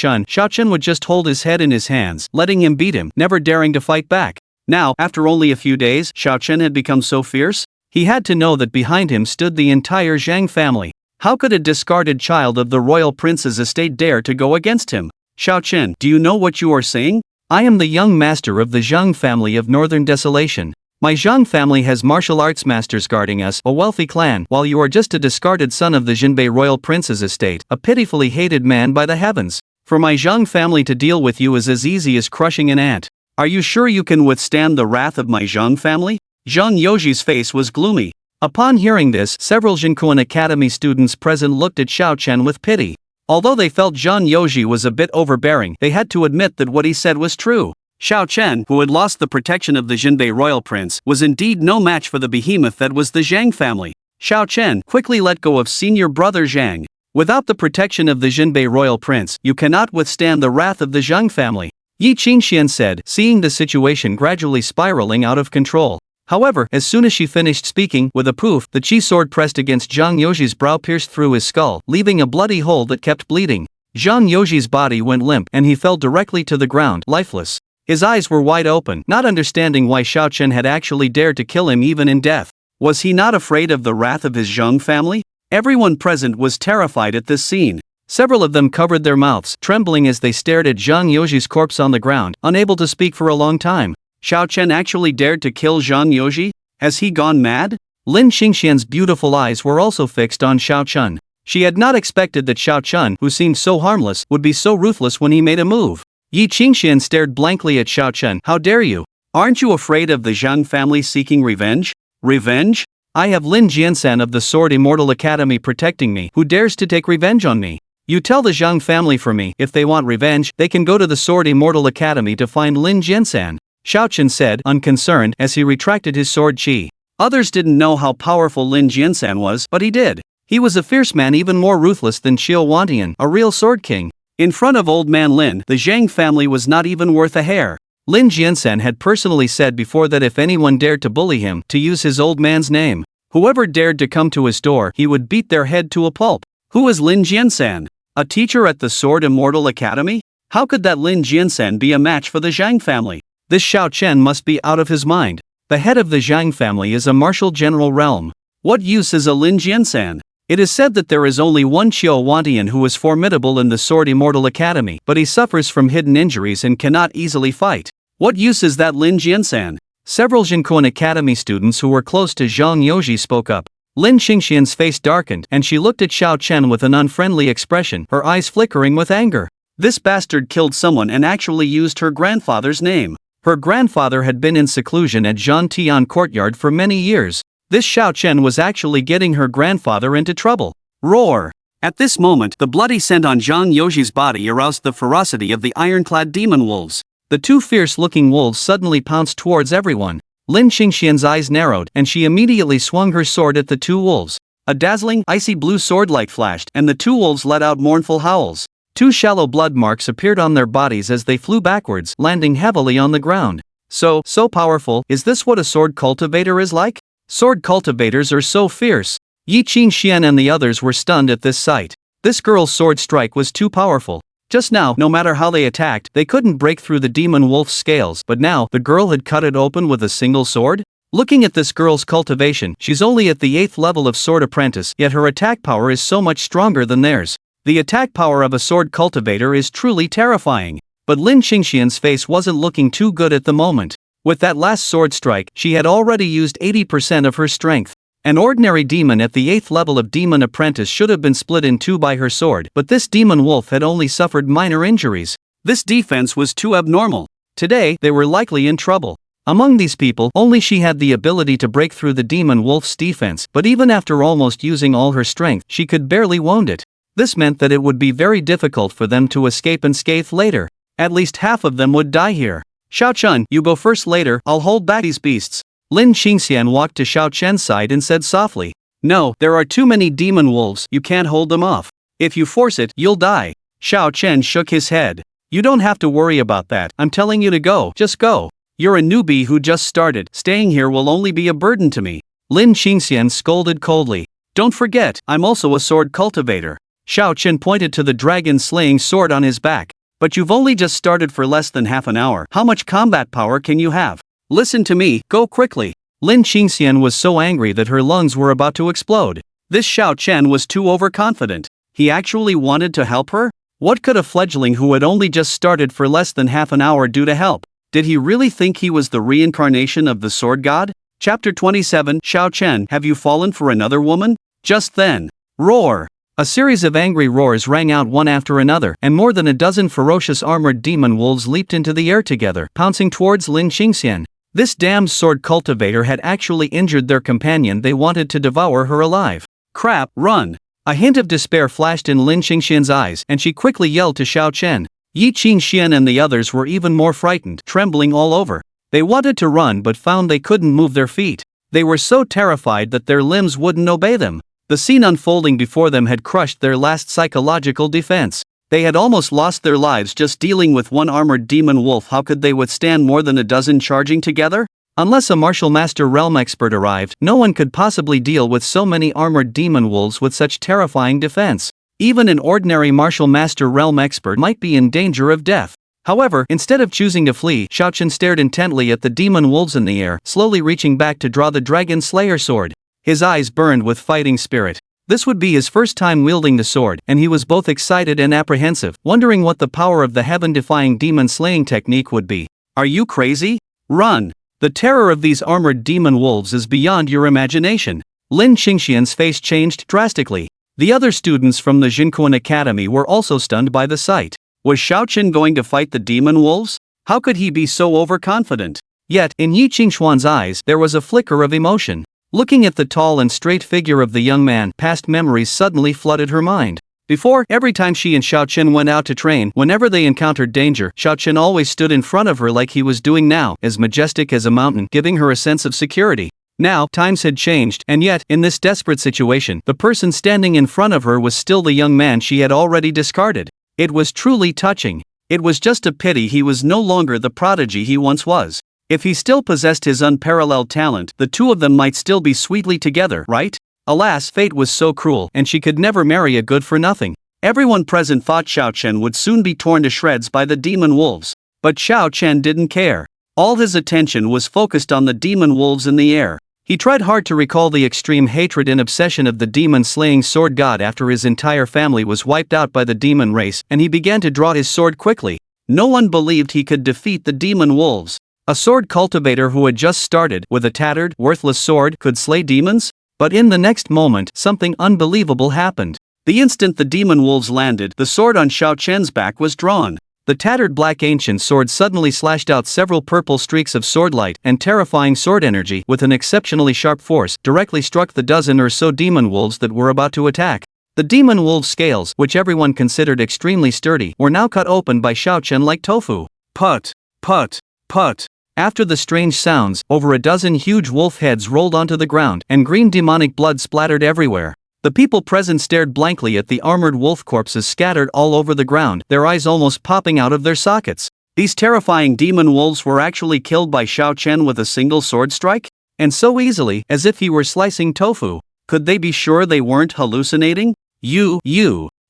Chen would just hold his head in his hands, letting him beat him, never daring to fight back. Now, after only a few days, Xiao Chen had become so fierce? He had to know that behind him stood the entire Zhang family. How could a discarded child of the royal prince's estate dare to go against him? Xiao Chen, do you know what you are saying? I am the young master of the Zhang family of Northern Desolation. My Zhang family has martial arts masters guarding us, a wealthy clan, while you are just a discarded son of the Jinbei royal prince's estate, a pitifully hated man by the heavens. For my Zhang family to deal with you is as easy as crushing an ant. Are you sure you can withstand the wrath of my Zhang family? Zhang Yoji's face was gloomy. Upon hearing this, several Jinkuan Academy students present looked at Xiao Chen with pity. Although they felt Zhang Yoji was a bit overbearing, they had to admit that what he said was true. Xiao Chen, who had lost the protection of the Jinbei royal prince, was indeed no match for the behemoth that was the Zhang family. Xiao Chen quickly let go of senior brother Zhang. Without the protection of the Jinbei royal prince, you cannot withstand the wrath of the Zhang family. Yi Qingxian said, seeing the situation gradually spiraling out of control. However, as soon as she finished speaking, with a poof, the chi sword pressed against Zhang Yoji's brow pierced through his skull, leaving a bloody hole that kept bleeding. Zhang Yoji's body went limp and he fell directly to the ground, lifeless. His eyes were wide open, not understanding why Xiao Chen had actually dared to kill him even in death. Was he not afraid of the wrath of his Zhang family? Everyone present was terrified at this scene. Several of them covered their mouths, trembling as they stared at Zhang Yoji's corpse on the ground, unable to speak for a long time. Xiao Chen actually dared to kill Zhang Yoji? Has he gone mad? Lin Qingxian's beautiful eyes were also fixed on Xiao Chen. She had not expected that Xiao Chen, who seemed so harmless, would be so ruthless when he made a move. Yi Qingxian stared blankly at Xiao Chen. How dare you? Aren't you afraid of the Zhang family seeking revenge? Revenge? I have Lin Jiansan of the Sword Immortal Academy protecting me. Who dares to take revenge on me? You tell the Zhang family for me, if they want revenge, they can go to the Sword Immortal Academy to find Lin Jiansan. Xiao Chen said, unconcerned, as he retracted his sword chi. Others didn't know how powerful Lin Jiansan was, but he did. He was a fierce man, even more ruthless than Qiu Wantian, a real sword king. In front of old man Lin, the Zhang family was not even worth a hair. Lin Jiansan had personally said before that if anyone dared to bully him, to use his old man's name. Whoever dared to come to his door, he would beat their head to a pulp. Who is Lin Jiansan? A teacher at the Sword Immortal Academy? How could that Lin Jiansan be a match for the Zhang family? This Xiao Chen must be out of his mind. The head of the Zhang family is a martial general realm. What use is a Lin Jiansan? It is said that there is only one Qiu Wantian who is formidable in the Sword Immortal Academy, but he suffers from hidden injuries and cannot easily fight. What use is that Lin Jiansan? Several Jinkuan Academy students who were close to Zhang Yoji spoke up. Lin Qingxian's face darkened and she looked at Xiao Chen with an unfriendly expression, her eyes flickering with anger. This bastard killed someone and actually used her grandfather's name. Her grandfather had been in seclusion at Zhantian courtyard for many years. This Xiao Chen was actually getting her grandfather into trouble. Roar! At this moment, the bloody scent on Zhang Yoji's body aroused the ferocity of the ironclad demon wolves. The two fierce-looking wolves suddenly pounced towards everyone. Lin Qingxian's eyes narrowed, and she immediately swung her sword at the two wolves. A dazzling, icy blue sword light flashed, and the two wolves let out mournful howls. Two shallow blood marks appeared on their bodies as they flew backwards, landing heavily on the ground. So powerful, is this what a sword cultivator is like? Sword cultivators are so fierce. Yi Qingxian and the others were stunned at this sight. This girl's sword strike was too powerful. Just now, no matter how they attacked, they couldn't break through the demon wolf's scales, but now, the girl had cut it open with a single sword? Looking at this girl's cultivation, she's only at the 8th level of sword apprentice, yet her attack power is so much stronger than theirs. The attack power of a sword cultivator is truly terrifying. But Lin Qingxian's face wasn't looking too good at the moment. With that last sword strike, she had already used 80% of her strength. An ordinary demon at the 8th level of demon apprentice should have been split in two by her sword, but this demon wolf had only suffered minor injuries. This defense was too abnormal. Today, they were likely in trouble. Among these people, only she had the ability to break through the demon wolf's defense, but even after almost using all her strength, she could barely wound it. This meant that it would be very difficult for them to escape unscathed later. At least half of them would die here. Xiao Chun, you go first later, I'll hold back these beasts. Lin Qingxian walked to Xiao Chen's side and said softly. No, there are too many demon wolves, you can't hold them off. If you force it, you'll die. Xiao Chen shook his head. You don't have to worry about that, I'm telling you to go, just go. You're a newbie who just started, staying here will only be a burden to me. Lin Qingxian scolded coldly. Don't forget, I'm also a sword cultivator. Xiao Chen pointed to the dragon-slaying sword on his back. But you've only just started for less than half an hour, how much combat power can you have? Listen to me, go quickly. Lin Qingxian was so angry that her lungs were about to explode. This Xiao Chen was too overconfident. He actually wanted to help her? What could a fledgling who had only just started for less than half an hour do to help? Did he really think he was the reincarnation of the sword god? Chapter 27 Xiao Chen, have you fallen for another woman? Just then. Roar! A series of angry roars rang out one after another, and more than a dozen ferocious armored demon wolves leaped into the air together, pouncing towards Lin Qingxian. This damned sword cultivator had actually injured their companion. They wanted to devour her alive. Crap, run! A hint of despair flashed in Lin Qingxian's eyes, and she quickly yelled to Xiao Chen. Yi Qingxian and the others were even more frightened, trembling all over. They wanted to run but found they couldn't move their feet. They were so terrified that their limbs wouldn't obey them. The scene unfolding before them had crushed their last psychological defense. They had almost lost their lives just dealing with one armored demon wolf. How could they withstand more than a dozen charging together? Unless a martial master realm expert arrived, no one could possibly deal with so many armored demon wolves with such terrifying defense. Even an ordinary martial master realm expert might be in danger of death. However, instead of choosing to flee, Xiao Chen stared intently at the demon wolves in the air, slowly reaching back to draw the dragon slayer sword. His eyes burned with fighting spirit. This would be his first time wielding the sword, and he was both excited and apprehensive, wondering what the power of the heaven-defying demon-slaying technique would be. Are you crazy? Run! The terror of these armored demon wolves is beyond your imagination. Lin Qingxian's face changed drastically. The other students from the Jinquan Academy were also stunned by the sight. Was Xiao Chen going to fight the demon wolves? How could he be so overconfident? Yet, in Yi Qingxuan's eyes, there was a flicker of emotion. Looking at the tall and straight figure of the young man, past memories suddenly flooded her mind. Before, every time she and Xiao Chen went out to train, whenever they encountered danger, Xiao Chen always stood in front of her like he was doing now, as majestic as a mountain, giving her a sense of security. Now, times had changed, and yet, in this desperate situation, the person standing in front of her was still the young man she had already discarded. It was truly touching. It was just a pity he was no longer the prodigy he once was. If he still possessed his unparalleled talent, the two of them might still be sweetly together, right? Alas, fate was so cruel, and she could never marry a good-for-nothing. Everyone present thought Xiao Chen would soon be torn to shreds by the demon wolves. But Xiao Chen didn't care. All his attention was focused on the demon wolves in the air. He tried hard to recall the extreme hatred and obsession of the demon-slaying sword god after his entire family was wiped out by the demon race, and he began to draw his sword quickly. No one believed he could defeat the demon wolves. A sword cultivator who had just started, with a tattered, worthless sword, could slay demons? But in the next moment, something unbelievable happened. The instant the demon wolves landed, the sword on Xiao Chen's back was drawn. The tattered black ancient sword suddenly slashed out several purple streaks of sword light and terrifying sword energy with an exceptionally sharp force, directly struck the dozen or so demon wolves that were about to attack. The demon wolves' scales, which everyone considered extremely sturdy, were now cut open by Xiao Chen like tofu. Put, put, put. After the strange sounds, over a dozen huge wolf heads rolled onto the ground, and green demonic blood splattered everywhere. The people present stared blankly at the armored wolf corpses scattered all over the ground, their eyes almost popping out of their sockets. These terrifying demon wolves were actually killed by Xiao Chen with a single sword strike? And so easily, as if he were slicing tofu. Could they be sure they weren't hallucinating? You.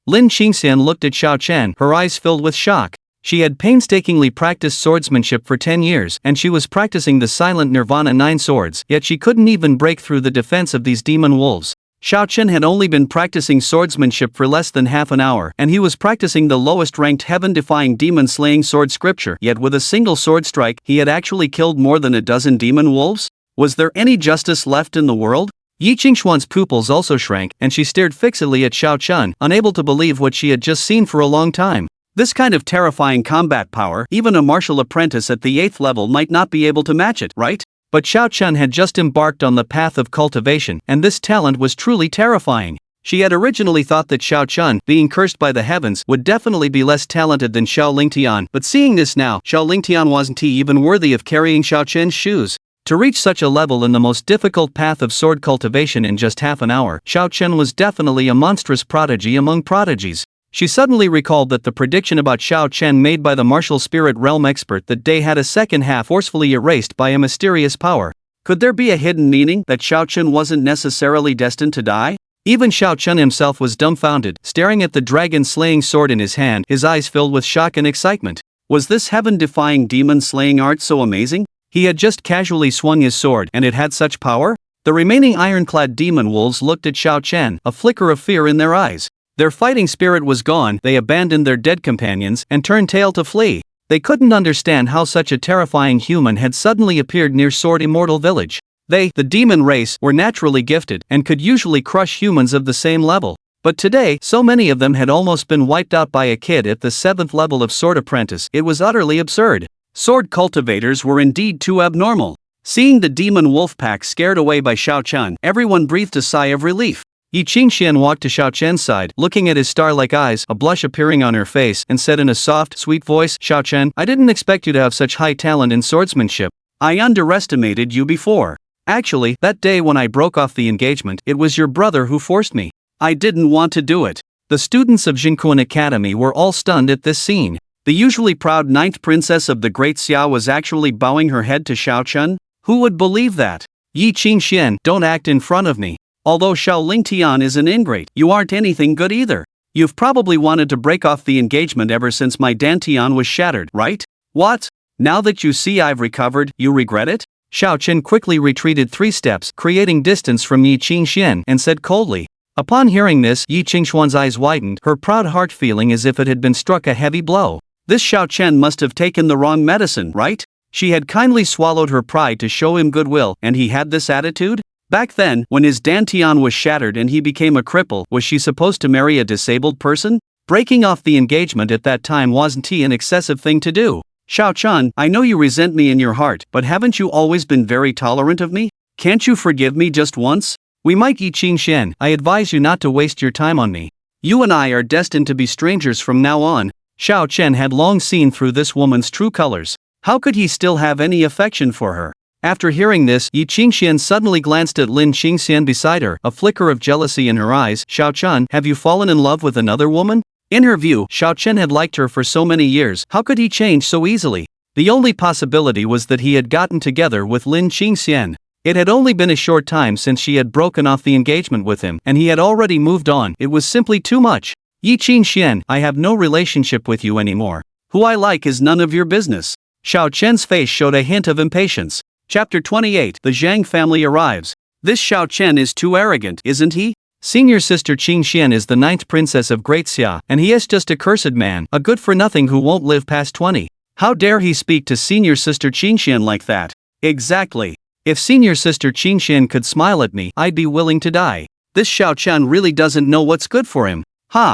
Lin Qingxian looked at Xiao Chen, her eyes filled with shock. She had painstakingly practiced swordsmanship for 10 years, and she was practicing the silent Nirvana 9 swords, yet she couldn't even break through the defense of these demon wolves. Xiao Chen had only been practicing swordsmanship for less than half an hour, and he was practicing the lowest-ranked heaven-defying demon-slaying sword scripture, yet with a single sword strike, he had actually killed more than a dozen demon wolves? Was there any justice left in the world? Yi Qingshuan's pupils also shrank, and she stared fixedly at Xiao Chun, unable to believe what she had just seen for a long time. This kind of terrifying combat power, even a martial apprentice at the 8th level might not be able to match it, right? But Xiao Chun had just embarked on the path of cultivation, and this talent was truly terrifying. She had originally thought that Xiao Chun, being cursed by the heavens, would definitely be less talented than Xiao Lingtian, but seeing this now, Xiao Lingtian wasn't even worthy of carrying Xiao Chen's shoes. To reach such a level in the most difficult path of sword cultivation in just half an hour, Xiao Chen was definitely a monstrous prodigy among prodigies. She suddenly recalled that the prediction about Xiao Chen made by the martial spirit realm expert that day had a second half forcefully erased by a mysterious power. Could there be a hidden meaning that Xiao Chen wasn't necessarily destined to die? Even Xiao Chen himself was dumbfounded, staring at the dragon-slaying sword in his hand, his eyes filled with shock and excitement. Was this heaven-defying demon-slaying art so amazing? He had just casually swung his sword, and it had such power? The remaining ironclad demon wolves looked at Xiao Chen, a flicker of fear in their eyes. Their fighting spirit was gone, they abandoned their dead companions, and turned tail to flee. They couldn't understand how such a terrifying human had suddenly appeared near Sword Immortal Village. They, the demon race, were naturally gifted, and could usually crush humans of the same level. But today, so many of them had almost been wiped out by a kid at the 7th level of Sword Apprentice, it was utterly absurd. Sword cultivators were indeed too abnormal. Seeing the demon wolf pack scared away by Xiao Chun, everyone breathed a sigh of relief. Yi Qingxian walked to Xiao Chen's side, looking at his star-like eyes, a blush appearing on her face, and said in a soft, sweet voice, "Xiao Chen, I didn't expect you to have such high talent in swordsmanship. I underestimated you before. Actually, that day when I broke off the engagement, it was your brother who forced me. I didn't want to do it." The students of Jinquan Academy were all stunned at this scene. The usually proud 9th princess of the Great Xia was actually bowing her head to Xiao Chun? Who would believe that? Yi Qingxian, don't act in front of me. Although Xiao Lingtian is an ingrate, you aren't anything good either. You've probably wanted to break off the engagement ever since my dantian was shattered, right? What? Now that you see I've recovered, you regret it? Xiao Chen quickly retreated 3 steps, creating distance from Yi Qingxian, and said coldly. Upon hearing this, Yi Qingshuan's eyes widened, her proud heart feeling as if it had been struck a heavy blow. This Xiao Chen must have taken the wrong medicine, right? She had kindly swallowed her pride to show him goodwill, and he had this attitude? Back then, when his dantian was shattered and he became a cripple, was she supposed to marry a disabled person? Breaking off the engagement at that time wasn't an excessive thing to do. Xiao Chun, I know you resent me in your heart, but haven't you always been very tolerant of me? Can't you forgive me just once? We might. Yi Qingxian, I advise you not to waste your time on me. You and I are destined to be strangers from now on. Xiao Chen had long seen through this woman's true colors. How could he still have any affection for her? After hearing this, Yi Qingxian suddenly glanced at Lin Qingxian beside her, a flicker of jealousy in her eyes. Xiao Chun, have you fallen in love with another woman? In her view, Xiao Chen had liked her for so many years, how could he change so easily? The only possibility was that he had gotten together with Lin Qingxian. It had only been a short time since she had broken off the engagement with him, and he had already moved on. It was simply too much. Yi Qingxian, I have no relationship with you anymore. Who I like is none of your business. Xiao Chen's face showed a hint of impatience. Chapter 28, the Zhang family arrives. This Xiao Chen is too arrogant, isn't he? Senior sister Qingxian is the 9th princess of Great Xia, and he is just a cursed man, a good-for-nothing who won't live past 20. How dare he speak to senior sister Qingxian like that? Exactly. If senior sister Qingxian could smile at me, I'd be willing to die. This Xiao Chen really doesn't know what's good for him.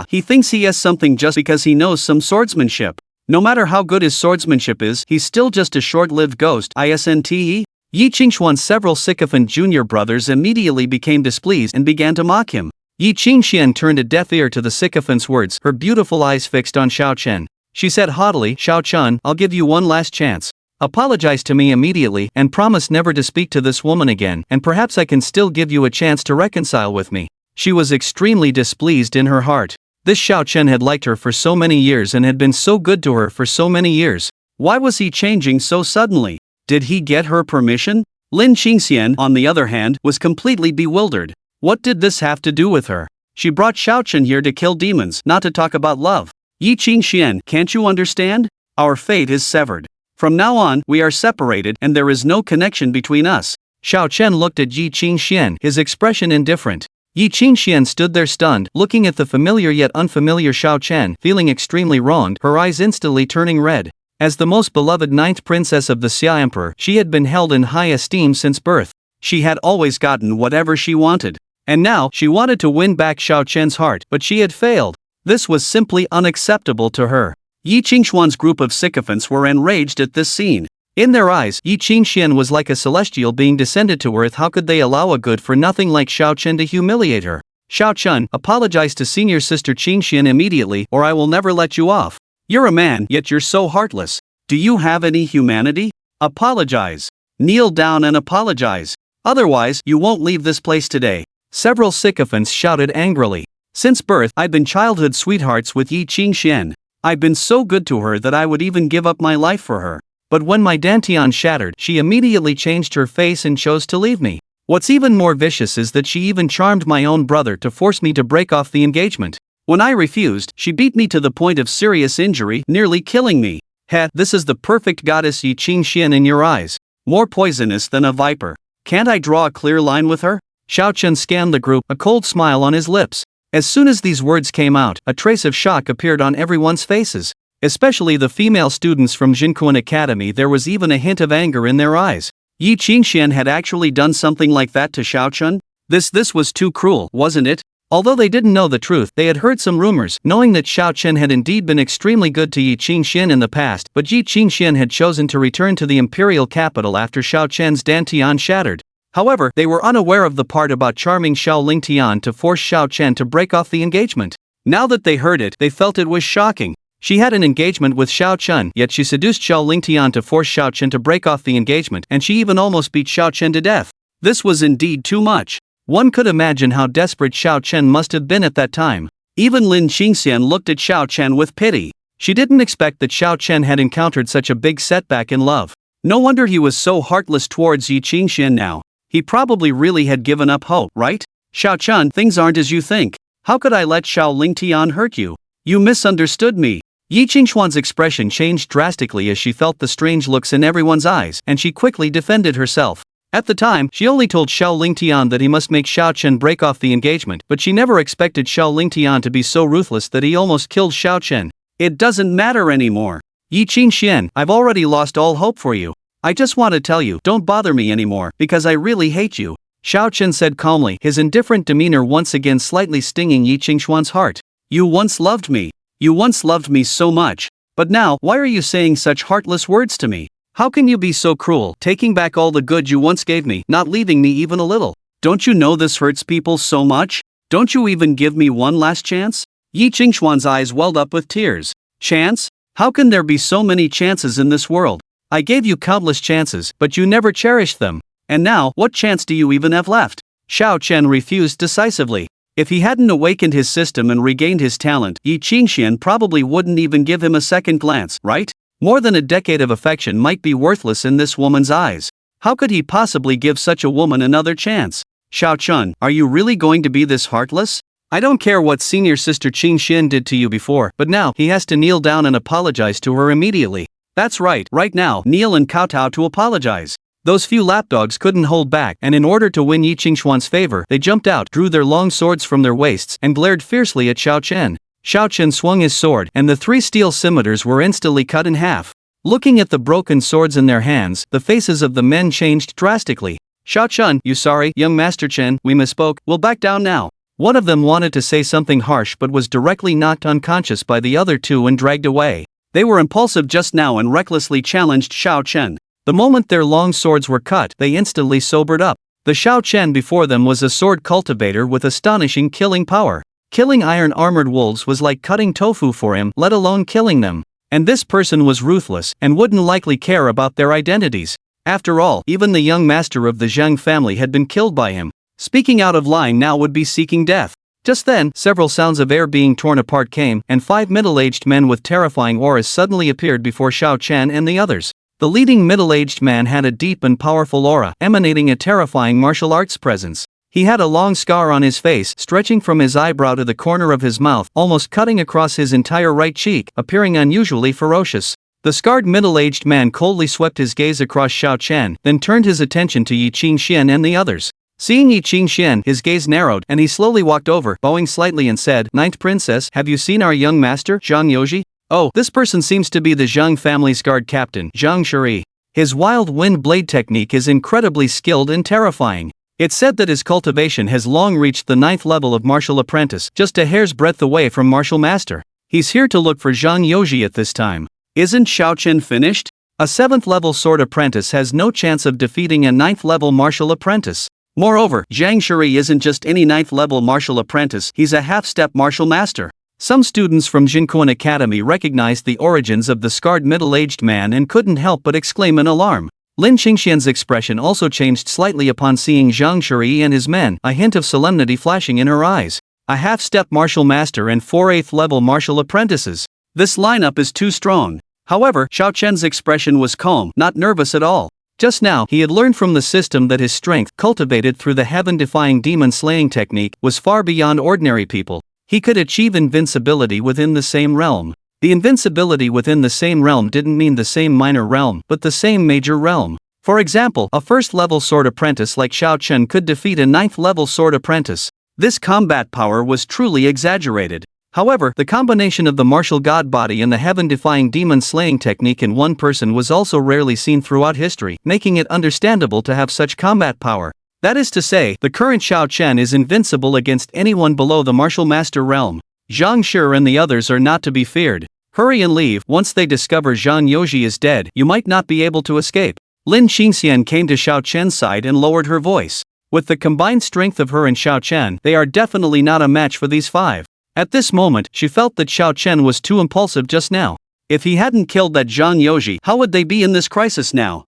He thinks he has something just because he knows some swordsmanship. No matter how good his swordsmanship is, he's still just a short-lived ghost, isn't he? Yi Qingshuan's several sycophant junior brothers immediately became displeased and began to mock him. Yi Qingxian turned a deaf ear to the sycophant's words, her beautiful eyes fixed on Xiao Chen. She said haughtily, Xiao Chun, I'll give you one last chance. Apologize to me immediately, and promise never to speak to this woman again, and perhaps I can still give you a chance to reconcile with me. She was extremely displeased in her heart. This Xiao Chen had liked her for so many years and had been so good to her for so many years. Why was he changing so suddenly? Did he get her permission? Lin Qingxian, on the other hand, was completely bewildered. What did this have to do with her? She brought Xiao Chen here to kill demons, not to talk about love. Yi Qingxian, can't you understand? Our fate is severed. From now on, we are separated and there is no connection between us. Xiao Chen looked at Yi Qingxian, his expression indifferent. Yi Qingxian stood there stunned, looking at the familiar yet unfamiliar Xiao Chen, feeling extremely wronged, her eyes instantly turning red. As the most beloved 9th princess of the Xia Emperor, she had been held in high esteem since birth. She had always gotten whatever she wanted. And now, she wanted to win back Xiao Chen's heart, but she had failed. This was simply unacceptable to her. Yi Qingxuan's group of sycophants were enraged at this scene. In their eyes, Yi Qingxian was like a celestial being descended to earth. How could they allow a good-for-nothing like Xiao Chen to humiliate her? Xiao Chen, apologize to senior sister Qingxian immediately, or I will never let you off. You're a man, yet you're so heartless. Do you have any humanity? Apologize. Kneel down and apologize. Otherwise, you won't leave this place today. Several sycophants shouted angrily. Since birth, I've been childhood sweethearts with Yi Qingxian. I've been so good to her that I would even give up my life for her. But when my dantian shattered, she immediately changed her face and chose to leave me. What's even more vicious is that she even charmed my own brother to force me to break off the engagement. When I refused, she beat me to the point of serious injury, nearly killing me. Heh, this is the perfect goddess Yi Qingxian in your eyes. More poisonous than a viper. Can't I draw a clear line with her? Xiao Chen scanned the group, a cold smile on his lips. As soon as these words came out, a trace of shock appeared on everyone's faces. Especially the female students from Jinquan Academy. There was even a hint of anger in their eyes. Yi Qingxian had actually done something like that to Xiao Chen? This was too cruel, wasn't it? Although they didn't know the truth, they had heard some rumors, knowing that Xiao Chen had indeed been extremely good to Yi Qingxian in the past, but Yi Qingxian had chosen to return to the imperial capital after Xiao Chen's dantian shattered. However, they were unaware of the part about charming Xiao Lingtian to force Xiao Chen to break off the engagement. Now that they heard it, they felt it was shocking. She had an engagement with Xiao Chen, yet she seduced Xiao Lingtian to force Xiao Chen to break off the engagement, and she even almost beat Xiao Chen to death. This was indeed too much. One could imagine how desperate Xiao Chen must have been at that time. Even Lin Qingxian looked at Xiao Chen with pity. She didn't expect that Xiao Chen had encountered such a big setback in love. No wonder he was so heartless towards Yi Qingxian now. He probably really had given up hope, right? Xiao Chen, things aren't as you think. How could I let Xiao Lingtian hurt you? You misunderstood me. Yi Qingxuan's expression changed drastically as she felt the strange looks in everyone's eyes, and she quickly defended herself. At the time, she only told Xiao Lingtian that he must make Xiao Chen break off the engagement, but she never expected Xiao Lingtian to be so ruthless that he almost killed Xiao Chen. It doesn't matter anymore. Yi Qingxian, I've already lost all hope for you. I just want to tell you, don't bother me anymore, because I really hate you. Xiao Chen said calmly, his indifferent demeanor once again slightly stinging Yi Qingxuan's heart. You once loved me. You once loved me so much. But now, why are you saying such heartless words to me? How can you be so cruel, taking back all the good you once gave me, not leaving me even a little? Don't you know this hurts people so much? Don't you even give me one last chance? Yi Qingxuan's eyes welled up with tears. Chance? How can there be so many chances in this world? I gave you countless chances, but you never cherished them. And now, what chance do you even have left? Xiao Chen refused decisively. If he hadn't awakened his system and regained his talent, Yi Qingxian probably wouldn't even give him a second glance, right? More than a decade of affection might be worthless in this woman's eyes. How could he possibly give such a woman another chance? Xiao Chen, are you really going to be this heartless? I don't care what senior sister Qingxian did to you before, but now he has to kneel down and apologize to her immediately. That's right now, kneel and kowtow to apologize. Those few lapdogs couldn't hold back, and in order to win Yi Qingxuan's favor, they jumped out, drew their long swords from their waists, and glared fiercely at Xiao Chen. Xiao Chen swung his sword, and the 3 steel scimitars were instantly cut in half. Looking at the broken swords in their hands, the faces of the men changed drastically. Xiao Chen, you sorry, young Master Chen, we misspoke, we'll back down now. One of them wanted to say something harsh but was directly knocked unconscious by the other 2 and dragged away. They were impulsive just now and recklessly challenged Xiao Chen. The moment their long swords were cut, they instantly sobered up. The Xiao Chen before them was a sword cultivator with astonishing killing power. Killing iron-armored wolves was like cutting tofu for him, let alone killing them. And this person was ruthless, and wouldn't likely care about their identities. After all, even the young master of the Zhang family had been killed by him. Speaking out of line now would be seeking death. Just then, several sounds of air being torn apart came, and 5 middle-aged men with terrifying auras suddenly appeared before Xiao Chen and the others. The leading middle-aged man had a deep and powerful aura, emanating a terrifying martial arts presence. He had a long scar on his face, stretching from his eyebrow to the corner of his mouth, almost cutting across his entire right cheek, appearing unusually ferocious. The scarred middle-aged man coldly swept his gaze across Xiao Chen, then turned his attention to Yi Qingxian and the others. Seeing Yi Qingxian, his gaze narrowed, and he slowly walked over, bowing slightly and said, "Ninth Princess, have you seen our young master, Zhang Yoji? Oh, this person seems to be the Zhang family's guard captain, Zhang Shuri. His wild wind blade technique is incredibly skilled and terrifying. It's said that his cultivation has long reached the 9th level of martial apprentice, just a hair's breadth away from martial master. He's here to look for Zhang Yoji at this time. Isn't Xiao Chen finished? A 7th level sword apprentice has no chance of defeating a 9th level martial apprentice. Moreover, Zhang Shuri isn't just any 9th level martial apprentice, he's a half-step martial master. Some students from Jinquan Academy recognized the origins of the scarred middle-aged man and couldn't help but exclaim in alarm. Lin Qingxian's expression also changed slightly upon seeing Zhang Shuri and his men, a hint of solemnity flashing in her eyes. A half-step martial master and 4 8th level martial apprentices. This lineup is too strong. However, Xiao Chen's expression was calm, not nervous at all. Just now, he had learned from the system that his strength, cultivated through the heaven-defying demon-slaying technique, was far beyond ordinary people. He could achieve invincibility within the same realm. The invincibility within the same realm didn't mean the same minor realm, but the same major realm. For example, a 1st level sword apprentice like Xiao Chen could defeat a 9th level sword apprentice. This combat power was truly exaggerated. However, the combination of the martial god body and the heaven-defying demon-slaying technique in one person was also rarely seen throughout history, making it understandable to have such combat power. That is to say, the current Xiao Chen is invincible against anyone below the martial master realm. Zhang Shi and the others are not to be feared. Hurry and leave. Once they discover Zhang Yoji is dead, you might not be able to escape. Lin Qingxian came to Xiao Chen's side and lowered her voice. With the combined strength of her and Xiao Chen, they are definitely not a match for these 5. At this moment, she felt that Xiao Chen was too impulsive just now. If he hadn't killed that Zhang Yoji, how would they be in this crisis now?